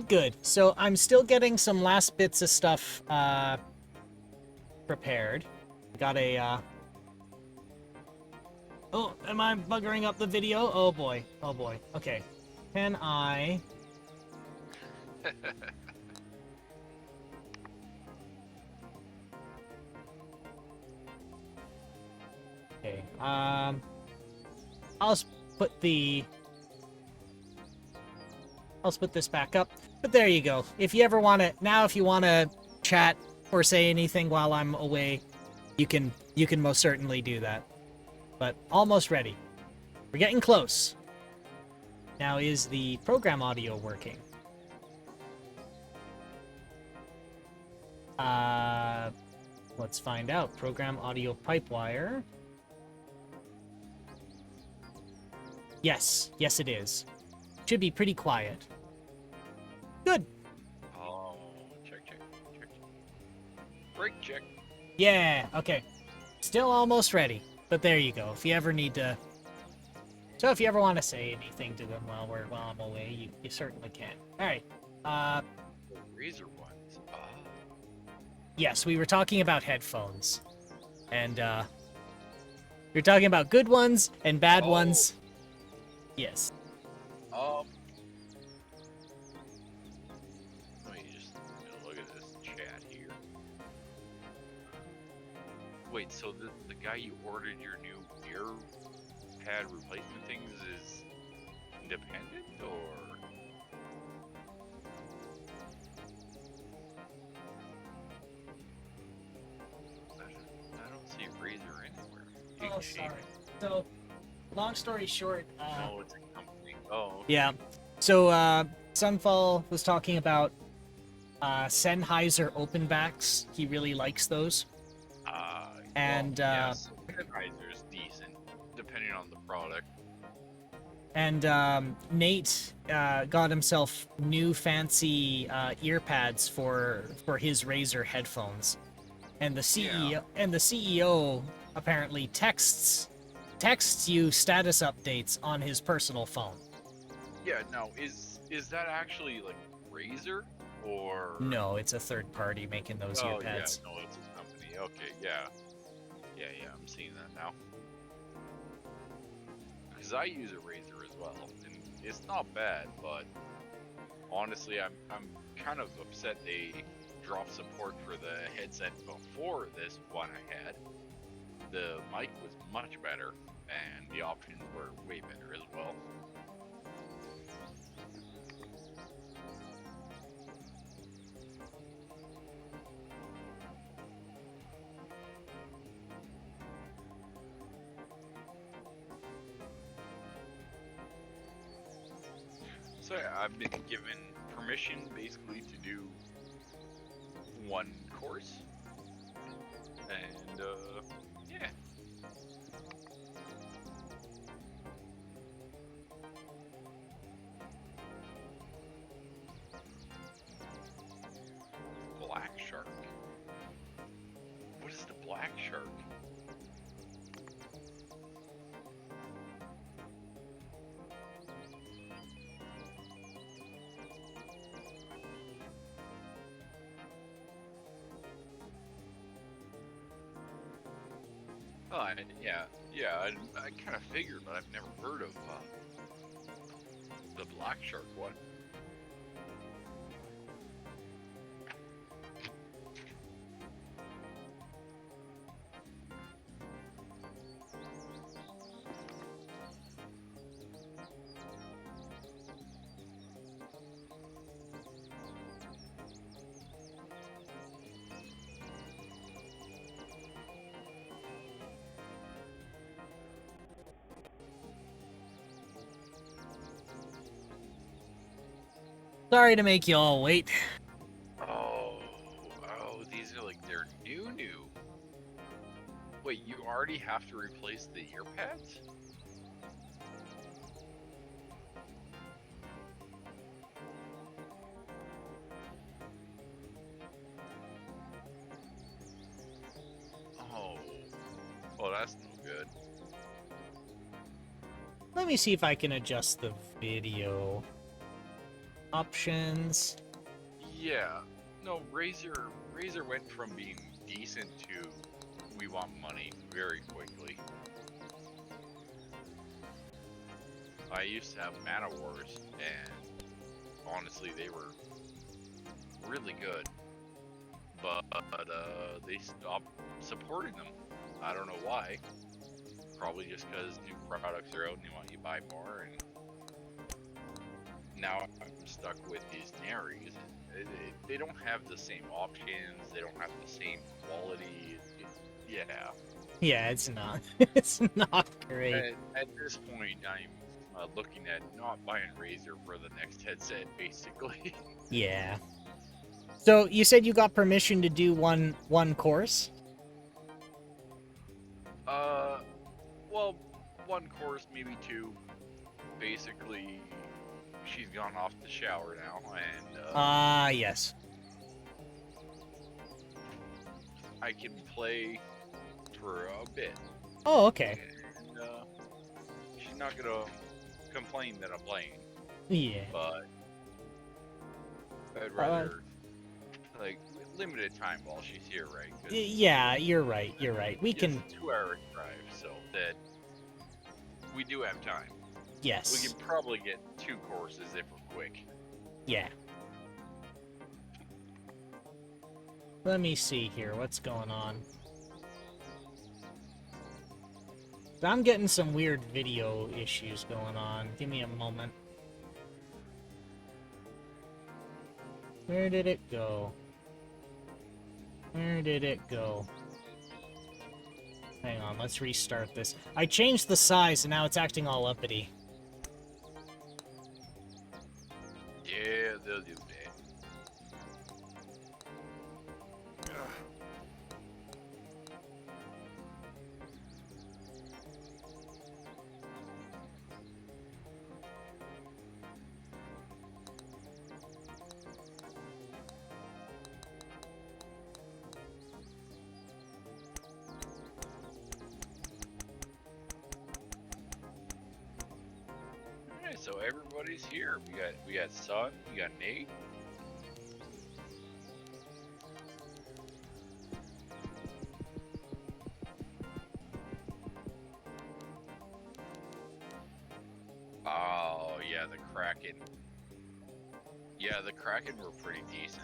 Good. So I'm still getting some last bits of stuff prepared. Got a Oh, am I buggering up the video? Oh boy. Okay. Can I Okay. I'll split this back up. But there you go. If you ever want to if you want to chat or say anything while I'm away, you can most certainly do that. But almost ready. We're getting close. Now, is the program audio working? Let's find out. Program audio pipe wire. Yes, it is. Should be pretty quiet. Good. Oh, check. Break check. Yeah, okay. Still almost ready. But there you go. If you ever need to... So if you ever want to say anything to them while I'm away, you certainly can. Alright. The Razer ones. Yes, we were talking about headphones. And, you're talking about good ones and bad ones. Yes. Let me just look at this chat here. Wait, so the guy you ordered your new ear pad replacement things is independent, or? I don't see Razer anywhere. Oh, sorry. So, long story short, no, it's a company. Oh. Okay. Yeah. So, Sunfall was talking about Sennheiser openbacks. He really likes those. And, yes, Sennheiser's decent, depending on the product. And Nate got himself new fancy ear pads for his Razer headphones. And the CEO apparently texts you status updates on his personal phone. Yeah, now is that actually like Razer or? No, it's a third party making those ear pads. Yeah, no, it's a company. Okay, yeah, I'm seeing that now. Because I use a Razer as well, and it's not bad, but honestly, I'm kind of upset they dropped support for the headset before this one I had. The mic was much better, and the options were way better as well. So yeah, I've been given permission basically to do one course, and yeah. Black shark. What is the black shark? Oh, I kind of figured, but I've never heard of the black shark one. Sorry to make you all wait. Oh, these are like they're new. Wait, you already have to replace the ear pads? Oh, well, that's no good. Let me see if I can adjust the video options. Yeah, no, Razor went from being decent to we want money very quickly. I used to have Mana Wars, and honestly, they were really good. But they stopped supporting them. I don't know why. Probably just because new products are out and they want you to buy more. And now I'm stuck with these Naries. They don't have the same options. They don't have the same quality. Yeah. Yeah, it's not. It's not great. At this point, I'm looking at not buying Razer for the next headset, basically. Yeah. So you said you got permission to do one course? Well, one course, maybe two. Basically, she's gone off the shower now, and yes. I can play for a bit. Oh, okay. And she's not gonna complain that I'm playing. Yeah. But I'd rather like limited time while she's here, right? Yeah, you're right. You're right. We can. It's a 2-hour drive, so that we do have time. Yes. We can probably get 2 courses if we're quick. Yeah. Let me see here. What's going on? I'm getting some weird video issues going on. Give me a moment. Where did it go? Where did it go? Hang on, let's restart this. I changed the size and now it's acting all uppity. Yeah, they'll do that. Alright, so everybody's here. We got Sun, we got Nate. Oh yeah, the Kraken. Yeah, the Kraken were pretty decent.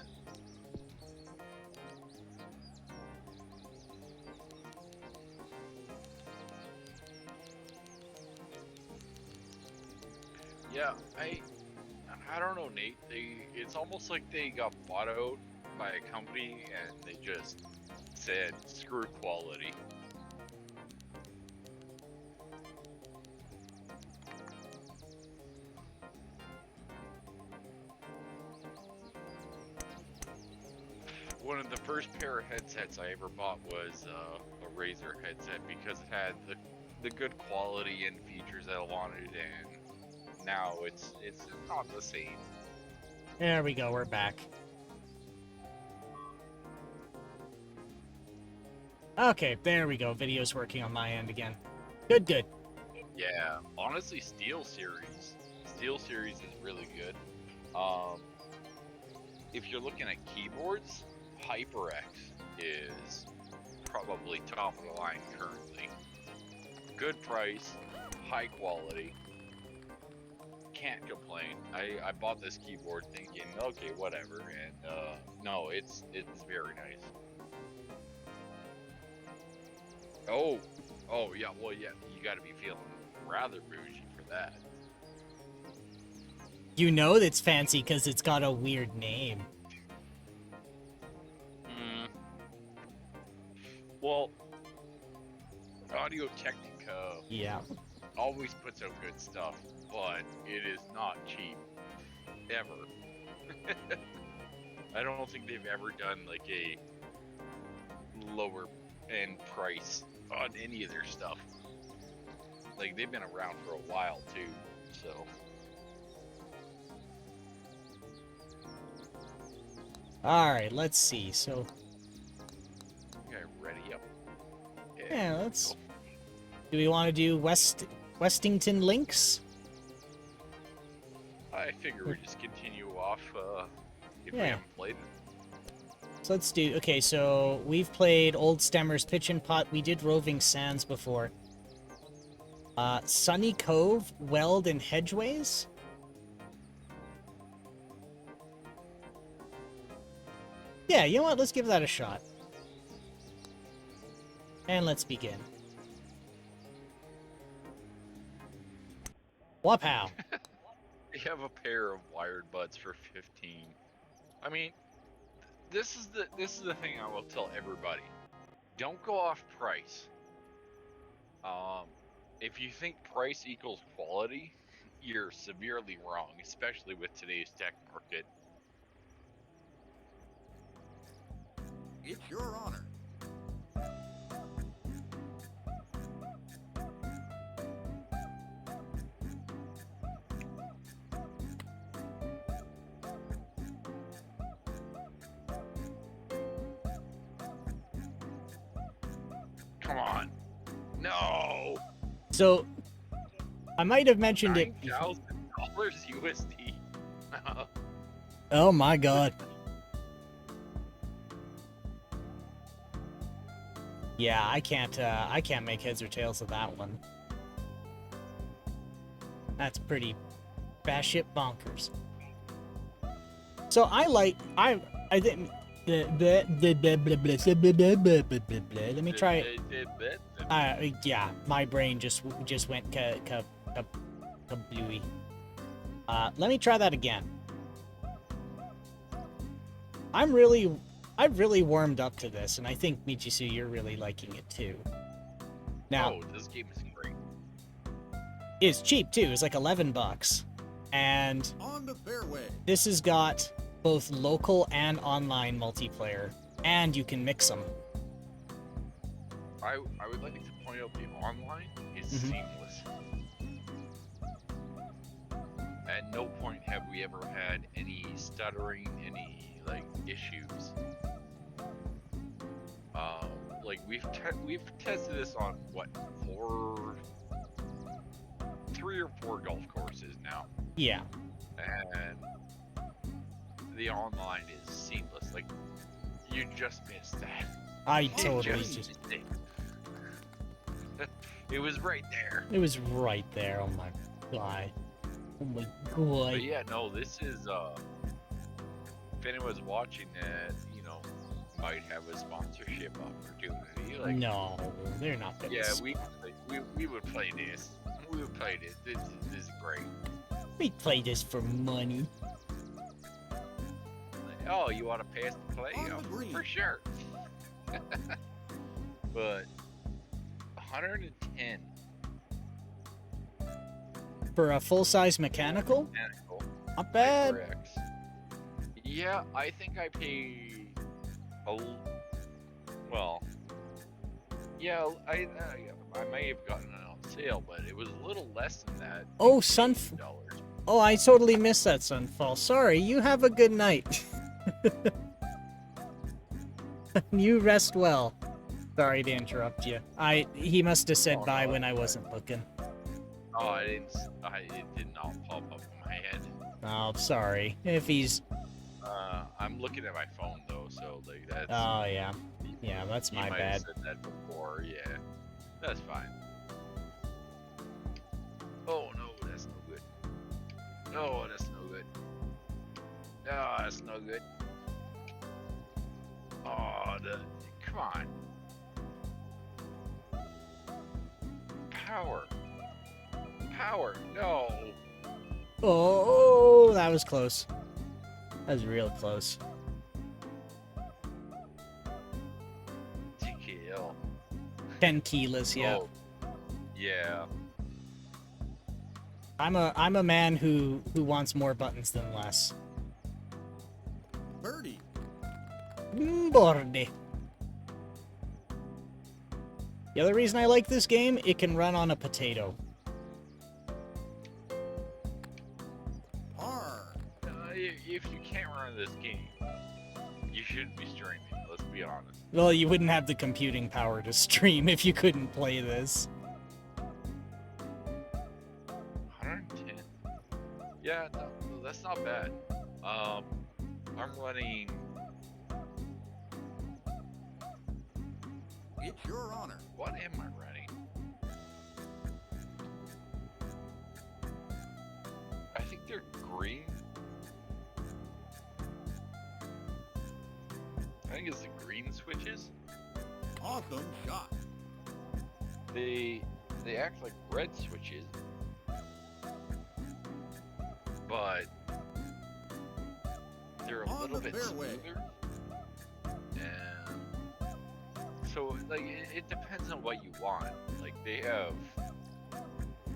Yeah, I don't know, Nate. It's almost like they got bought out by a company and they just said screw quality. One of the first pair of headsets I ever bought was a Razer headset because it had the good quality and features that I wanted, and now it's not the same. There we go, we're back. Okay, there we go. Video's working on my end again. Good, good. Yeah, honestly, Steel Series is really good. If you're looking at keyboards, HyperX is probably top of the line currently. Good price, high quality. Can't complain. I bought this keyboard thinking, okay, whatever, and no, it's very nice. Oh yeah, well yeah, you got to be feeling rather bougie for that. You know that's fancy because it's got a weird name. Well, Audio Technica always puts out good stuff, but it is not cheap. Ever. I don't think they've ever done like a lower end price on any of their stuff. Like they've been around for a while too, so. All right, let's see. So Okay, ready up. yeah, let's. Do we want to do Westington Links? I figure we just continue off if we Yeah. haven't played it. So let's do. Okay, so we've played Old Stemmers Pitch and Putt. We did Roving Sands before. Sunny Cove, Weld, and Hedgeways. Yeah, you know what? Let's give that a shot. And let's begin. Wapow. You have a pair of wired buds for 15. I mean, this is the thing I will tell everybody. Don't go off price. If you think price equals quality, you're severely wrong, especially with today's tech market. It's your honor. Come on. No. So, I might have mentioned it. $9,000 USD. Oh my god. Yeah, I can't make heads or tails of that one. That's pretty batshit bonkers. So I think let me try it. Yeah, my brain just went kablooey. Let me try that again. I've really warmed up to this, and I think Michisu, you're really liking it too. Now, this game is great. It's cheap too. It's like $11, and On the fairway. this has got both local and online multiplayer, and you can mix them. I would like to point out the online is seamless. At no point have we ever had any stuttering, any like issues. Like we've tested this on what 3 or 4 golf courses now, Yeah. and the online is seamless. Like you just missed that. I You totally missed just. it. It was right there. It was right there. Oh my god. Oh my god. But yeah, no, this is if anyone's watching that, you know, might have a sponsorship opportunity. Like, No, they're not gonna. yeah, we would play this. We would play this. This is great. We play this for money. Like, oh, you want to pass the play? On the Oh, green. for sure. But 110 For a full-size mechanical? mechanical. Not bad. HyperX. Yeah, I think I paid well. Yeah, I may have gotten it on sale, but it was a little less than that. Oh, $80. Oh, I totally missed that Sunfall. Sorry, you have a good night. You rest well. Sorry to interrupt you. He must have said Oh, bye no, when I it's wasn't looking. Oh, it did not pop up in my head. Oh, sorry. If he's... I'm looking at my phone though, so like that's. Oh, yeah. Yeah, that's my you might bad. have said that before, yeah. That's fine. Oh no, that's no good. No, that's no good. No, that's no good. Oh, come on. Power, no. Oh, that was close. That was real close. TKL. 10 kilos, yeah. Oh, yeah. I'm a man who wants more buttons than less. Borde. The other reason I like this game, it can run on a potato. If you can't run this game, you shouldn't be streaming. Let's be honest. Well, you wouldn't have the computing power to stream if you couldn't play this. 110. Yeah, no, that's not bad. I'm running. It's your honor. What am I running? I think they're green. I think it's the green switches. Awesome shot. They act like red switches, but they're a On little the bit fairway. smoother. And so, like, it depends on what you want. Like, they have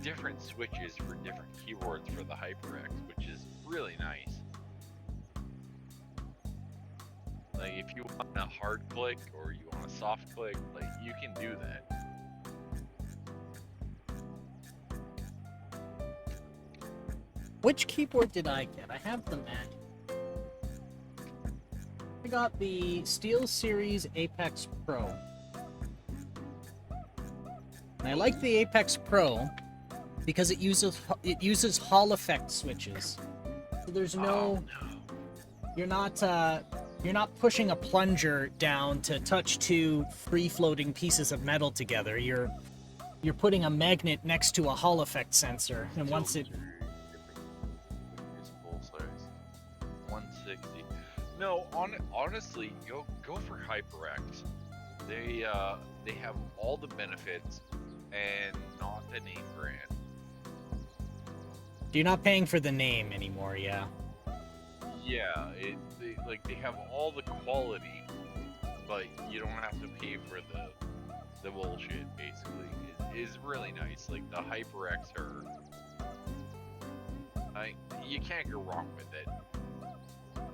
different switches for different keyboards for the HyperX, which is really nice. Like, if you want a hard click or you want a soft click, like, you can do that. Which keyboard did I get? I have the Magic. I got the SteelSeries Apex Pro. And I like the Apex Pro because it uses Hall effect switches. So there's no, you're not pushing a plunger down to touch two free-floating pieces of metal together. You're putting a magnet next to a Hall effect sensor, and once it... Full size. 160. No, honestly, go for HyperX. They have all the benefits and not the name brand. You're not paying for the name anymore, yeah. Yeah, they have all the quality, but you don't have to pay for the bullshit. Basically, is really nice. Like the HyperX you can't go wrong with it.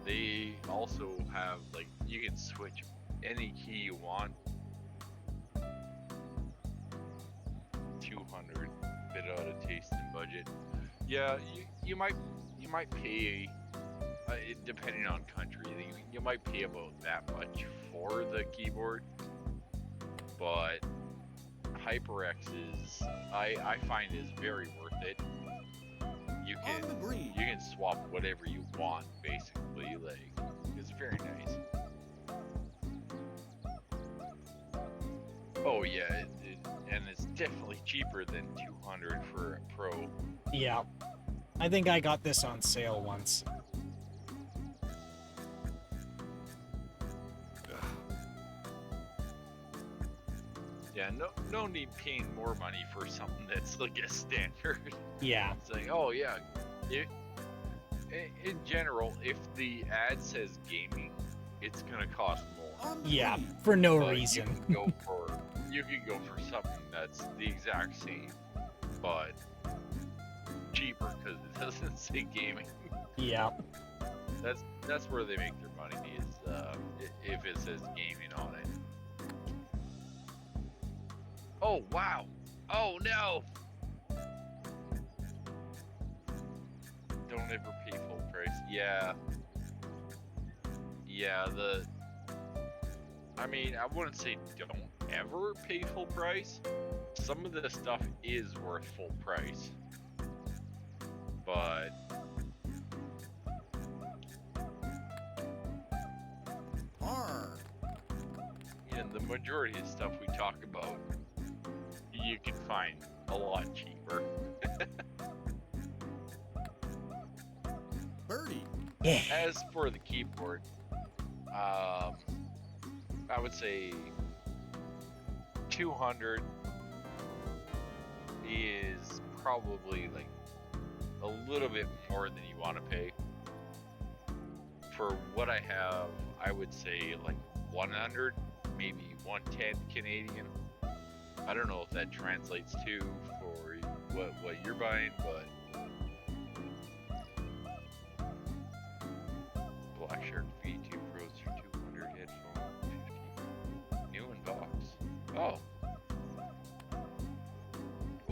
They also have like you can switch any key you want. 200, bit out of taste and budget. Yeah, you might pay. Depending on country, you might pay about that much for the keyboard, but HyperX is I find is very worth it. You can swap whatever you want basically. Like it's very nice. Oh yeah, and it's definitely cheaper than 200 for a Pro. Yeah, I think I got this on sale once. Yeah, no need paying more money for something that's like a standard. Yeah. It's like, oh yeah, in general, if the ad says gaming, it's gonna cost more. Yeah, for no But reason. You can go for something that's the exact same, but cheaper because it doesn't say gaming. Yeah. That's where they make their money is if it says gaming on it. Oh wow! Oh no! Don't ever pay full price. Yeah. Yeah, I mean, I wouldn't say don't ever pay full price. Some of the stuff is worth full price. But the majority of stuff we talk about you can find a lot cheaper. Birdie. Yeah. As for the keyboard, I would say 200 is probably like a little bit more than you want to pay. For what I have, I would say like 100, maybe 110 Canadian. I don't know if that translates to for what you're buying, but Black Shark V2 Pros for 200 headphones.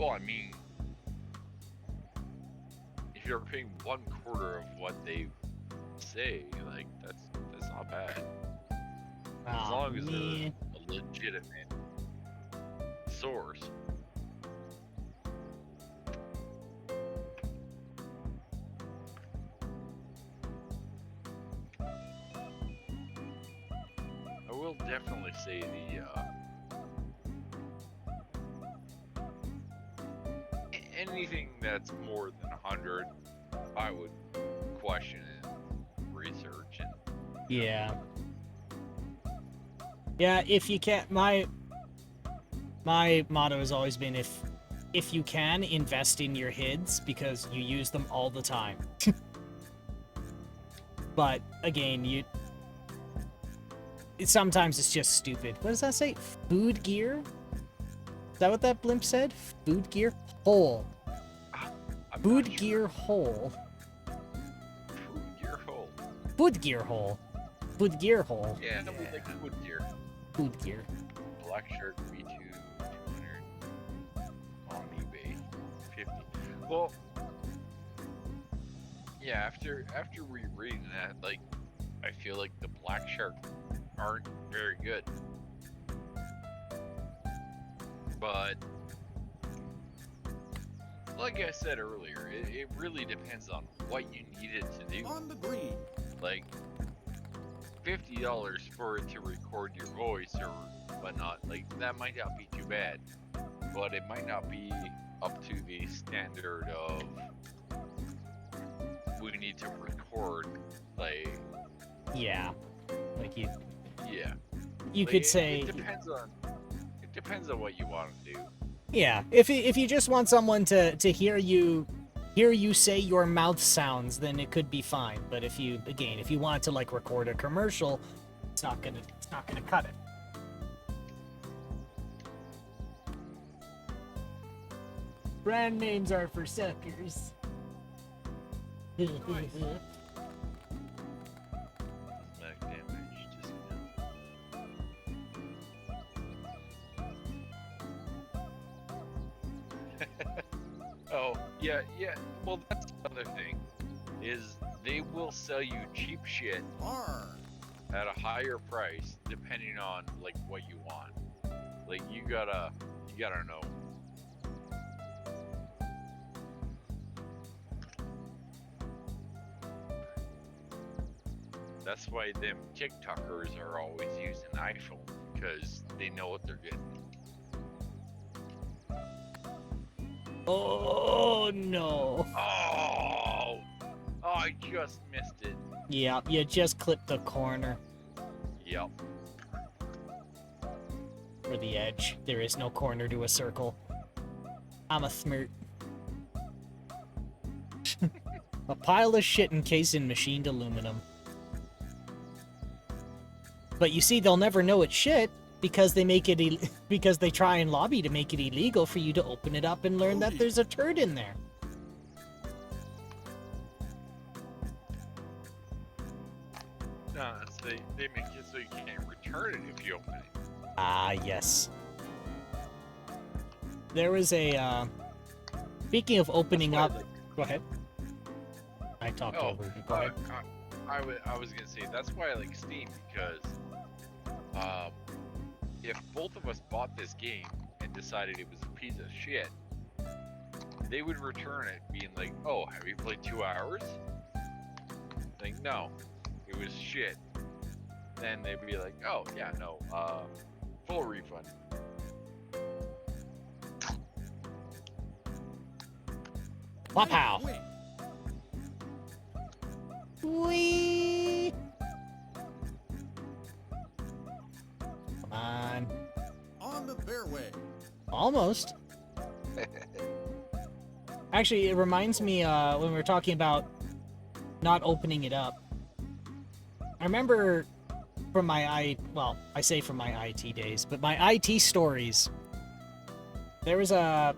Well, I mean, if you're paying 1/4 of what they say, like that's not bad. As Oh, long as they're man. a legitimate source. I will definitely say anything that's more than 100, I would question and research and Yeah. Yeah, if you can't, my motto has always been if you can, invest in your HIDs because you use them all the time. But again, sometimes it's just stupid. What does that say? Food gear? Is that what that blimp said? Food gear hole. Food gear hole. food gear hole. Food gear hole. Food gear hole. Yeah, we like food gear. Food gear. Black shirt V2 200 on eBay 50. Well, yeah, after rereading that, like I feel like the black shark aren't very good. But like I said earlier, it really depends on what you need it to do. On the green. Like $50 for it to record your voice or whatnot, like that might not be too bad, but it might not be up to the standard of we need to record, like, Yeah. Like you yeah. You Like, could say it depends on what you want to do. Yeah, if you just want someone to hear you say your mouth sounds, then it could be fine. But if you want to like record a commercial, it's not gonna cut it. Brand names are for suckers. Smack damage, oh, yeah. Well, that's another thing. Is they will sell you cheap shit at a higher price depending on like what you want. Like you gotta know. That's why them TikTokers are always using iPhone because they know what they're getting. Oh no. Oh, I just missed it. Yeah, you just clipped the corner Yep. or the edge. There is no corner to a circle. I'm a smirt. A pile of shit encased in machined aluminum. But you see, they'll never know it's shit because they make it because they try and lobby to make it illegal for you to open it up and learn that there's a turd in there. No, they make it so you can't return it if you open it. Ah, yes. There was a speaking of opening up. Go ahead. I talked over you. Go ahead. I was gonna say that's why I like Steam because if both of us bought this game and decided it was a piece of shit, they would return it being like, "Oh, have you played 2 hours?" Like, no, it was shit. Then they'd be like, "Oh, yeah, no, full refund." Wow. Whee! Come on. On the fairway. Almost. Actually, it reminds me when we were talking about not opening it up. I remember from my I say from my IT days, but my IT stories. There was a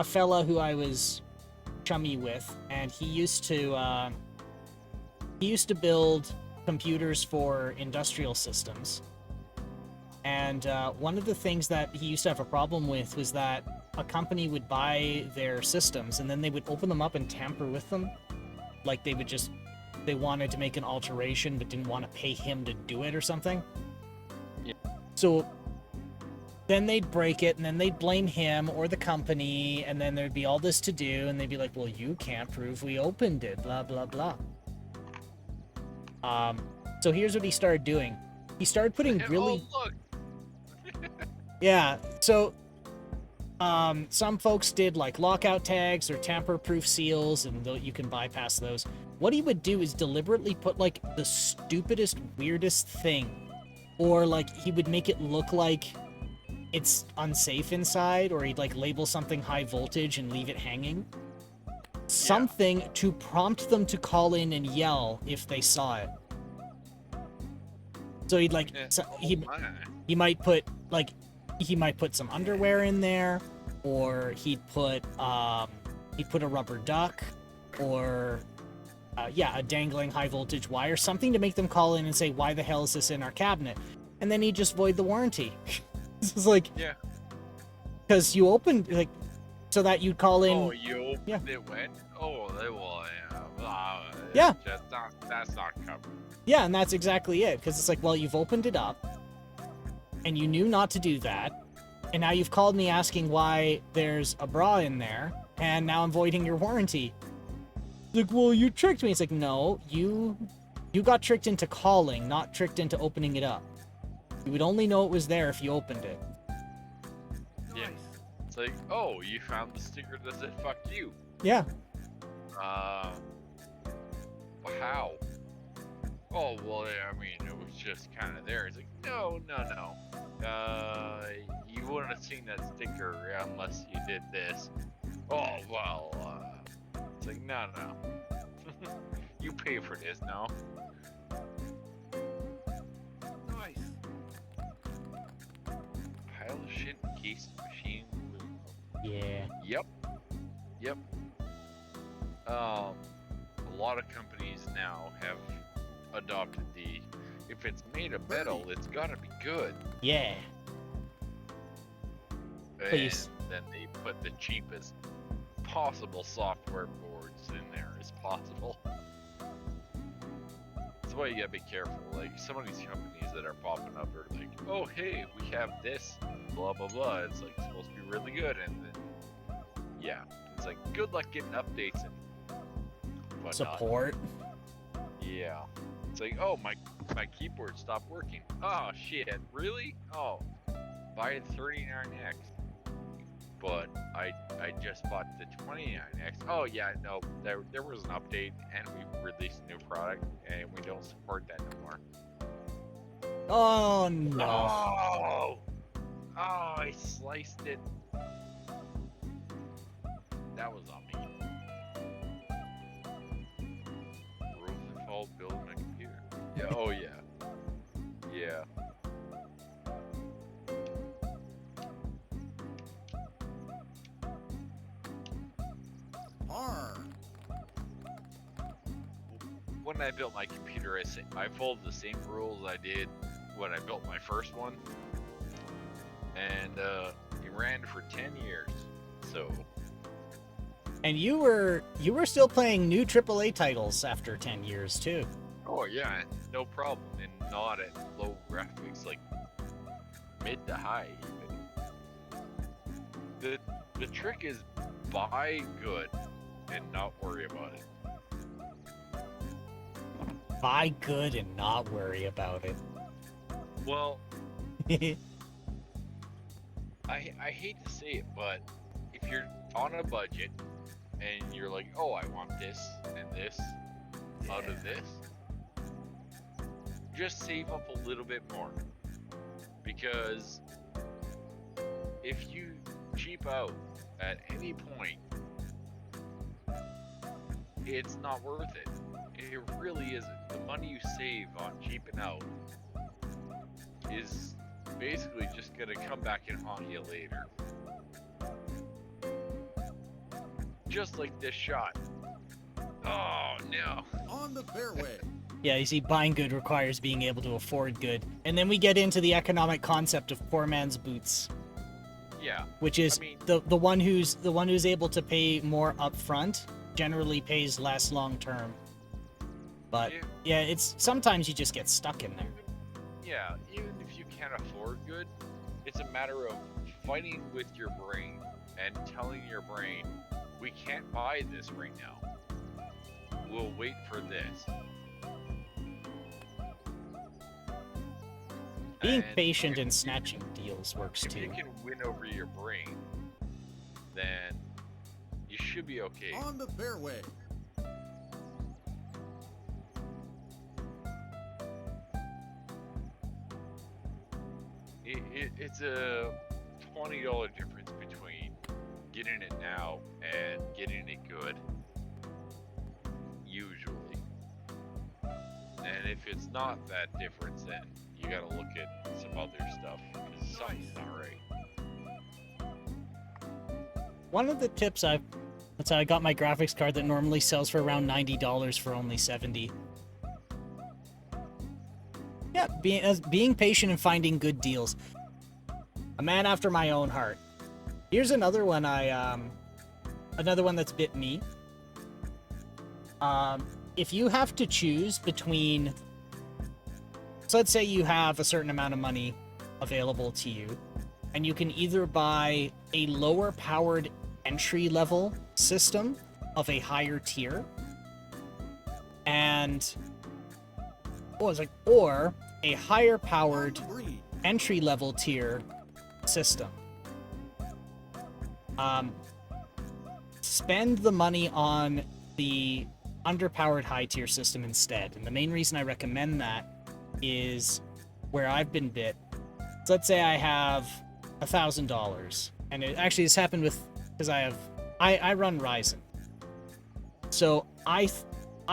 fella who I was chummy with, and he used to build computers for industrial systems. And one of the things that he used to have a problem with was that a company would buy their systems and then they would open them up and tamper with them. Like they wanted to make an alteration but didn't want to pay him to do it or something. Yeah. So then they'd break it and then they'd blame him or the company, and then there'd be all this to do and they'd be like, well, you can't prove we opened it, blah, blah, blah. So here's what he started doing. He started putting really... Oh, look! Yeah, so some folks did like lockout tags or tamper-proof seals, and you can bypass those. What he would do is deliberately put like the stupidest, weirdest thing, or like he would make it look like it's unsafe inside, or he'd like label something high voltage and leave it hanging. Something to prompt them to call in and yell if they saw it. So he'd like he might put some underwear in there, or he'd put a rubber duck, or a dangling high voltage wire, something to make them call in and say, why the hell is this in our cabinet? And then he'd just void the warranty. This is like, yeah, because you opened, like, so that you'd call in. Oh, you opened it when? Oh, they will. Yeah. That's not covered. Yeah, and that's exactly it. Because it's like, well, you've opened it up, and you knew not to do that, and now you've called me asking why there's a bra in there, and now I'm voiding your warranty. It's like, well, you tricked me. It's like, no, you got tricked into calling, not tricked into opening it up. You would only know it was there if you opened it. Yeah. It's like, oh, you found the sticker that said fuck you. Yeah. How? Oh, well, I mean, it was just kind of there. It's like, no. You wouldn't have seen that sticker unless you did this. Oh, well, it's like, no. You pay for this, no? Nice. Pile of shit in case the machine. Yeah. Yep. A lot of companies now have adopted the, if it's made of metal, it's gotta be good. Yeah. Please. And then they put the cheapest possible software boards in there as possible. That's why you gotta be careful. Like, some of these companies that are popping up are like, oh, hey, we have this, blah, blah, blah. It's like supposed to be really good. And then, yeah, it's like, good luck getting updates and whatnot. Support. Yeah. It's like, oh, my keyboard stopped working. Oh, shit, really? Oh, buy the 39X. But I just bought the 29X. Oh, yeah, no, there was an update, and we released a new product, and we don't support that no more. Oh, no. Oh, I sliced it. That was on me. Rosenthal building my computer. Yeah, oh, yeah. Yeah. When I built my computer, I followed the same rules I did when I built my first one, and it ran for 10 years. So. And you were still playing new AAA titles after 10 years too. Oh yeah, no problem, and not at low graphics, like mid to high even. The trick is buy good and not worry about it. Buy good and not worry about it. Well, I hate to say it, but if you're on a budget and you're like, oh, I want this and this out of this, just save up a little bit more. Because if you cheap out at any point, it's not worth it. It really isn't. The money you save on cheaping out is basically just gonna come back and haunt you later. Just like this shot. Oh no. On the fairway. Yeah, you see, buying good requires being able to afford good. And then we get into the economic concept of poor man's boots. Yeah. which is I mean, the one who's able to pay more upfront generally pays less long term. But yeah, it's sometimes you just get stuck in there. yeah, even if you can't afford good, it's a matter of fighting with your brain and telling your brain, we can't buy this right now. We'll wait for this. Being And patient and snatching deals works if you too. can win over your brain, then you should be okay. On the fairway. It's a $20 difference between getting it now and getting it good, usually. And if it's not that difference, then you gotta look at some other stuff, because something's not right. One of the tips that's how I got my graphics card that normally sells for around $90 for only $70. Yeah, being patient and finding good deals. A man after my own heart. Here's another one another one that's bit me. If you have to choose between, so let's say you have a certain amount of money available to you, and you can either buy a lower powered entry level system of a higher tier, or a higher powered entry level tier system. Spend the money on the underpowered high tier system instead. And the main reason I recommend that is where I've been bit. So let's say I have $1,000, and this happened with, because I run Ryzen. So I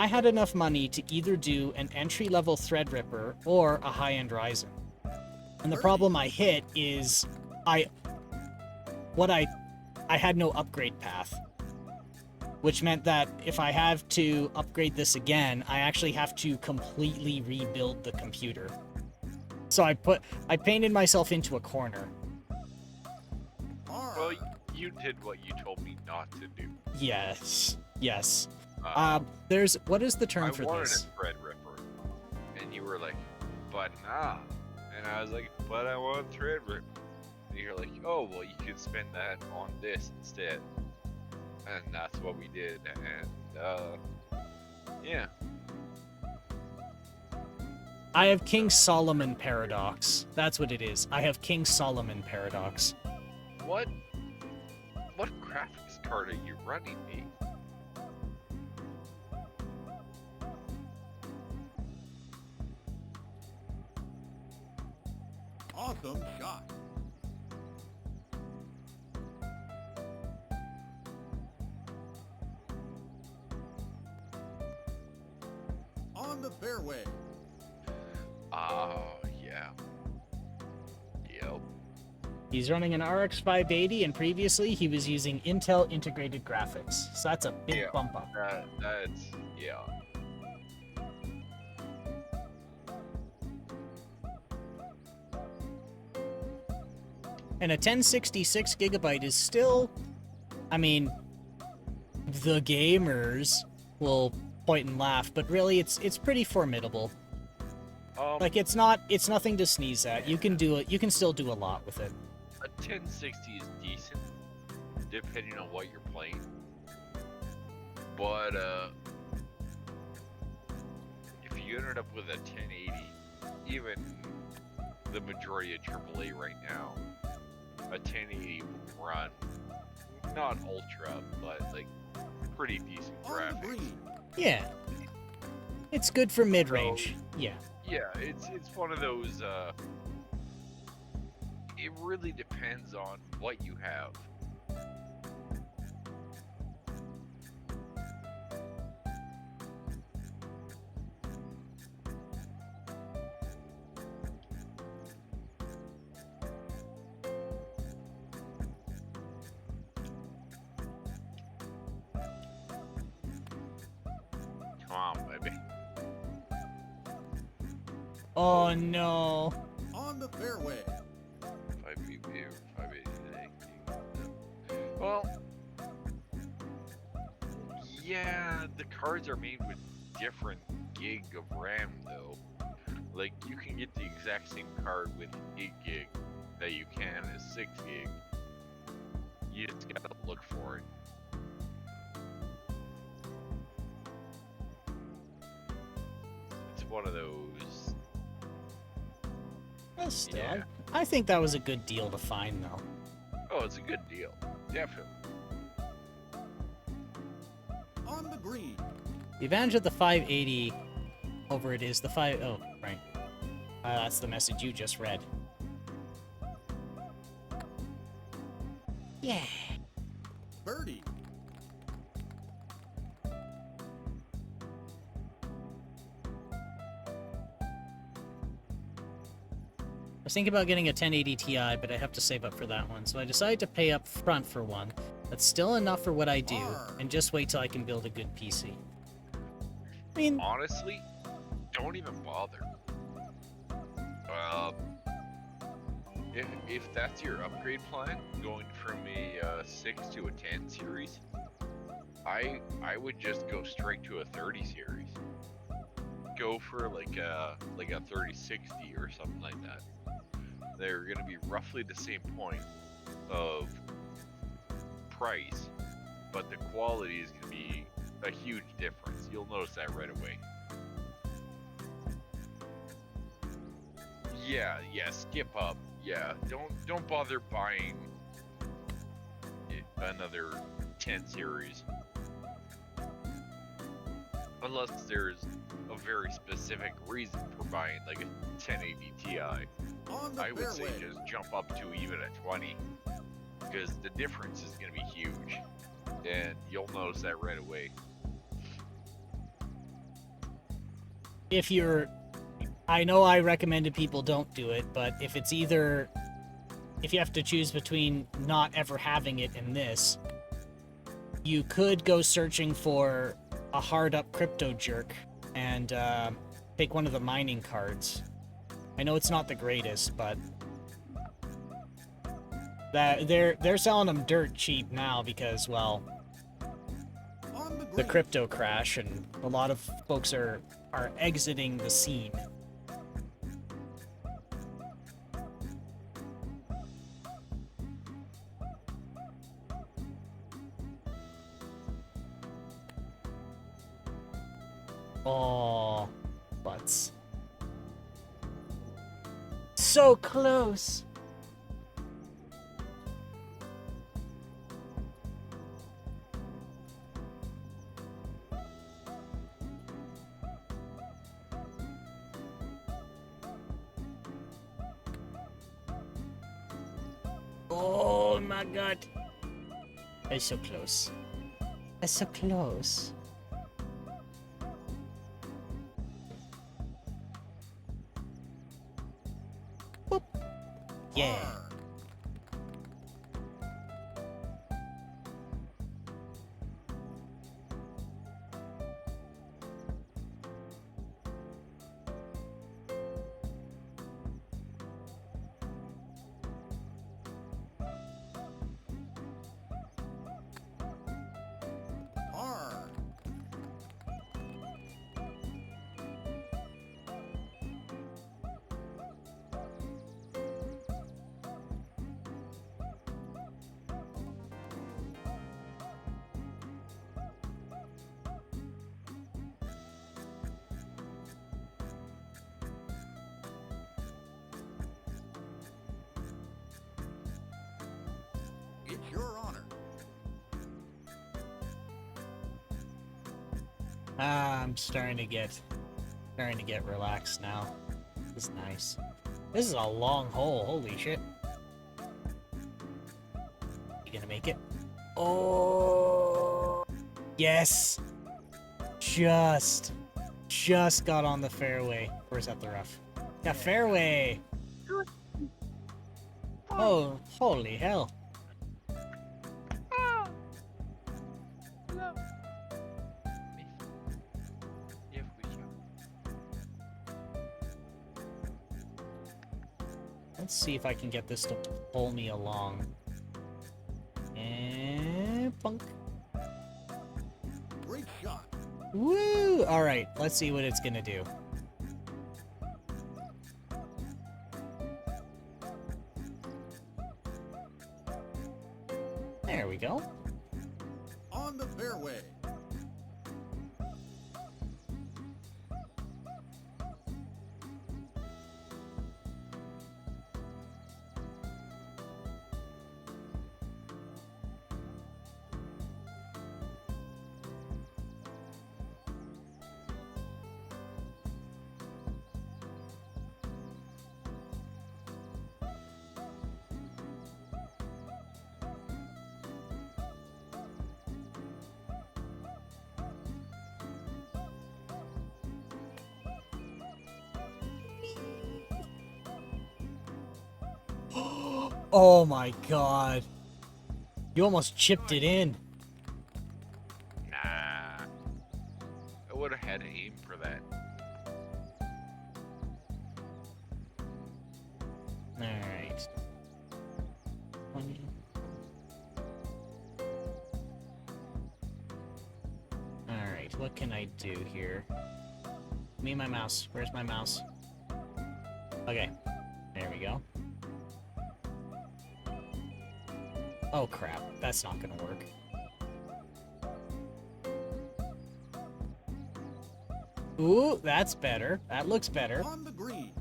had enough money to either do an entry level Threadripper or a high end Ryzen. And the problem I hit is I had no upgrade path, which meant that if I have to upgrade this again, I actually have to completely rebuild the computer. So I painted myself into a corner. Well, you did what you told me not to do. Yes. What is the term for this? I wanted a Threadripper, and you were like, but nah. And I was like, but I want Threadripper. And you're like, oh, well, you could spend that on this instead. And that's what we did, and, yeah. I have King Solomon Paradox. That's what it is. I have King Solomon Paradox. What graphics card are you running, me? Awesome shot. On the fairway. Oh, yeah. Yep. He's running an RX 580, and previously he was using Intel integrated graphics. So that's a big bump up. That's, yeah. And a 1066 gigabyte is still, I mean, the gamers will point and laugh, but really it's pretty formidable. Like it's nothing to sneeze at. You can do it. You can still do a lot with it. A 1060 is decent, depending on what you're playing. But if you ended up with a 1080, even the majority of AAA right now, a 1080 will run not ultra, but like pretty decent graphics. Yeah, it's good for mid-range. Yeah. Yeah, it's one of those. It really depends on what you have. Come on, baby. Oh no. On the fairway. 580, Well, yeah, the cards are made with different gig of RAM though. Like you can get the exact same card with 8 gig that you can as 6 gig. You just gotta look for it. It's one of those. Well, still, Yeah. I think that was a good deal to find, though. Oh, it's a good deal. Definitely. On the green. The advantage of the 580 over it is the 5... Oh, right. That's the message you just read. Yeah. Birdie. I was thinking about getting a 1080 Ti, but I have to save up for that one, so I decided to pay up front for one. That's still enough for what I do, and just wait till I can build a good PC. I mean... Honestly, don't even bother. If that's your upgrade plan, going from a 6 to a 10 series, I would just go straight to a 30 series. Go for like a 3060 or something like that. They're gonna be roughly the same point of price, but the quality is gonna be a huge difference. You'll notice that right away. Yeah, skip up. Yeah, don't bother buying another 10 series. Unless there's a very specific reason for buying like a 1080 Ti. I would say just jump up to even a 20, because the difference is going to be huge, and you'll notice that right away. If you're... I know I recommended people don't do it, but if it's either... If you have to choose between not ever having it and this, you could go searching for a hard-up crypto jerk and take one of the mining cards. I know it's not the greatest, but that they're selling them dirt cheap now because, well, the crypto crash, and a lot of folks are exiting the scene. Oh, butts. So close. Oh my god. It's so close. It's so close. Boop. Yeah. It's your honor. I'm starting to get relaxed now. This is nice. This is a long hole. Holy shit. You gonna make it? Oh, yes. Just got on the fairway. Where's that the rough? Yeah, fairway. Oh, holy hell. Let's see if I can get this to pull me along. And Bunk. Great shot. Woo! All right, let's see what it's gonna do. There we go. On the fairway. Oh my god. You almost chipped it in. Nah. I would have had to aim for that. Alright. Alright, what can I do here? Me and my mouse. Where's my mouse? Okay. There we go. Oh crap, that's not gonna work. Ooh, that's better. That looks better. On the green.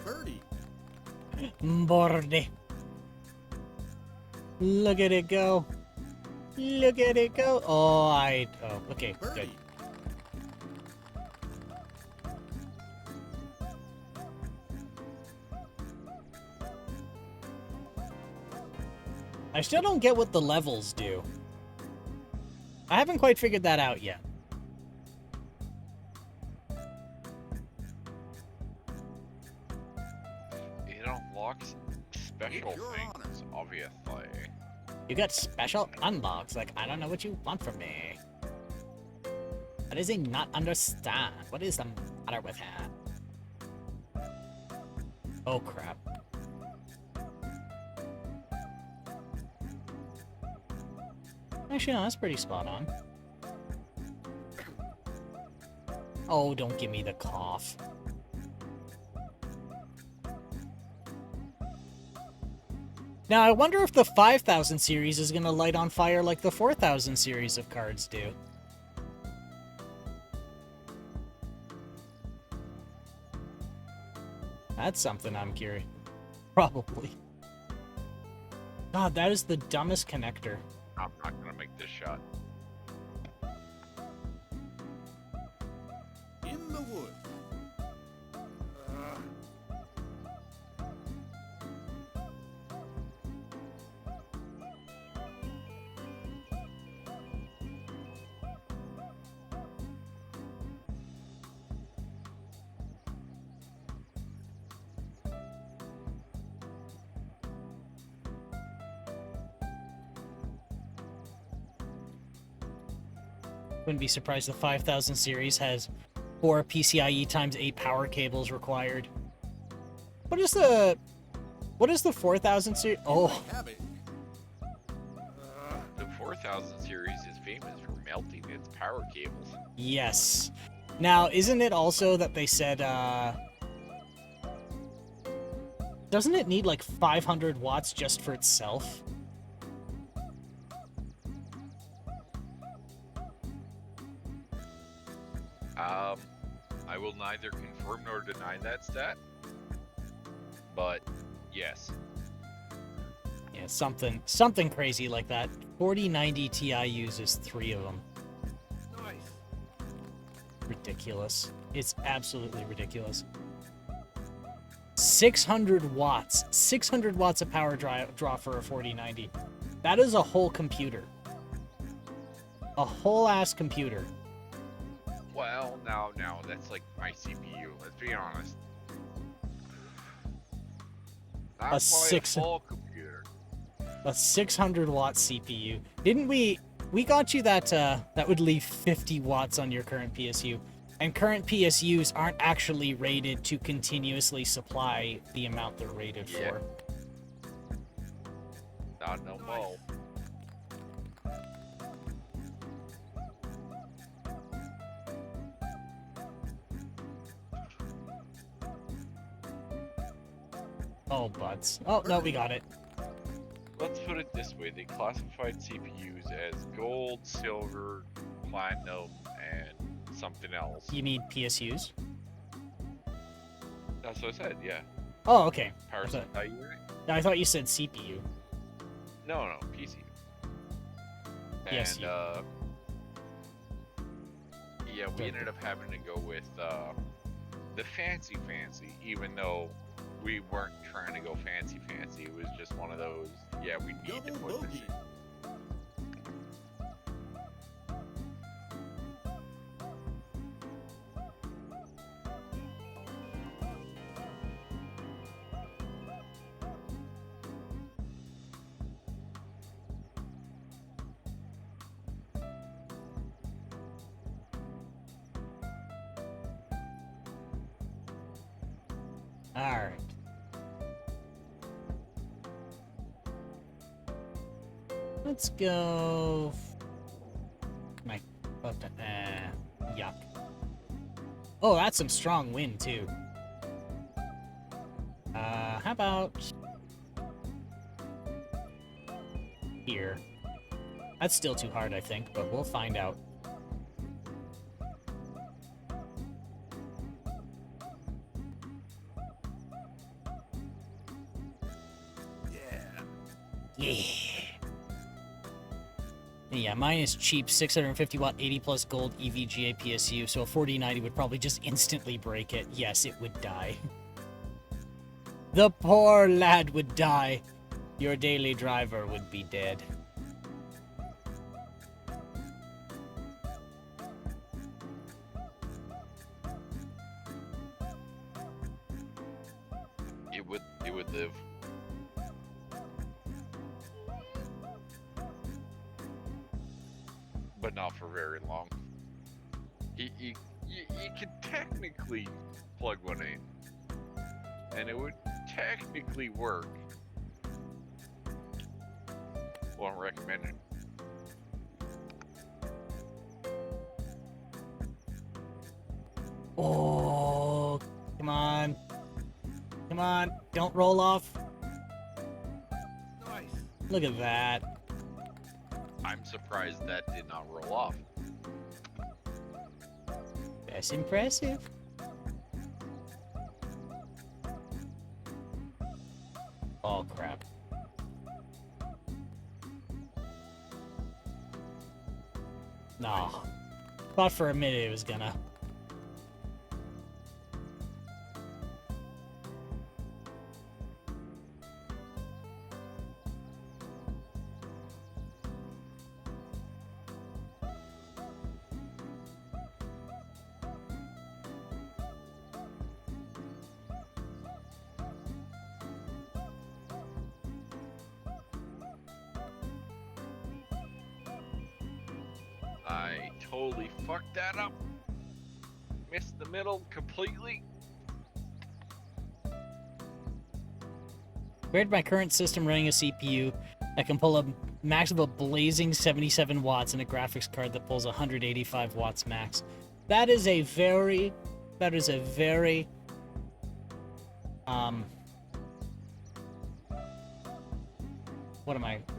Birdie. Borde. Look at it go. Look at it go. Oh, okay, good. Birdie. I still don't get what the levels do. I haven't quite figured that out yet. It unlocks special things, obviously. You got special unlocks, like, I don't know what you want from me. What does he not understand? What is the matter with him? Oh, crap. Actually, no, that's pretty spot on. Oh, don't give me the cough. Now, I wonder if the 5000 series is going to light on fire like the 4000 series of cards do. That's something I'm curious. Probably. God, that is the dumbest connector. I'm not gonna make this shot. In the wood. Wouldn't be surprised the 5000 series has 4 PCIe times 8 power cables required. What is the 4000 series? Oh, The 4000 series is famous for melting its power cables. yes. Now, isn't it also that they said, doesn't it need like 500 watts just for itself? I will neither confirm nor deny that stat, but yes. Yeah, something crazy like that. 4090 Ti uses 3 of them. Nice. Ridiculous. It's absolutely ridiculous. 600 watts. 600 watts of power draw for a 4090. That is a whole computer. A whole ass computer. Well, now, that's like my CPU, let's be honest. Not A quite six- a full computer. A 600 watt CPU. Didn't we got you that that would leave 50 watts on your current PSU. And current PSUs aren't actually rated to continuously supply the amount they're rated for. Not no more. Oh, butts. Oh, no, we got it. Let's put it this way. They classified CPUs as gold, silver, platinum, and something else. You mean PSUs? That's what I said, yeah. Oh, okay. Power supply unit? I thought you said CPU. No, PC. Yes, And, yeah, we ended up having to go with, the fancy, even though we weren't trying to go fancy. It was just one of those, yeah, we need to put this in. Alright. Let's go... My... yuck. Oh, that's some strong wind, too. How about... here. That's still too hard, I think, but we'll find out. Yeah. Yeah, mine is cheap, 650 watt, 80 plus gold EVGA PSU, so a 4090 would probably just instantly break it. Yes, it would die. The poor lad would die. Your daily driver would be dead. It would live. But not for very long. You could technically plug one in, and it would technically work. Won't recommend it. Oh, come on. Come on, don't roll off. Nice. Look at that. I'm surprised that did not roll off. That's impressive. Oh, crap. No. Thought for a minute it was gonna. I totally fucked that up. Missed the middle completely. Compared to my current system running a CPU that can pull a max of a blazing 77 watts and a graphics card that pulls 185 watts max. That is a very, what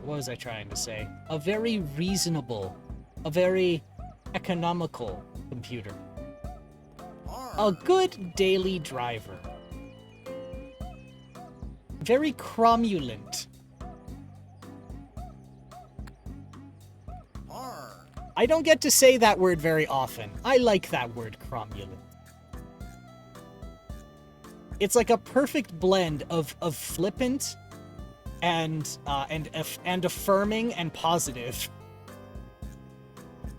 was I trying to say? A very reasonable, a very economical computer. A good daily driver. Very cromulent. I don't get to say that word very often. I like that word, cromulent. It's like a perfect blend of flippant and affirming and positive.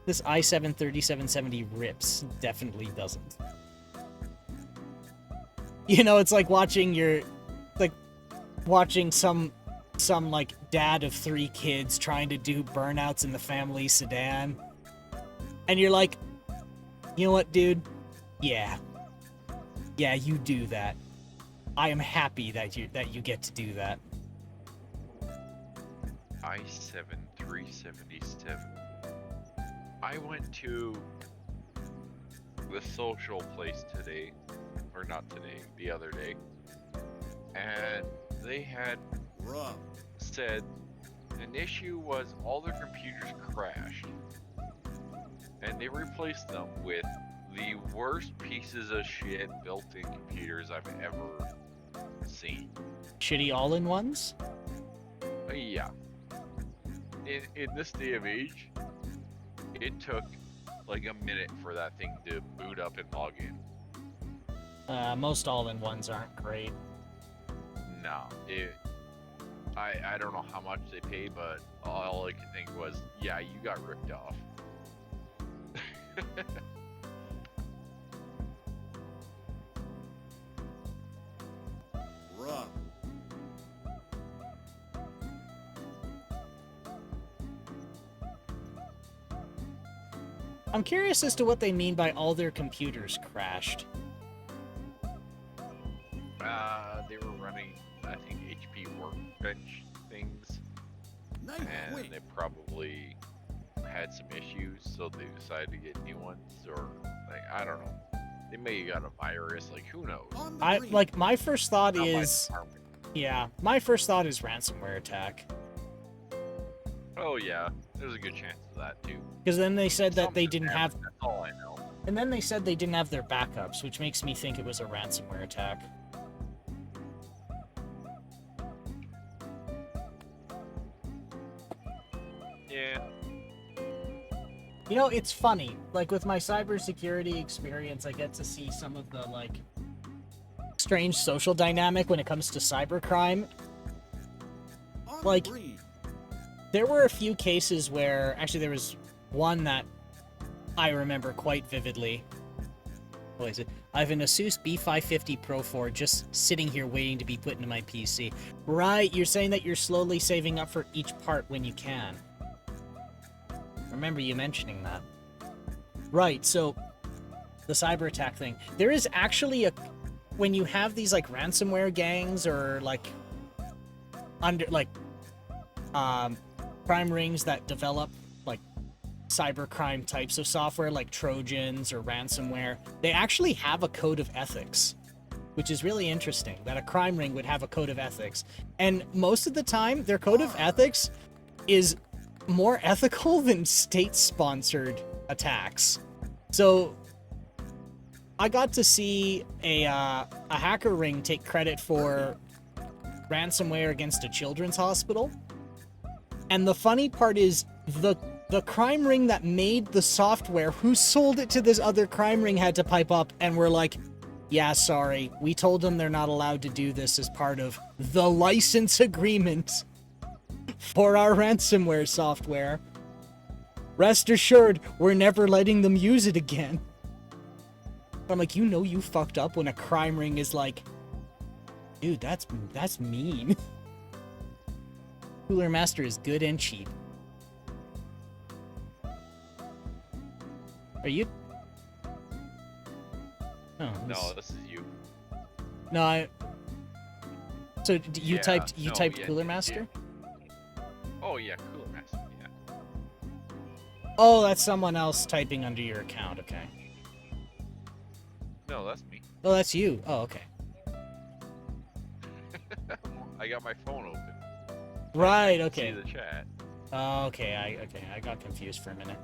This i7 3770 rips. Definitely doesn't. You know, it's like watching some some like dad of 3 kids trying to do burnouts in the family sedan. And you're like, you know what, dude? Yeah, you do that. I am happy that you get to do that. I-7 377. I went to the social place today, or not today, the other day, and they had said an issue was all their computers crashed, and they replaced them with the worst pieces of shit built-in computers I've ever seen. Shitty all-in-ones? Yeah. In this day of age, it took like a minute for that thing to boot up and log in. Most all-in-ones aren't great. No, I don't know how much they pay, but all I could think was, yeah, you got ripped off. Rough. I'm curious as to what they mean by all their computers crashed. They were running, I think, HP Workbench things, and they probably had some issues, so they decided to get new ones, or like, I don't know. They may have got a virus, like, who knows? My first thought is, yeah, my first thought is ransomware attack. Oh yeah, there's a good chance of that too. Because then they said that they didn't have. That's all I know. And then they said they didn't have their backups, which makes me think it was a ransomware attack. Yeah. You know, it's funny. Like, with my cybersecurity experience, I get to see some of the, like, strange social dynamic when it comes to cybercrime. Like, there were a few cases where... Actually, there was one that I remember quite vividly. What is it? I have an Asus B550 Pro 4 just sitting here waiting to be put into my PC. Right, you're saying that you're slowly saving up for each part when you can. Remember you mentioning that. Right, so the cyber attack thing. There is actually a... When you have these, like, ransomware gangs or, like, crime rings that develop, like, cybercrime types of software, like Trojans or ransomware, they actually have a code of ethics, which is really interesting, that a crime ring would have a code of ethics. And most of the time, their code of ethics is more ethical than state-sponsored attacks. So I got to see a hacker ring take credit for ransomware against a children's hospital. And the funny part is the crime ring that made the software, who sold it to this other crime ring, had to pipe up and were like, yeah, sorry, we told them they're not allowed to do this as part of the license agreement for our ransomware software. Rest assured, we're never letting them use it again. I'm like, you know you fucked up when a crime ring is like, dude, that's mean. Cooler Master is good and cheap. Are you? Oh, No, this is you. No, I... So you Yeah, typed yeah, Cooler Master? Oh yeah, Cooler Master, yeah. Oh, that's someone else typing under your account, okay. No, that's me. Oh, that's you. Oh, okay. I got my phone open. Right, I can okay. See the chat. Oh, okay, I got confused for a minute.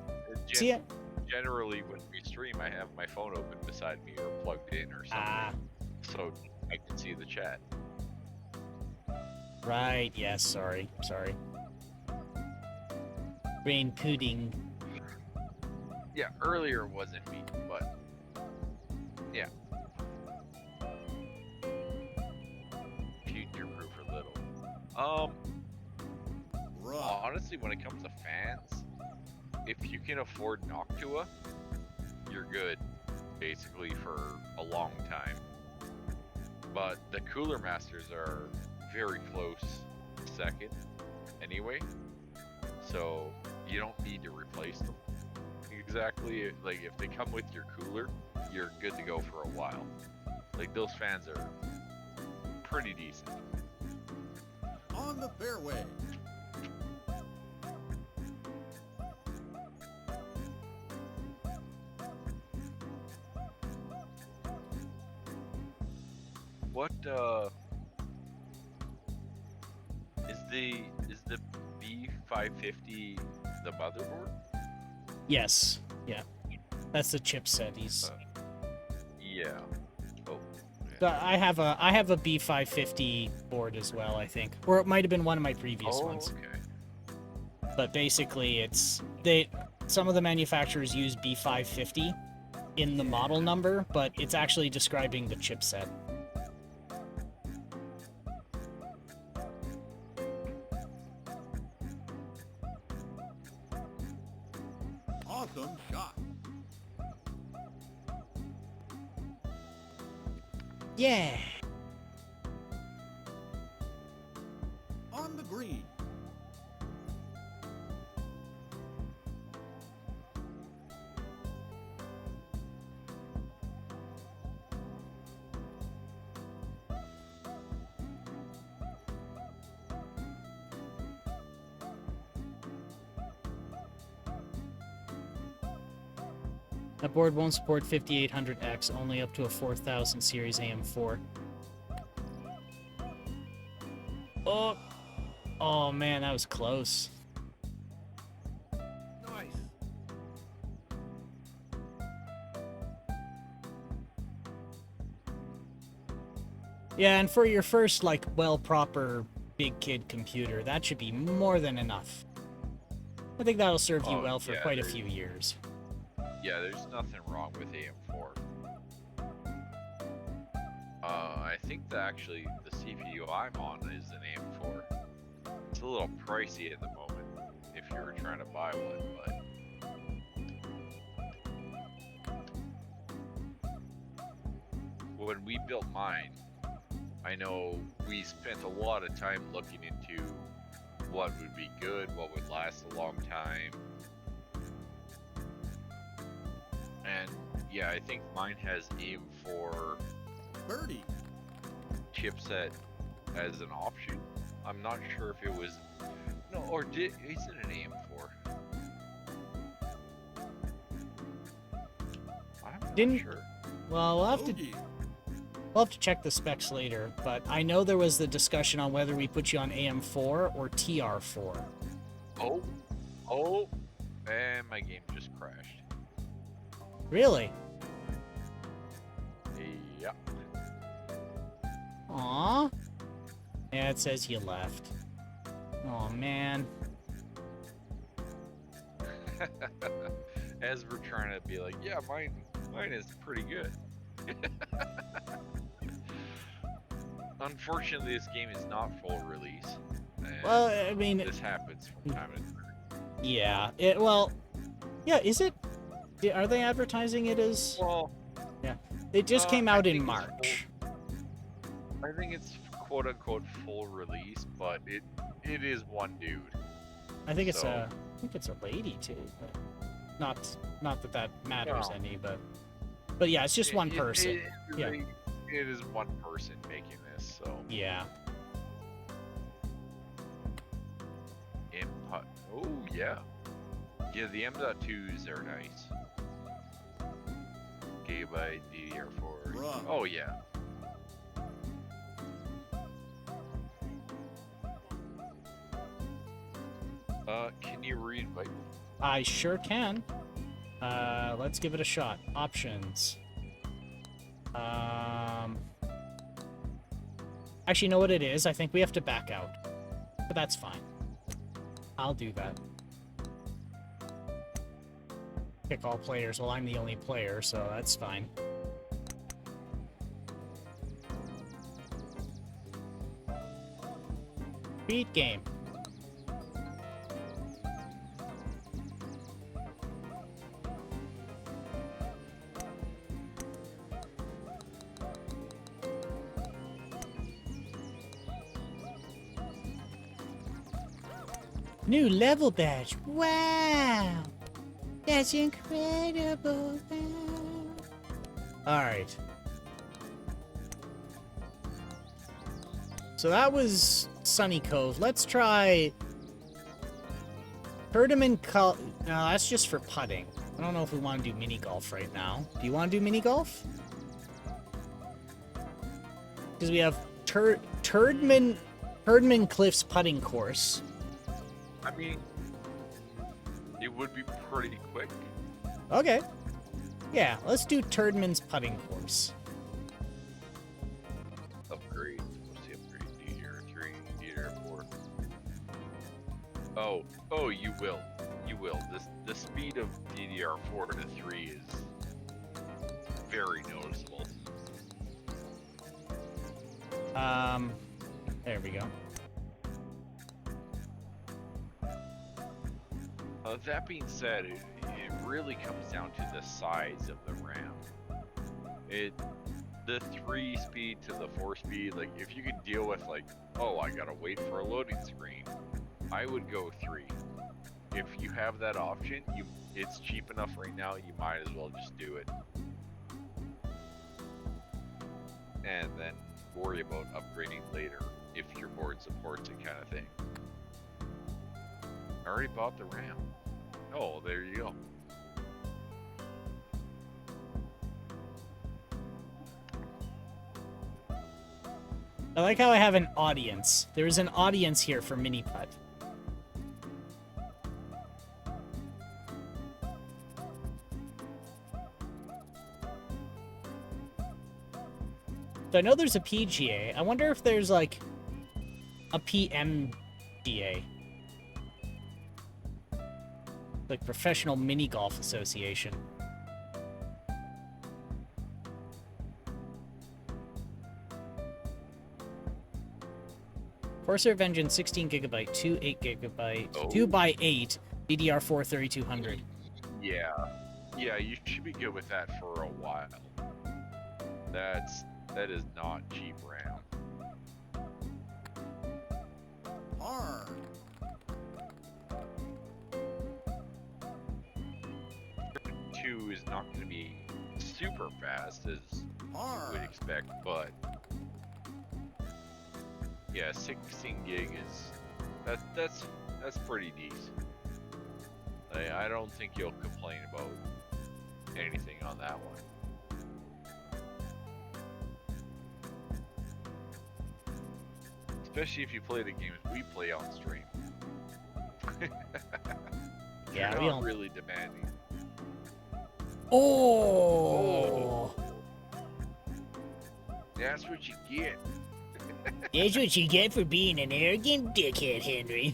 See it? Generally, when we stream, I have my phone open beside me or plugged in or something, so I can see the chat. Right, yes, sorry. Brain pudding. Yeah, earlier it wasn't me, but yeah. Future-proof a little. Honestly, when it comes to fans, if you can afford Noctua, you're good, basically, for a long time. But the Cooler Masters are very close second anyway, so you don't need to replace them. Exactly, like if they come with your cooler, you're good to go for a while. Like those fans are pretty decent. On the fairway. What is the B550 the motherboard? Yes. Yeah. That's the chipset. Yeah. Oh. But I have a B550 board as well, I think, or it might have been one of my previous ones. Okay. But basically, some of the manufacturers use B550 in the model number, but it's actually describing the chipset. Awesome shot. Yeah. On the green. That board won't support 5800X, only up to a 4000 series AM4. Oh, oh man, that was close. Nice. Yeah, and for your first, like, proper big kid computer, that should be more than enough. I think that'll serve you well for quite a few years. Yeah, there's nothing wrong with AM4. I think that actually the CPU I'm on is an AM4. It's a little pricey at the moment if you were trying to buy one, but when we built mine, I know we spent a lot of time looking into what would be good, what would last a long time. And yeah, I think mine has AM4 Birdie. chipset as an option. I'm not sure if it was is it an AM4? I'm not sure. Well, we'll have to check the specs later, but I know there was the discussion on whether we put you on AM4 or TR4. Oh, and my game just crashed. Really? Yep. Aww. Yeah, it says you left. Oh man. As we're trying to be like, yeah, mine is pretty good. Unfortunately, this game is not full release. Well, I mean, this happens from time to time. Yeah. Is it? Are they advertising it as? Well, yeah. It just came out in March. I think it's quote unquote full release, but it is one dude. I think it's a lady too, but not that matters any, but yeah, it's just one person. It is one person making this, so yeah. Input. Oh yeah. Yeah, the M.2s are nice. Gigabyte DDR4. Bruh. Oh yeah. Can you re-invite me? I sure can. Let's give it a shot. Options. Actually, you know what it is? I think we have to back out. But that's fine. I'll do that. Pick all players. Well, I'm the only player, so that's fine. Beat game. New level badge. Wow. That's incredible. Alright. So that was Sunny Cove. Let's try... Tournament No, that's just for putting. I don't know if we want to do mini golf right now. Do you want to do mini golf? Because we have Turdman Cliffs putting course. I mean, it would be pretty quick. Okay. Yeah, let's do Turdman's putting course. Upgrade. What's the upgrade? DDR3, DDR4. Oh, you will. You will. The speed of DDR4 to 3 is very noticeable. There we go. That being said, it really comes down to the size of the RAM. The 3 speed to the 4 speed, like if you could deal with like, oh, I gotta wait for a loading screen, I would go 3. If you have that option, it's cheap enough right now, you might as well just do it. And then worry about upgrading later if your board supports it, kind of thing. I already bought the RAM. Oh, there you go. I like how I have an audience. There is an audience here for mini putt. So I know there's a PGA. I wonder if there's like a PMGA. Like Professional Mini Golf Association. Corsair Vengeance 16GB, 2 8GB, Oh. 2x8, DDR4 3200. Yeah, you should be good with that for a while. That is not cheap RAM. Hard. 2 is not going to be super fast as you Hard. would expect, but yeah, 16 gig is that's pretty decent. I don't think you'll complain about anything on that one. Especially if you play the games we play on stream. Yeah, You're we not don't really demanding. Oh! That's what you get. That's what you get for being an arrogant dickhead, Henry.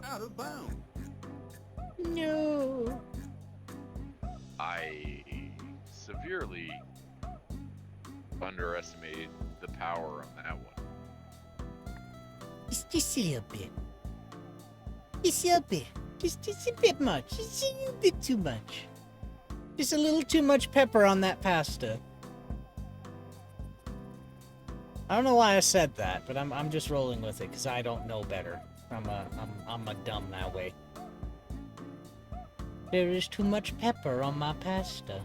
Out of bounds. No. I severely underestimated the power on that one. Just a little bit. Just a little bit. Just a bit much. Just a little bit too much. Just a little too much pepper on that pasta. I don't know why I said that, but I'm just rolling with it because I don't know better. I'm a dumb that way. There is too much pepper on my pasta.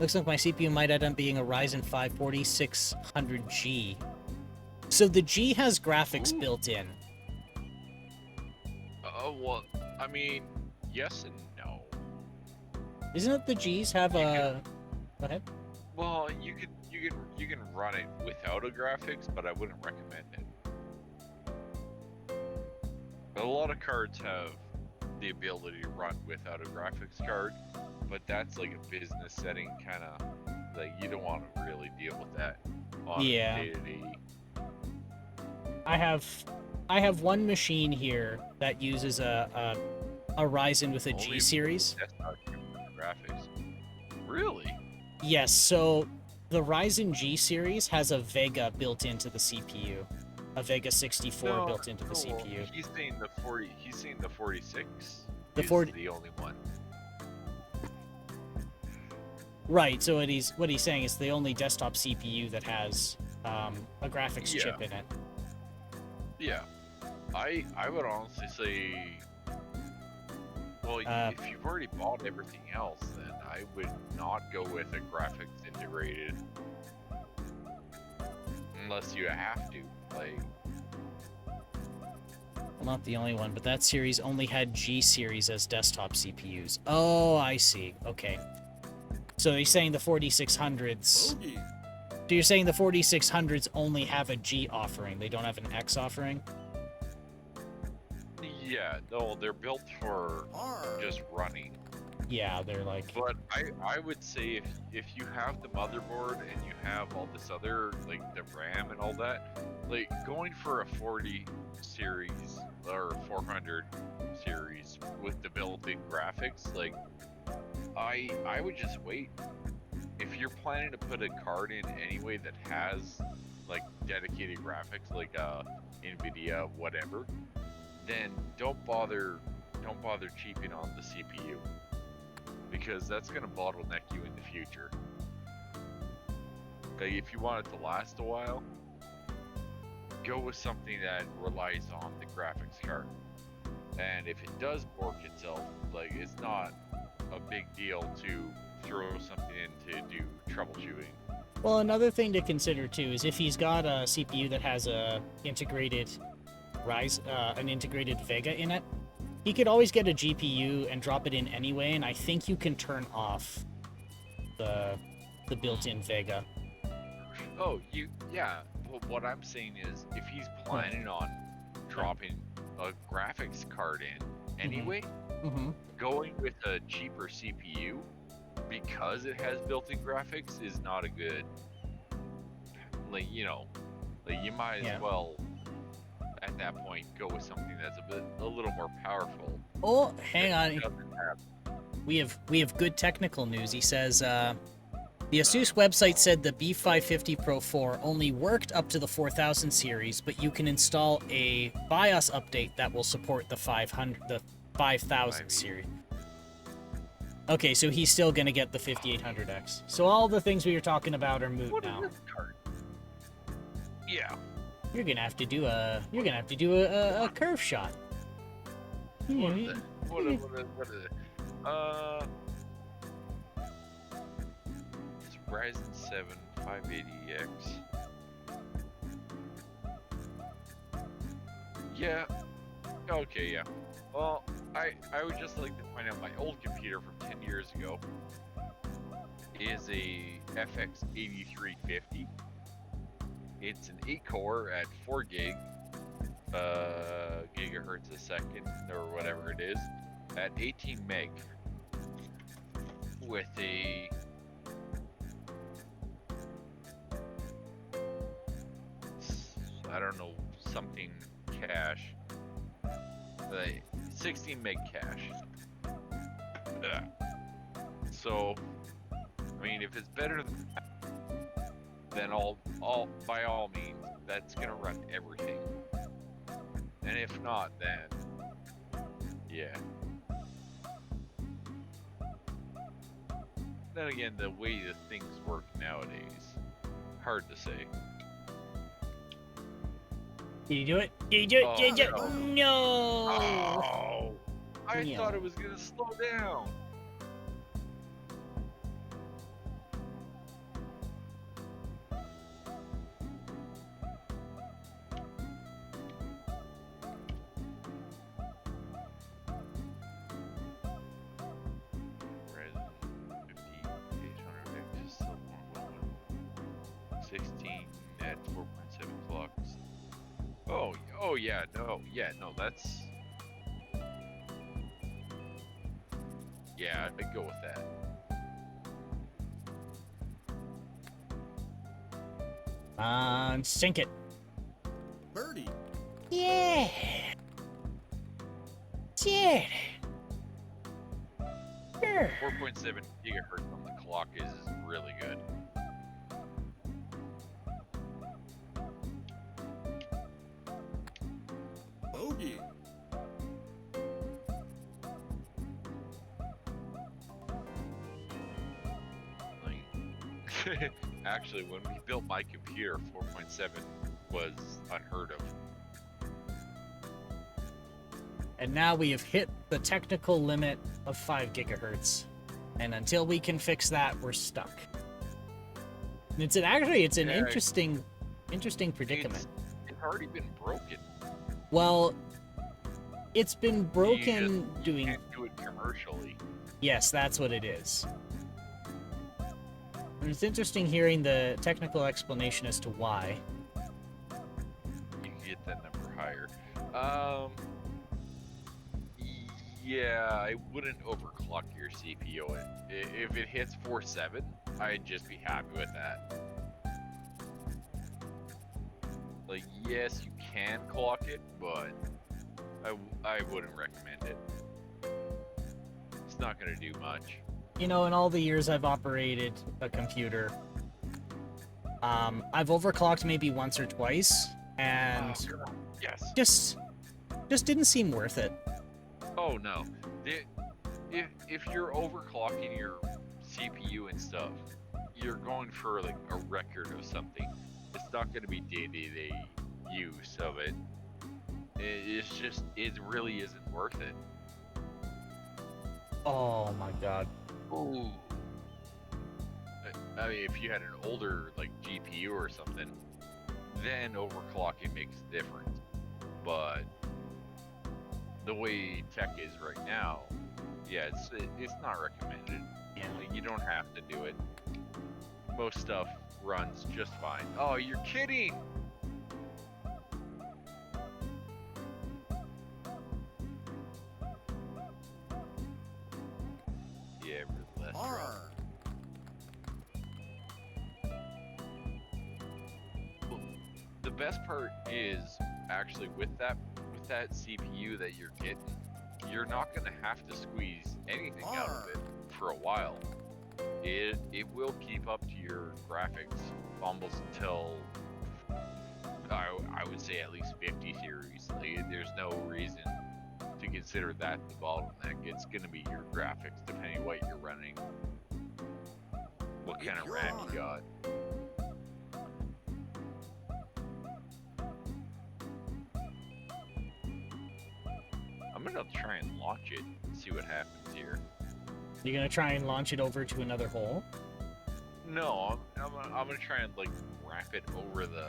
Looks like my CPU might end up being a Ryzen 5 4600G. So the G has graphics built in. Well, I mean, yes and no. Isn't it the Gs have a... Go ahead. Well, you can run it without a graphics, but I wouldn't recommend it. A lot of cards have the ability to run without a graphics card, but that's like a business setting kind of Like, you don't want to really deal with that on Yeah. a day-to-day. I have one machine here that uses a Ryzen with a G Only series. desktop graphics. Really? Yes, so the Ryzen G series has a Vega built into the CPU. A Vega 64 built into the CPU. He's saying the 40. He's saying the 46 The is 40 the only one. Right, so what he's saying is the only desktop CPU that has a graphics chip in it. Yeah, I would honestly say, well, if you've already bought everything else, then I would not go with a graphics integrated, unless you have to. Like, Well, not the only one, but that series only had G series as desktop CPUs. Oh, I see. Okay. So you're saying the 4600s. Bogey. So you're saying the 4600s only have a G offering. They don't have an X offering? yeah, no, they're built for just running. Yeah, they're like. But I would say if you have the motherboard and you have all this other, like the RAM and all that, like going for a 40 series or 400 series with the built-in graphics, like I would just wait. If you're planning to put a card in anyway that has like dedicated graphics, like NVIDIA whatever, then don't bother cheaping on the CPU, because that's gonna bottleneck you in the future. Like, if you want it to last a while, go with something that relies on the graphics card. And if it does bork itself, like, it's not a big deal to throw something in to do troubleshooting. Well, another thing to consider too is if he's got a CPU that has a integrated an integrated Vega in it, he could always get a GPU and drop it in anyway, and I think you can turn off the built-in Vega. Oh, yeah. Well, what I'm saying is, if he's planning on dropping a graphics card in anyway, going with a cheaper CPU because it has built-in graphics is not a good, like, you know, like, you might as well at that point go with something that's a little more powerful. Oh, hang on. We have good technical news. He says the Asus website said the B550 Pro 4 only worked up to the 4000 series, but you can install a BIOS update that will support the 5000 series. Okay, so he's still gonna get the 5800X. So all the things we were talking about are moot now. Yeah. You're gonna have to do a curve shot. What is it? What is it? It's Ryzen 7 580X. Yeah. Okay, yeah. Well, I would just like to point out my old computer from 10 years ago is a FX 8350. It's an 8-core at 4 gigahertz a second, or whatever it is, at 18 meg, with a I don't know, something cache, 16 meg cache. So, I mean, if it's better than that, then by all means, that's gonna run everything. And if not, then yeah. Then again, the way the things work nowadays, hard to say. Did you do it? Did you do it? Oh, Did you? No. Oh, I Yeah. thought it was gonna slow down. Ryzen 5800X is still more than 16 at 4.7 clocks. Oh yeah, no, that's... Yeah, I'd go with that. Sink it. Birdie. Yeah. Yeah. Sure. 4.7 gigahertz on the clock is really good. Bogey. Like, actually, when we built my computer, 4.7 was unheard of. And now we have hit the technical limit of 5 gigahertz. And until we can fix that, we're stuck. It's an interesting predicament. It's already been broken. Well, it's been broken You can't do it commercially. Yes, that's what it is. And it's interesting hearing the technical explanation as to why. You can get that number higher. Yeah, I wouldn't overclock your CPU. If it hits 4.7, I'd just be happy with that. Like, yes, you can clock it, but I wouldn't recommend it. It's not gonna do much. You know, in all the years I've operated a computer, I've overclocked maybe once or twice, and yes, just didn't seem worth it. Oh no, if you're overclocking your CPU and stuff, you're going for like a record of something. It's not going to be day-to-day use of it. It really isn't worth it. Oh my god. Ooh. I mean, if you had an older like GPU or something, then overclocking makes a difference. But the way tech is right now, yeah, it's not recommended. Yeah. Like, you don't have to do it. Most stuff runs just fine. Oh, you're kidding! Yeah, really less. R. The best part is actually with that CPU that you're getting, you're not gonna have to squeeze anything out of it for a while. It will keep up to your graphics almost until I would say at least 50 series. Like, there's no reason to consider that the bottleneck. It's gonna be your graphics depending what you're running, what kind of RAM you got. I'm gonna try and launch it and see what happens here. You're gonna try and launch it over to another hole? No, I'm gonna try and like wrap it over the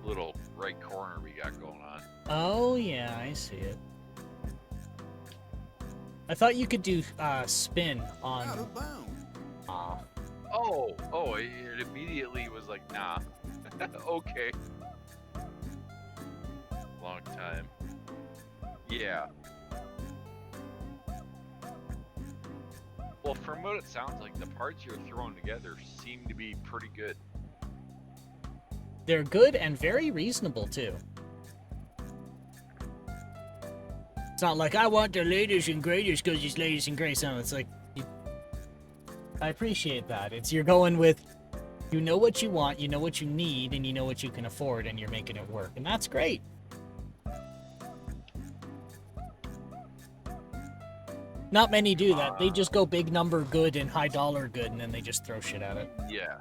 little right corner we got going on. Oh yeah, I see it. I thought you could do spin on. Out of bounds. Oh, it immediately was like, nah. Okay. Long time. Yeah. Well, from what it sounds like, the parts you're throwing together seem to be pretty good. They're good and very reasonable too. It's not like I want the latest and greatest because it's latest and greatest. No, it's like I appreciate that. It's you're going with, you know what you want, you know what you need, and you know what you can afford, and you're making it work, and that's great. Not many do that. They just go big number good and high dollar good, and then they just throw shit at it. Yeah.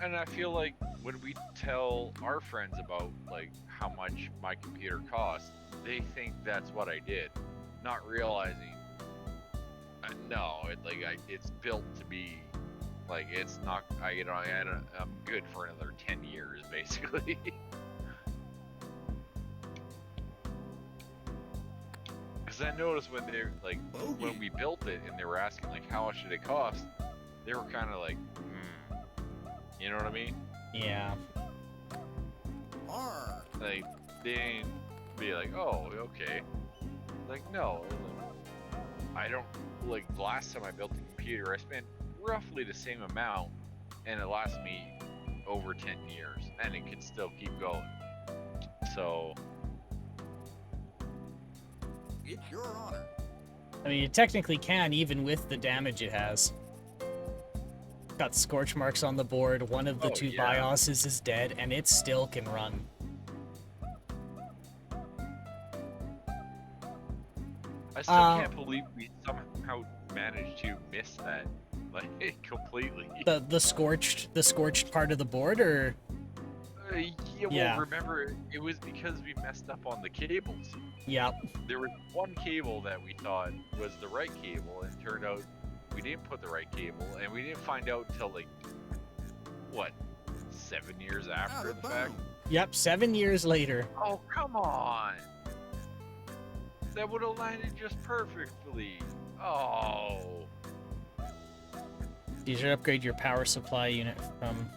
And I feel like when we tell our friends about like how much my computer costs, they think that's what I did, not realizing it's built to be like, it's not. I'm good for another 10 years basically. Because I noticed when they when we built it and they were asking like how much did it cost, they were kind of like, you know what I mean? Yeah. Like, they didn't be like, oh, okay. Like, no. Like, I don't, like, last time I built a computer, I spent roughly the same amount, and it lasted me over 10 years, and it could still keep going. So... It's your honor. I mean, it technically can, even with the damage it has. Got scorch marks on the board, one of the two BIOSes is dead, and it still can run. I still can't believe we somehow managed to miss that, like, completely. The scorched part of the board, or? Well, remember, it was because we messed up on the cables. Yep. There was one cable that we thought was the right cable, and it turned out we didn't put the right cable, and we didn't find out until, like, what, 7 years after the fact? Yep, 7 years later. Oh, come on! That would have landed just perfectly. Oh. You should upgrade your power supply unit from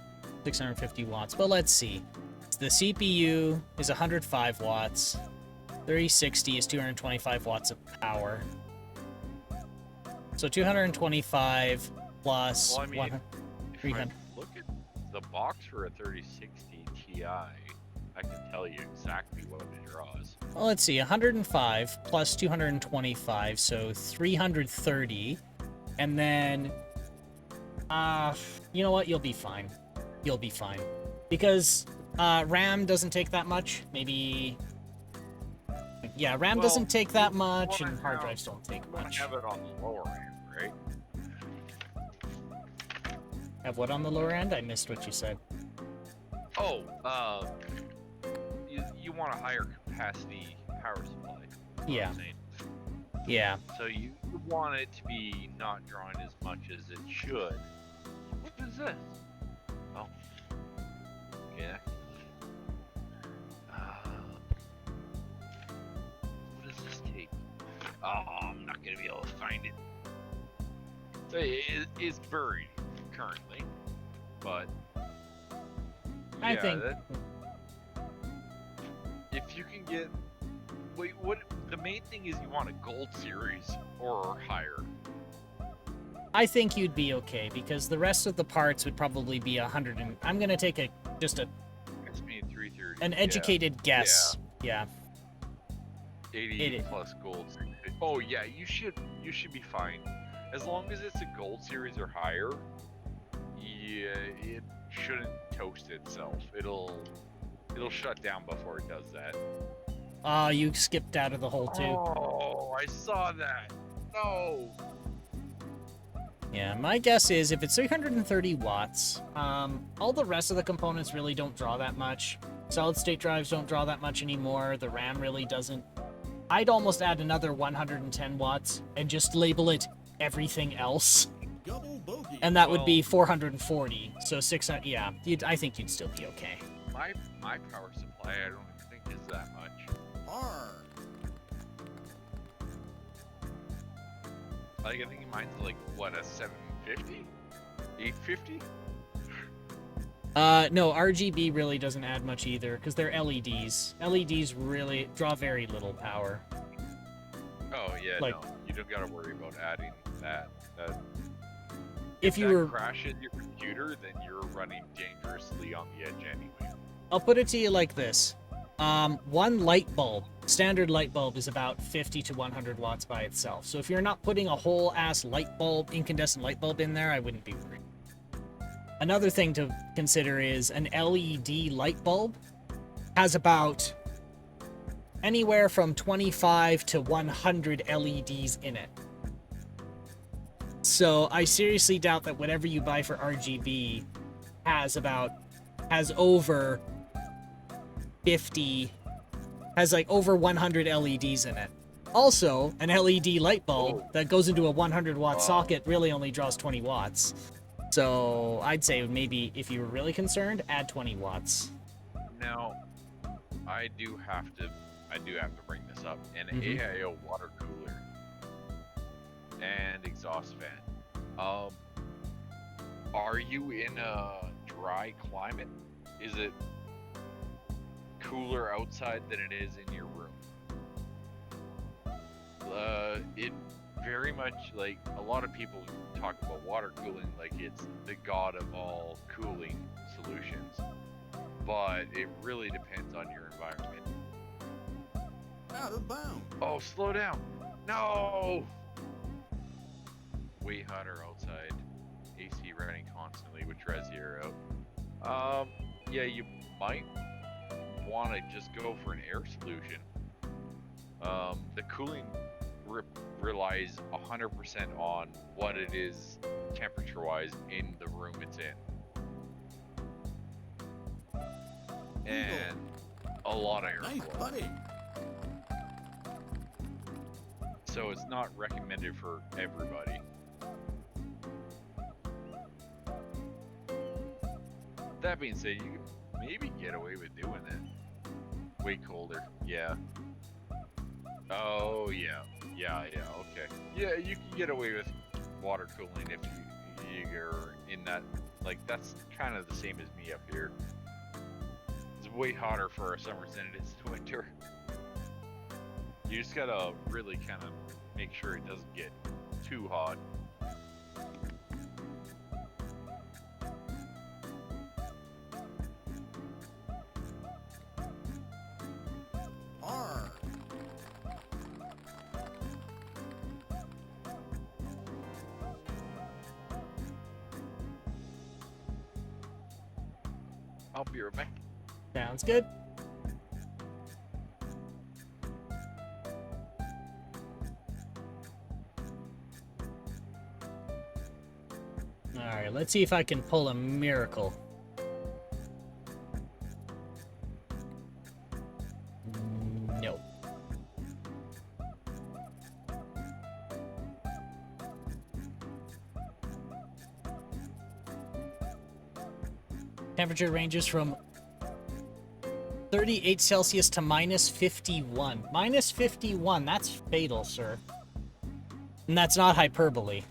650 watts. But let's see. The CPU is 105 watts. 3060 is 225 watts of power. So 225 plus well, I mean, 300. Look at the box for a 3060 Ti. I can tell you exactly what it draws. Well, let's see. 105 plus 225, so 330. And then, you know what? You'll be fine. You'll be fine. Because RAM doesn't take that much. Maybe... Yeah, RAM doesn't take that much, and hard drives don't take much. Have it on the lower end, right? Have what on the lower end? I missed what you said. Oh, you want a higher capacity power supply. Yeah. Yeah. So you want it to be not drawing as much as it should. What is this? Oh. Yeah. What does this take? Oh, I'm not gonna be able to find it. So it's buried currently, but I think if you can get what the main thing is, you want a gold series or higher. I think you'd be okay because the rest of the parts would probably be 100 and I'm gonna take an educated guess. Yeah. 80 plus gold. Oh yeah, you should be fine. As long as it's a gold series or higher, yeah, it shouldn't toast itself. It'll shut down before it does that. Oh, you skipped out of the hole too. Oh, I saw that. No. Yeah, my guess is if it's 330 watts, all the rest of the components really don't draw that much. Solid state drives don't draw that much anymore. The RAM really doesn't. I'd almost add another 110 watts and just label it everything else. And that would be 440. So 600. Yeah, I think you'd still be okay. My power supply, I don't think is that much. Like, I think mine's like, what, a 750? 850? No, RGB really doesn't add much either, because they're LEDs. LEDs really draw very little power. Oh, yeah, like, no. You don't gotta worry about adding that. If you were crashes your computer, then you're running dangerously on the edge anyway. I'll put it to you like this. One light bulb, standard light bulb, is about 50 to 100 watts by itself. So if you're not putting a whole ass light bulb, incandescent light bulb in there, I wouldn't be worried. Another thing to consider is an LED light bulb has about anywhere from 25 to 100 LEDs in it. So I seriously doubt that whatever you buy for RGB has over 50, has like over 100 LEDs in it. Also, an LED light bulb that goes into a 100 watt socket really only draws 20 watts. So I'd say maybe if you were really concerned, add 20 watts. Now, I do have to bring this up. An AIO water cooler and exhaust fan. Are you in a dry climate? Is it cooler outside than it is in your room? It very much like a lot of people talk about water cooling like it's the god of all cooling solutions, but it really depends on your environment. Out of bounds. Oh, slow down. No! Way hotter outside. AC running constantly, which res the air out. Yeah, you might want to just go for an air solution. The cooling relies 100% on what it is temperature-wise in the room it's in. And a lot of Nice airflow. buddy. So it's not recommended for everybody. That being said, you can maybe get away with doing it. Way colder. Yeah. Oh, yeah. Yeah, okay. Yeah, you can get away with water cooling if you're in that, like, that's kind of the same as me up here. It's way hotter for our summers than it is in winter. You just gotta really kind of make sure it doesn't get too hot. R. I'll be right back. Sounds good. Alright, let's see if I can pull a miracle. No. Temperature ranges from 38 Celsius to minus 51. Minus 51, that's fatal, sir. And that's not hyperbole.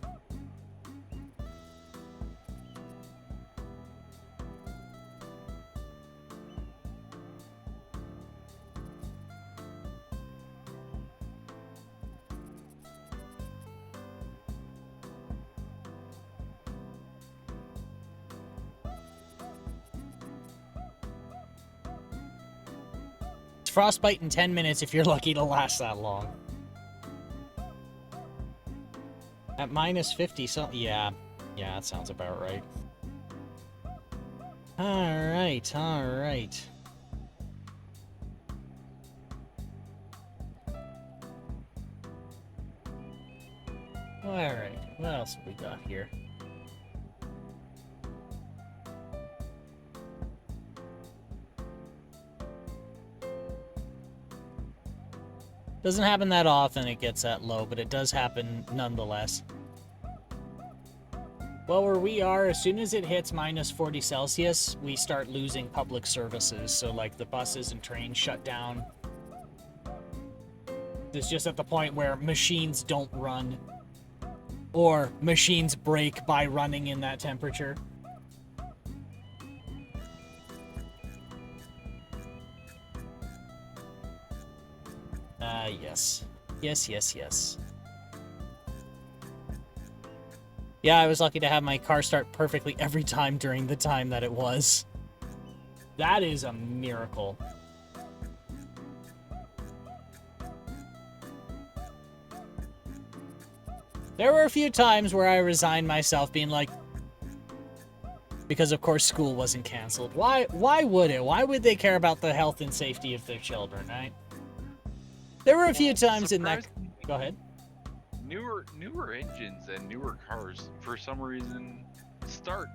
Frostbite in 10 minutes if you're lucky to last that long. At minus 50, so yeah, that sounds about right. Alright. Alright, what else have we got here? Doesn't happen that often it gets that low, but it does happen nonetheless. Well, where we are, as soon as it hits minus 40 Celsius, we start losing public services. So, like, the buses and trains shut down. It's just at the point where machines don't run. Or machines break by running in that temperature. Yes. Yes. Yeah, I was lucky to have my car start perfectly every time during the time that it was. That is a miracle. There were a few times where I resigned myself, being like, because of course school wasn't canceled. Why would it? Why would they care about the health and safety of their children, right? There were a few times in that... Go ahead. Newer engines and newer cars, for some reason, start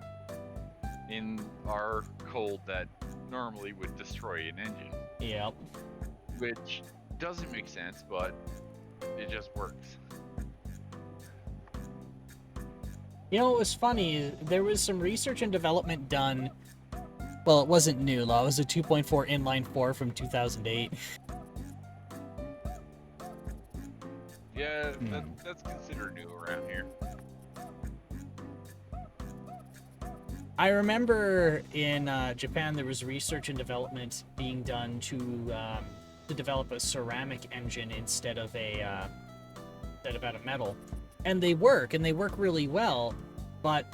in our cold that normally would destroy an engine. Yep. Which doesn't make sense, but it just works. You know what was funny? There was some research and development done. Well, it wasn't new law. It was a 2.4 inline 4 from 2008. Yeah, that's considered new around here. I remember in Japan there was research and development being done to develop a ceramic engine instead of out of metal. And they work really well, but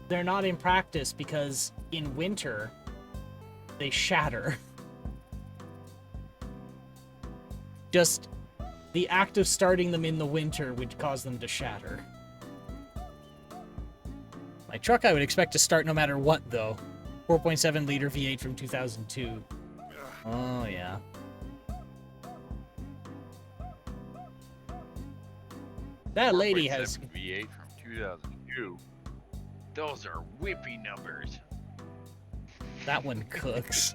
they're not in practice because in winter, they shatter. Just the act of starting them in the winter would cause them to shatter. My truck I would expect to start no matter what, though. 4.7 liter V8 from 2002. Oh, yeah. That lady has... 4.7 V8 from 2002. Those are whippy numbers. That one cooks.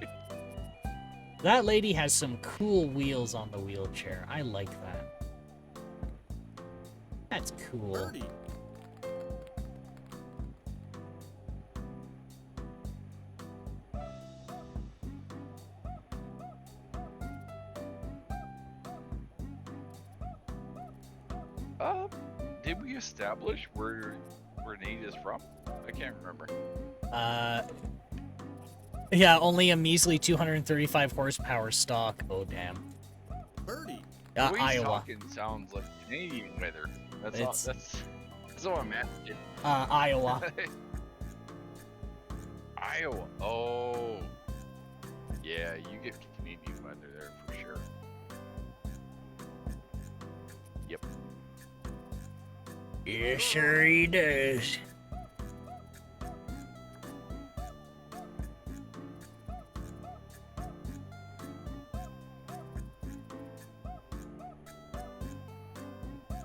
That lady has some cool wheels on the wheelchair. I like that. That's cool. Birdie. Did we establish where Nate is from? I can't remember. Yeah, only a measly 235 horsepower stock. Oh, damn. Birdie. The way he's Iowa. talking sounds like Canadian weather. That's all I'm asking. Iowa. Iowa. Oh. Yeah, you get Canadian weather there for sure. Yep. Yeah, sure he does.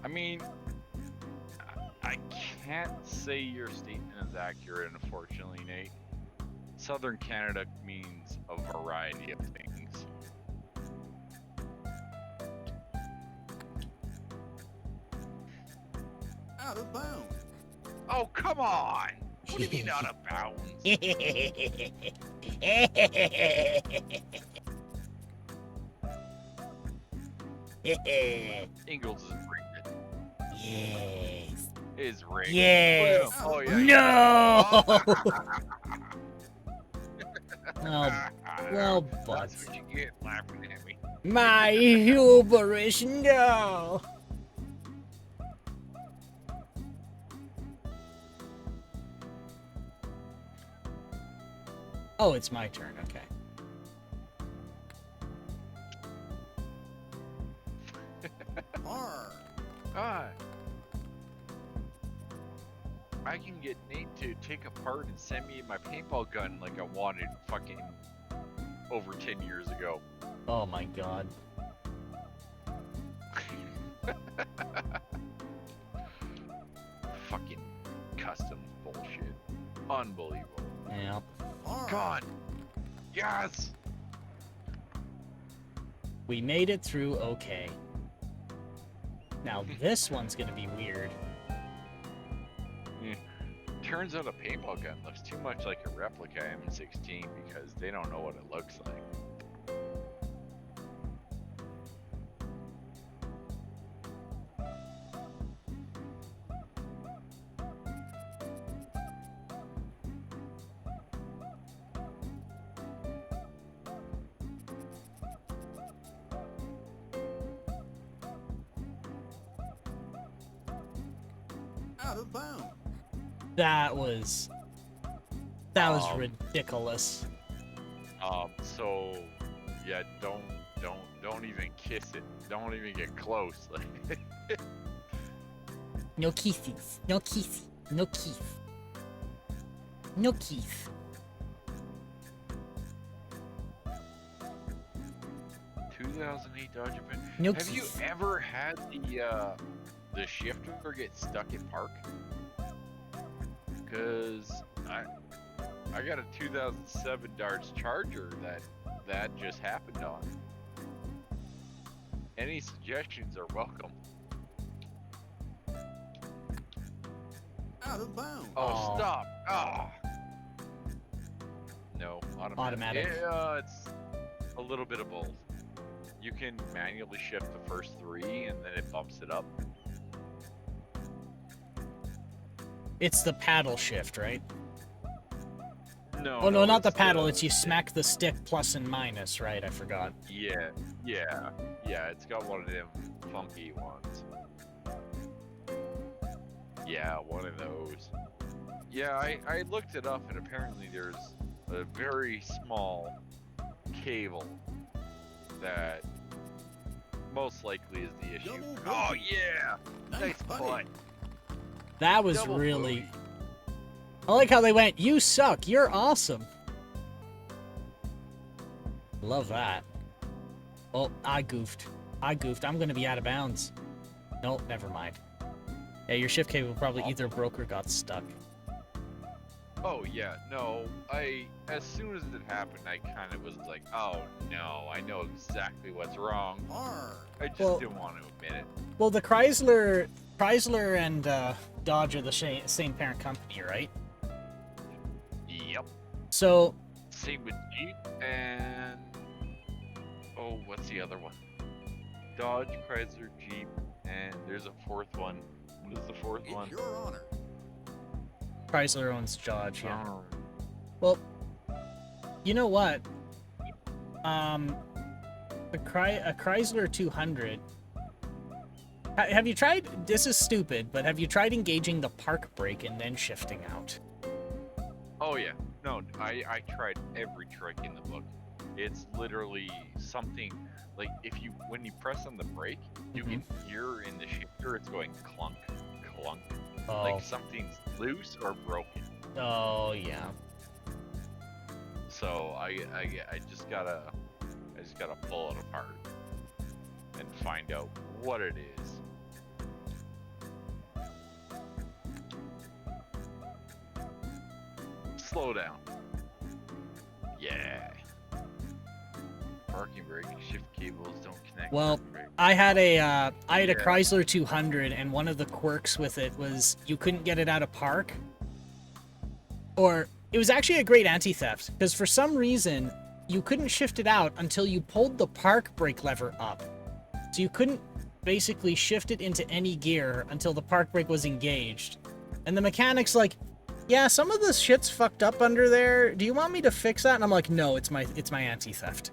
I mean, I can't say your statement is accurate, unfortunately, Nate. Southern Canada means a variety of things. Out of bounds. Oh, come on! What do you mean out of bounds? Ingles is rigged. Yes. Is rigged. Yes. Oh, yeah. No! Oh, well, that's butts. what you get laughing at me. My hubris, no! Oh, it's my turn, okay. R. I can get Nate to take apart and send me my paintball gun like I wanted fucking over 10 years ago. Oh my god. Fucking custom bullshit. Unbelievable. Yeah. R. God. Yes. We made it through okay. Now this one's gonna be weird. Turns out a paintball gun looks too much like a replica M16 because they don't know what it looks like. Out of bounds. That was ridiculous. So yeah, don't even kiss it. Don't even get close. No kisses. No kiss. No kiss. No kiss. 2008 Dodge Event. No Have you kiss. ever had the shifter get stuck in park? Cause I got a 2007 Dodge Charger that just happened on. Any suggestions are welcome. Out of bounds. Oh, stop! Ah. No, automatic. Yeah, it's a little bit of both. You can manually shift the first 3, and then it bumps it up. It's the paddle shift, right? No. Oh no, not the it's paddle. It's you smack the stick plus and minus, right? I forgot. Yeah. It's got one of them funky ones. Yeah, one of those. Yeah, I looked it up, and apparently there's a very small cable that most likely is the issue. Double Oh bogey. yeah, nice putting. putt. That was Double really. bogey. I like how they went, "You suck, you're awesome." Love that. Oh, I goofed. I'm gonna be out of bounds. Nope, never mind. Yeah, your shift cable probably either broke or got stuck. Oh yeah, no. As soon as it happened, I kind of was like, oh no, I know exactly what's wrong. R. I just didn't want to admit it. Well, the Chrysler and Dodge are the same parent company, right? Yep. So. Same with Jeep and what's the other one? Dodge, Chrysler, Jeep, and there's a fourth one. What is the fourth one? Your honor. Chrysler owns Dodge, yeah. Oh. Well, you know what? A Chrysler 200. Have you tried? This is stupid, but have you tried engaging the park brake and then shifting out? Oh yeah. No, I tried every trick in the book. It's literally something like when you press on the brake, you can hear in the shifter it's going clunk, clunk. Oh. Like something's loose or broken. Oh yeah. So I just gotta pull it apart and find out what it is. Slow down. Yeah. Parking brake shift cables don't connect. Well, brake. I had a Chrysler 200, and one of the quirks with it was you couldn't get it out of park. Or it was actually a great anti-theft because for some reason you couldn't shift it out until you pulled the park brake lever up. So you couldn't basically shift it into any gear until the park brake was engaged. And the mechanic's like, "Yeah, some of the shit's fucked up under there. Do you want me to fix that?" And I'm like, "No, it's my anti-theft."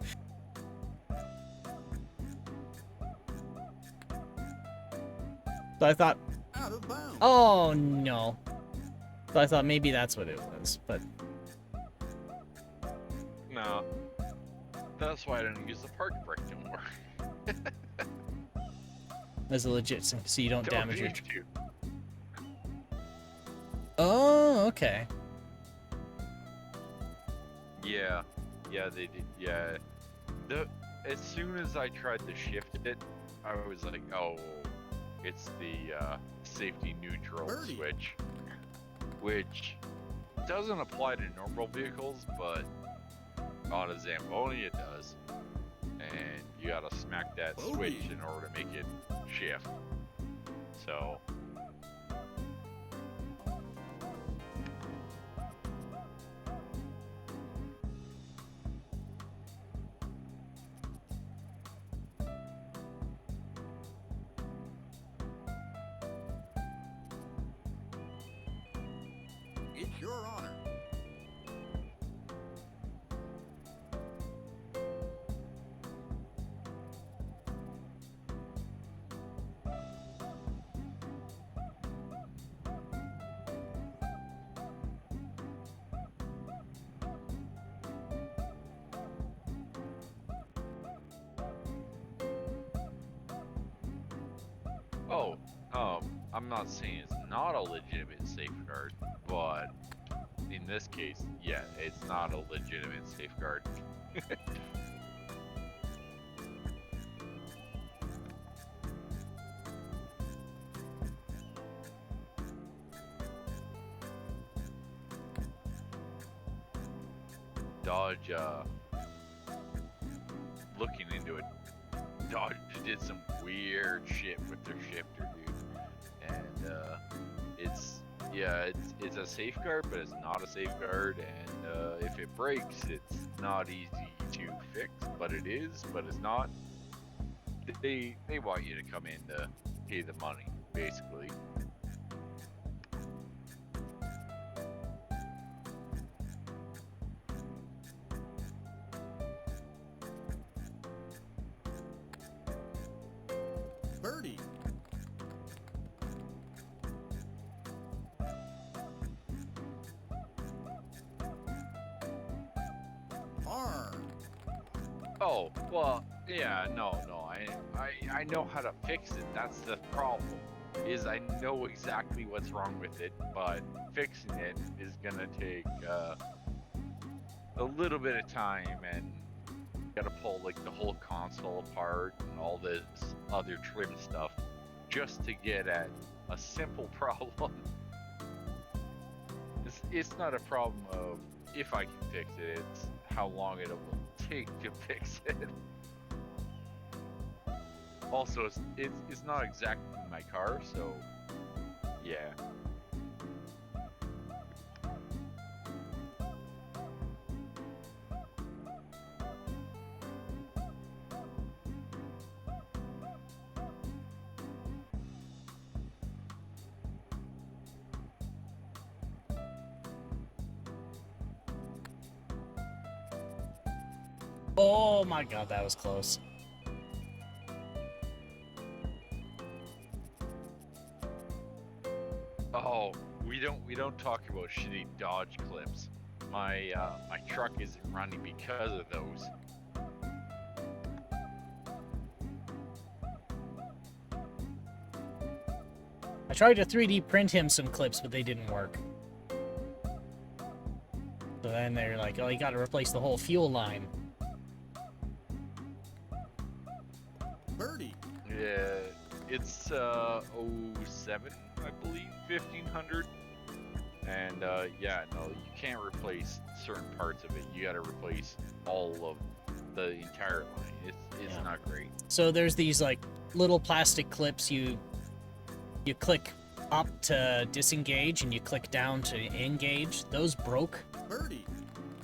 So I thought, Out of bounds. oh no. So I thought maybe that's what it was, but No. That's why I don't use the park brake no more. as a legit, so you don't damage your. need to. Oh, okay. Yeah, they did. Yeah, as soon as I tried to shift it, I was like, oh, it's the safety neutral Birdie. switch, which doesn't apply to normal vehicles, but on a Zamboni it does. And you gotta smack that Bogey. switch in order to make it shift. So. It's your honor. Oh, I'm not saying it's not a legitimate safeguard, but in this case, yeah, it's not a legitimate safeguard. Dodge, looking into it, Dodge did some weird shit with their shifter, dude. And it's a safeguard, but it's not a safeguard. And if it breaks, it's not easy to fix, but it is, but it's not. They want you to come in to pay the money, basically. Birdie. Oh, well, yeah, no, I know how to fix it. That's the problem. Is I know exactly what's wrong with it, but fixing it is gonna take a little bit of time, and gotta pull like the whole console apart and all this other trim stuff just to get at a simple problem. It's not a problem of if I can fix it, it's how long it will take to fix it. Also, it's not exactly my car, so yeah. Oh my god, that was close. Oh, we don't talk about shitty Dodge clips. My my truck isn't running because of those. I tried to 3D print him some clips, but they didn't work. So then they're like, oh, you gotta replace the whole fuel line. Birdie. Yeah, it's '07, I believe, 1500. And yeah, no, you can't replace certain parts of it. You gotta replace all of the entire line. It's Yeah. not great. So there's these like little plastic clips you click up to disengage and you click down to engage. Those broke. Birdie.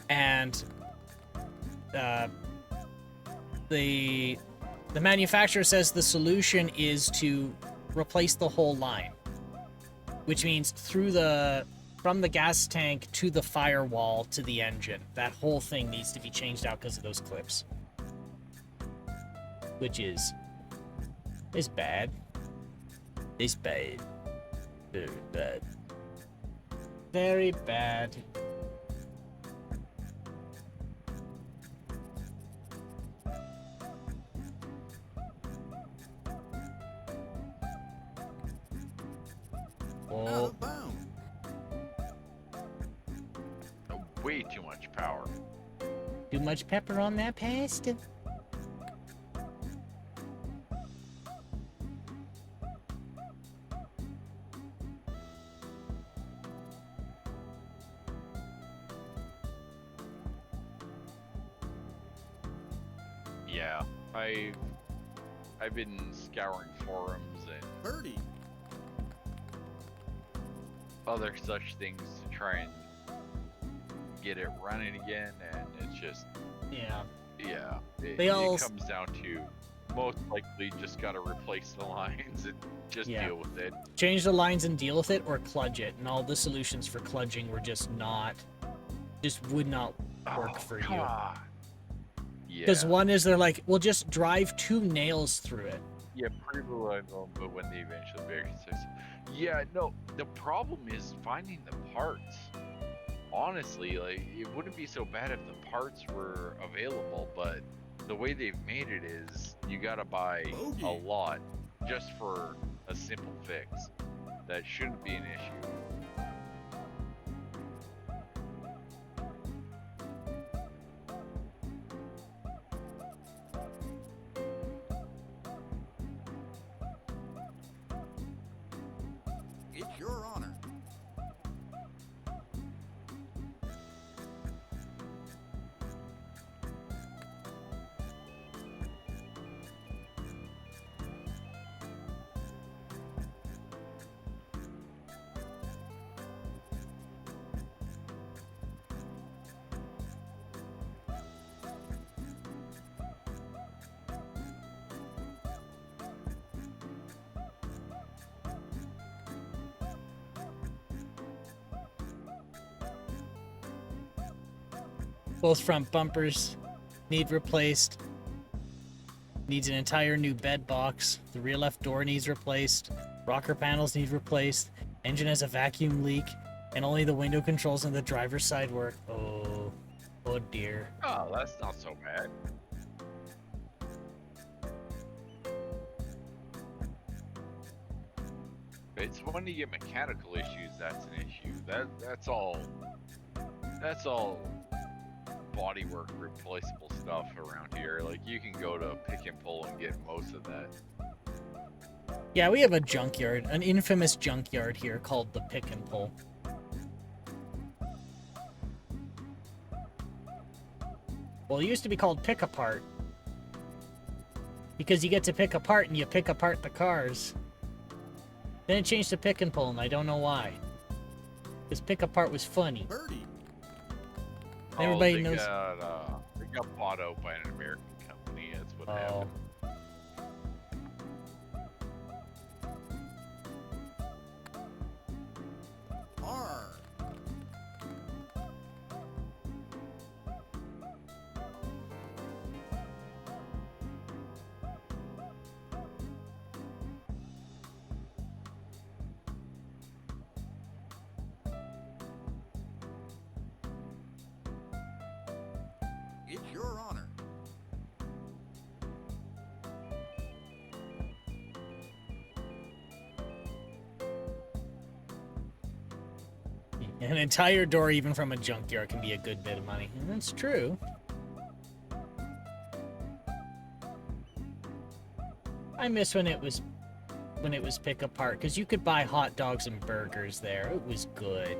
And the manufacturer says the solution is to replace the whole line, which means from the gas tank to the firewall to the engine. That whole thing needs to be changed out because of those clips, which is bad. It's bad. Very bad. Very bad. Out Oh, of bounds. Way too much power. too much pepper on that pasta. Yeah, I've been scouring forums and Birdie. other such things to try and get it running again, and it's just Yeah. yeah. They all it comes down to most likely just gotta replace the lines and just Yeah. deal with it. Change the lines and deal with it, or kludge it. And all the solutions for kludging were just would not work for you. God. Yeah. Because one is they're like, well, just drive 2 nails through it. Yeah, pretty reliable, but when they eventually break it, yeah, no, the problem is finding the parts. Honestly, like, it wouldn't be so bad if the parts were available, but the way they've made it is you gotta buy a lot just for a simple fix. That shouldn't be an issue. It's your honor. Both front bumpers need replaced. Needs an entire new bed box. The rear left door needs replaced. Rocker panels need replaced. Engine has a vacuum leak. And only the window controls on the driver's side work. Oh dear. Oh, that's not so bad. It's when you get mechanical issues that's an issue. That's all. That's all bodywork replaceable stuff around here. Like you can go to Pick and Pull and get most of that. Yeah, we have a junkyard, an infamous junkyard here called the Pick and Pull. Well, it used to be called Pick Apart. Because you get to pick apart and you pick apart the cars. Then it changed to Pick and Pull, and I don't know why. Because Pick Apart was funny. Birdie. Everybody knows. They got bought out by an American company. That's what happened. R. It's your honor. An entire door, even from a junkyard, can be a good bit of money. And that's true. I miss when it was Pick Apart, because you could buy hot dogs and burgers there. It was good.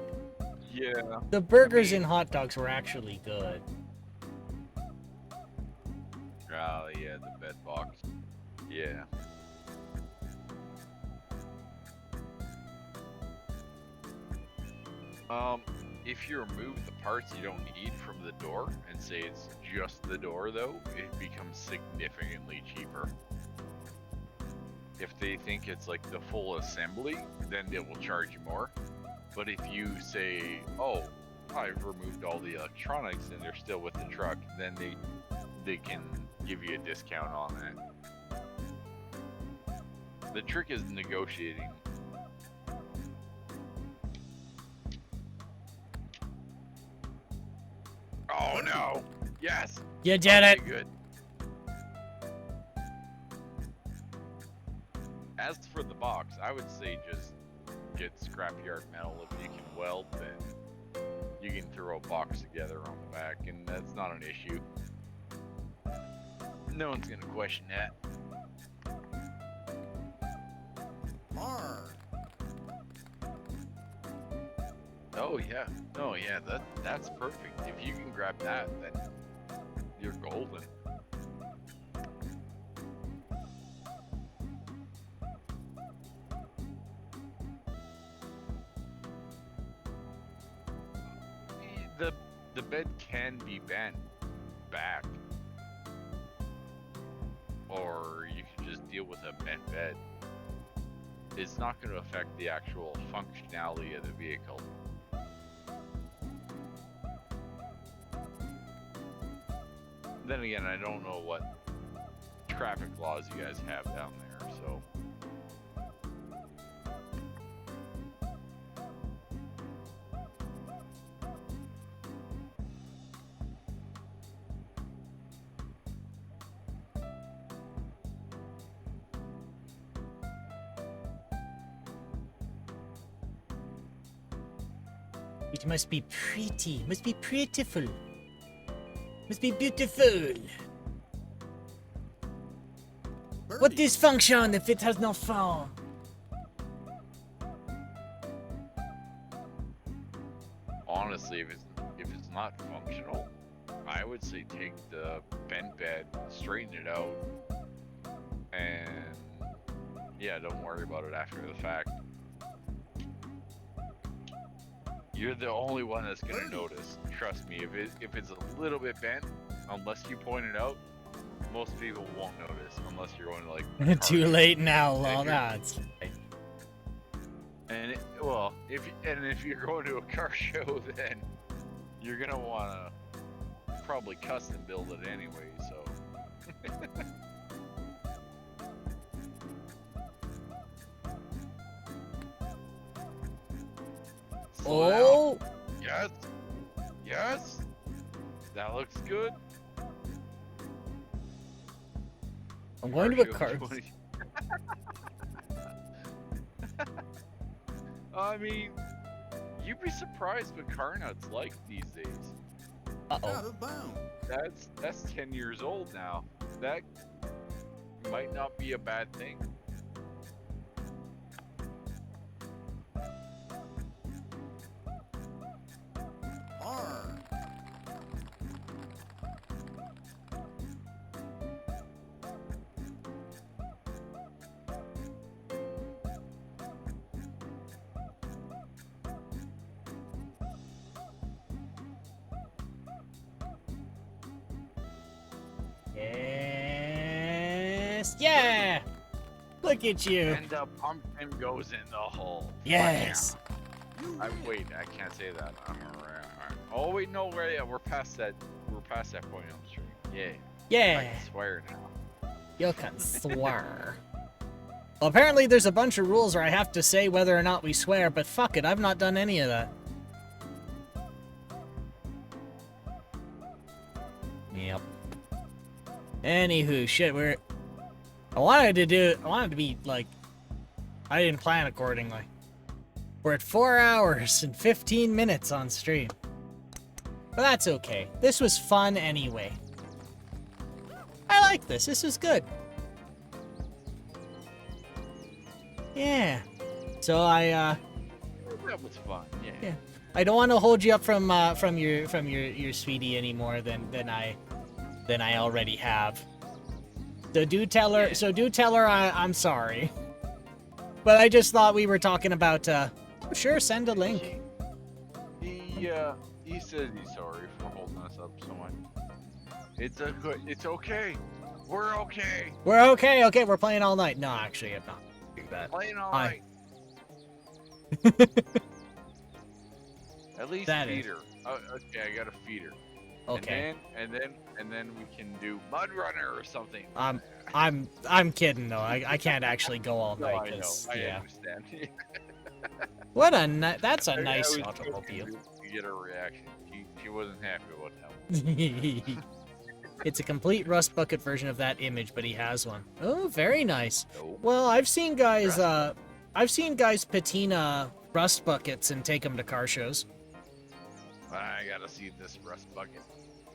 Yeah. The burgers and hot dogs were actually good. Oh yeah, the bed box. Yeah. If you remove the parts you don't need from the door and say it's just the door though, it becomes significantly cheaper. If they think it's like the full assembly, then they will charge you more. But if you say, oh, I've removed all the electronics and they're still with the truck, then they can give you a discount on that. The trick is negotiating. Oh no! Yes! You did it! Good. As for the box, I would say just get scrapyard metal. If you can weld, then you can throw a box together on the back, and that's not an issue. No one's gonna question that. R. Oh yeah, that's perfect. If you can grab that, then you're golden. The bed can be bent back, or you can just deal with a bent bed. It's not going to affect the actual functionality of the vehicle. Then again, I don't know what traffic laws you guys have down there, so. It must be pretty. Must be beautiful. Must be beautiful. What is function if it has no form? Honestly, if it's not functional, I would say take the bent bed, straighten it out, and yeah, don't worry about it after the fact. You're the only one that's gonna notice. Trust me, if it's a little bit bent, unless you point it out, most people won't notice unless you're going to like. Too late now, lol. That's right. And if you're going to a car show, then you're gonna wanna probably custom build it anyway. So. Oh! Yes! Yes! That looks good. I'm going to a car. I mean, you'd be surprised what car nuts like these days. Out of bounds. That's 10 years old now. That might not be a bad thing. R. Yes. Yeah. Look at you. And the pumpkin goes in the hole. Yes. Wait, I can't say that. Oh wait, no, we're past that. We're past that point on the stream. Yeah. Yeah. I can swear now. You can swear. Well, apparently there's a bunch of rules where I have to say whether or not we swear, but fuck it, I've not done any of that. Yep. Anywho, shit, I wanted to be, like, I didn't plan accordingly. We're at 4 hours and 15 minutes on stream. But that's okay. This was fun anyway. I like this. This is good. Yeah. So that was fun. Yeah. I don't want to hold you up from your sweetie anymore than I already have. So do tell her. So do tell her I'm sorry. But I just thought we were talking about. Sure, send a link. He says he's sorry for holding us up so much. It's okay. We're okay. We're okay. Okay, we're playing all night. No, actually, I'm not doing that. Playing all night. At least That feed her. Okay, I got to feed her. Okay. And then we can do Mud Runner or something. I'm kidding though. I can't actually go all No, night. I know. 'Cause, I yeah. understand. What a that's a nice I was automobile. hoping to get a reaction. She wasn't happy about that one. It's a complete rust bucket version of that image, but he has one. Oh, very nice. Nope. Well, I've seen guys patina rust buckets and take them to car shows. I gotta see this rust bucket.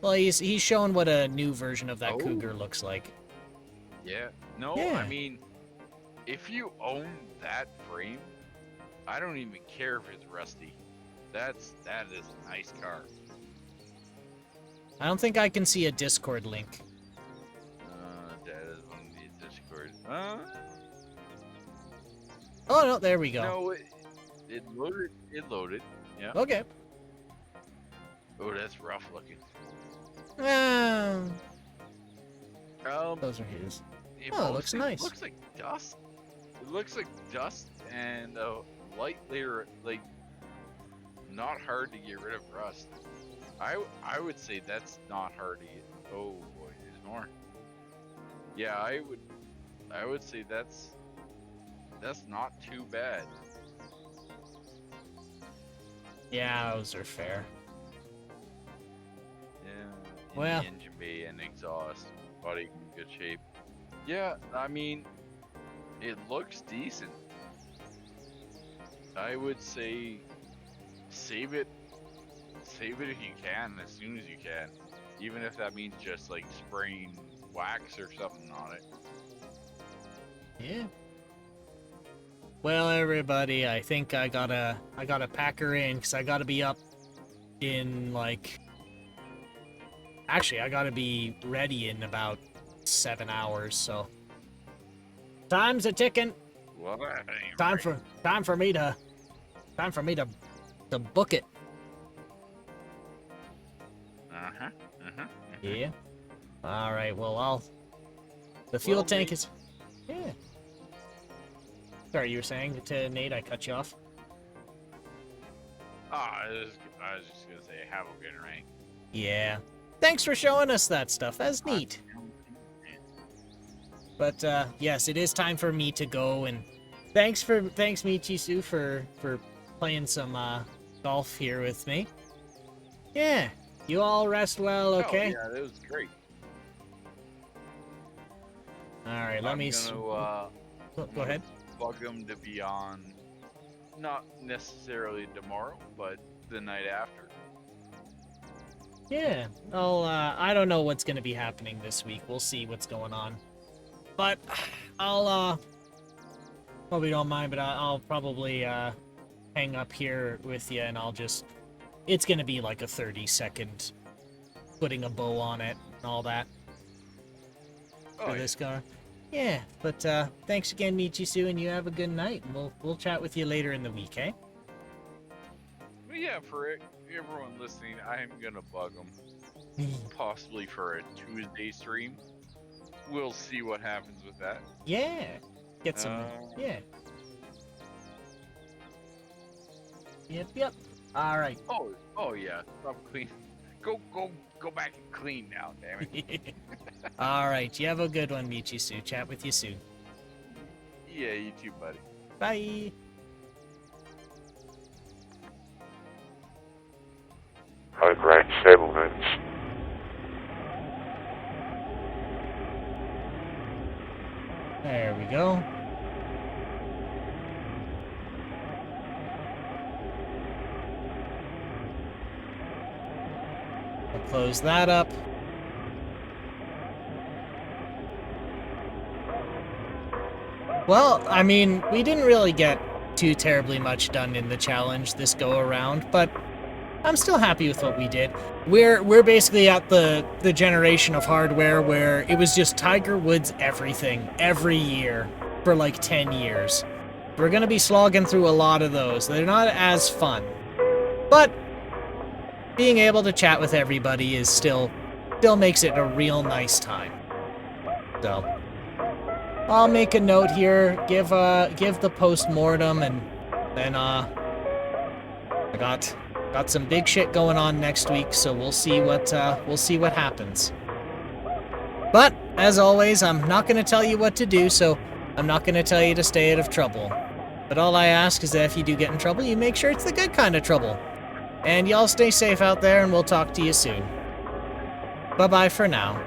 Well, he's shown what a new version of that Cougar looks like. Yeah. No, Yeah. I mean, if you own that frame, I don't even care if it's rusty. That is a nice car. I don't think I can see a Discord link. That is on the Discord. Oh no, there we go. No, it loaded. It loaded. Yeah. Okay. Oh, that's rough looking. Those are his. It Oh, it looks nice. It looks like dust. It looks like dust and a light layer, like not hard to get rid of rust. I would say that's not hard to get. Oh boy, there's more. Yeah, I would say that's not too bad. Yeah, those are fair. Yeah. Well. The engine bay and exhaust, body in good shape. Yeah, I mean, it looks decent. I would say save it if you can, as soon as you can. Even if that means just like spraying wax or something on it. Yeah. Well, everybody, I think I gotta pack her in because I gotta be up in like. Actually, I gotta be ready in about 7 hours. So time's a ticking. Well, that ain't Time right. for me to book it. Yeah. All right. Well, the fuel tank is. Yeah. Sorry, you were saying to Nate, I cut you off. I was just gonna say, have a good night. Yeah. Thanks for showing us that stuff. That's neat. But yes, it is time for me to go. And thanks Michisu for playing some golf here with me. Yeah. You all rest well, okay? Oh, yeah, that was great. All right, let me. Go Go ahead. Bug him to be on Not necessarily tomorrow, but the night after. Yeah. I don't know what's gonna be happening this week. We'll see what's going on. But I'll hope you don't mind, but I'll probably hang up here with you, and it's gonna be like a 30-second putting a bow on it and all that for this car. Yeah, but thanks again, Michisu, and you have a good night, and we'll chat with you later in the week, eh? But yeah, for everyone listening, I am gonna bug them, possibly for a Tuesday stream. We'll see what happens with that. Yeah, get some. Yeah. Yep. All right. Oh yeah. Stop clean. Go back and clean now, damn it. All right. You have a good one, Michisu. Chat with you soon. Yeah, you too, buddy. Bye. High-rank settlements. There we go. We'll close that up. Well, I mean, we didn't really get too terribly much done in the challenge this go around, but I'm still happy with what we did. We're basically at the generation of hardware where it was just Tiger Woods everything every year for like 10 years. We're gonna be slogging through a lot of those. They're not as fun, but being able to chat with everybody is still makes it a real nice time. So I'll make a note here, give the post-mortem, and then I got some big shit going on next week, so we'll see what happens. But as always, I'm not going to tell you what to do, so I'm not going to tell you to stay out of trouble. But all I ask is that if you do get in trouble, you make sure it's the good kind of trouble. And y'all stay safe out there, and we'll talk to you soon. Bye-bye for now.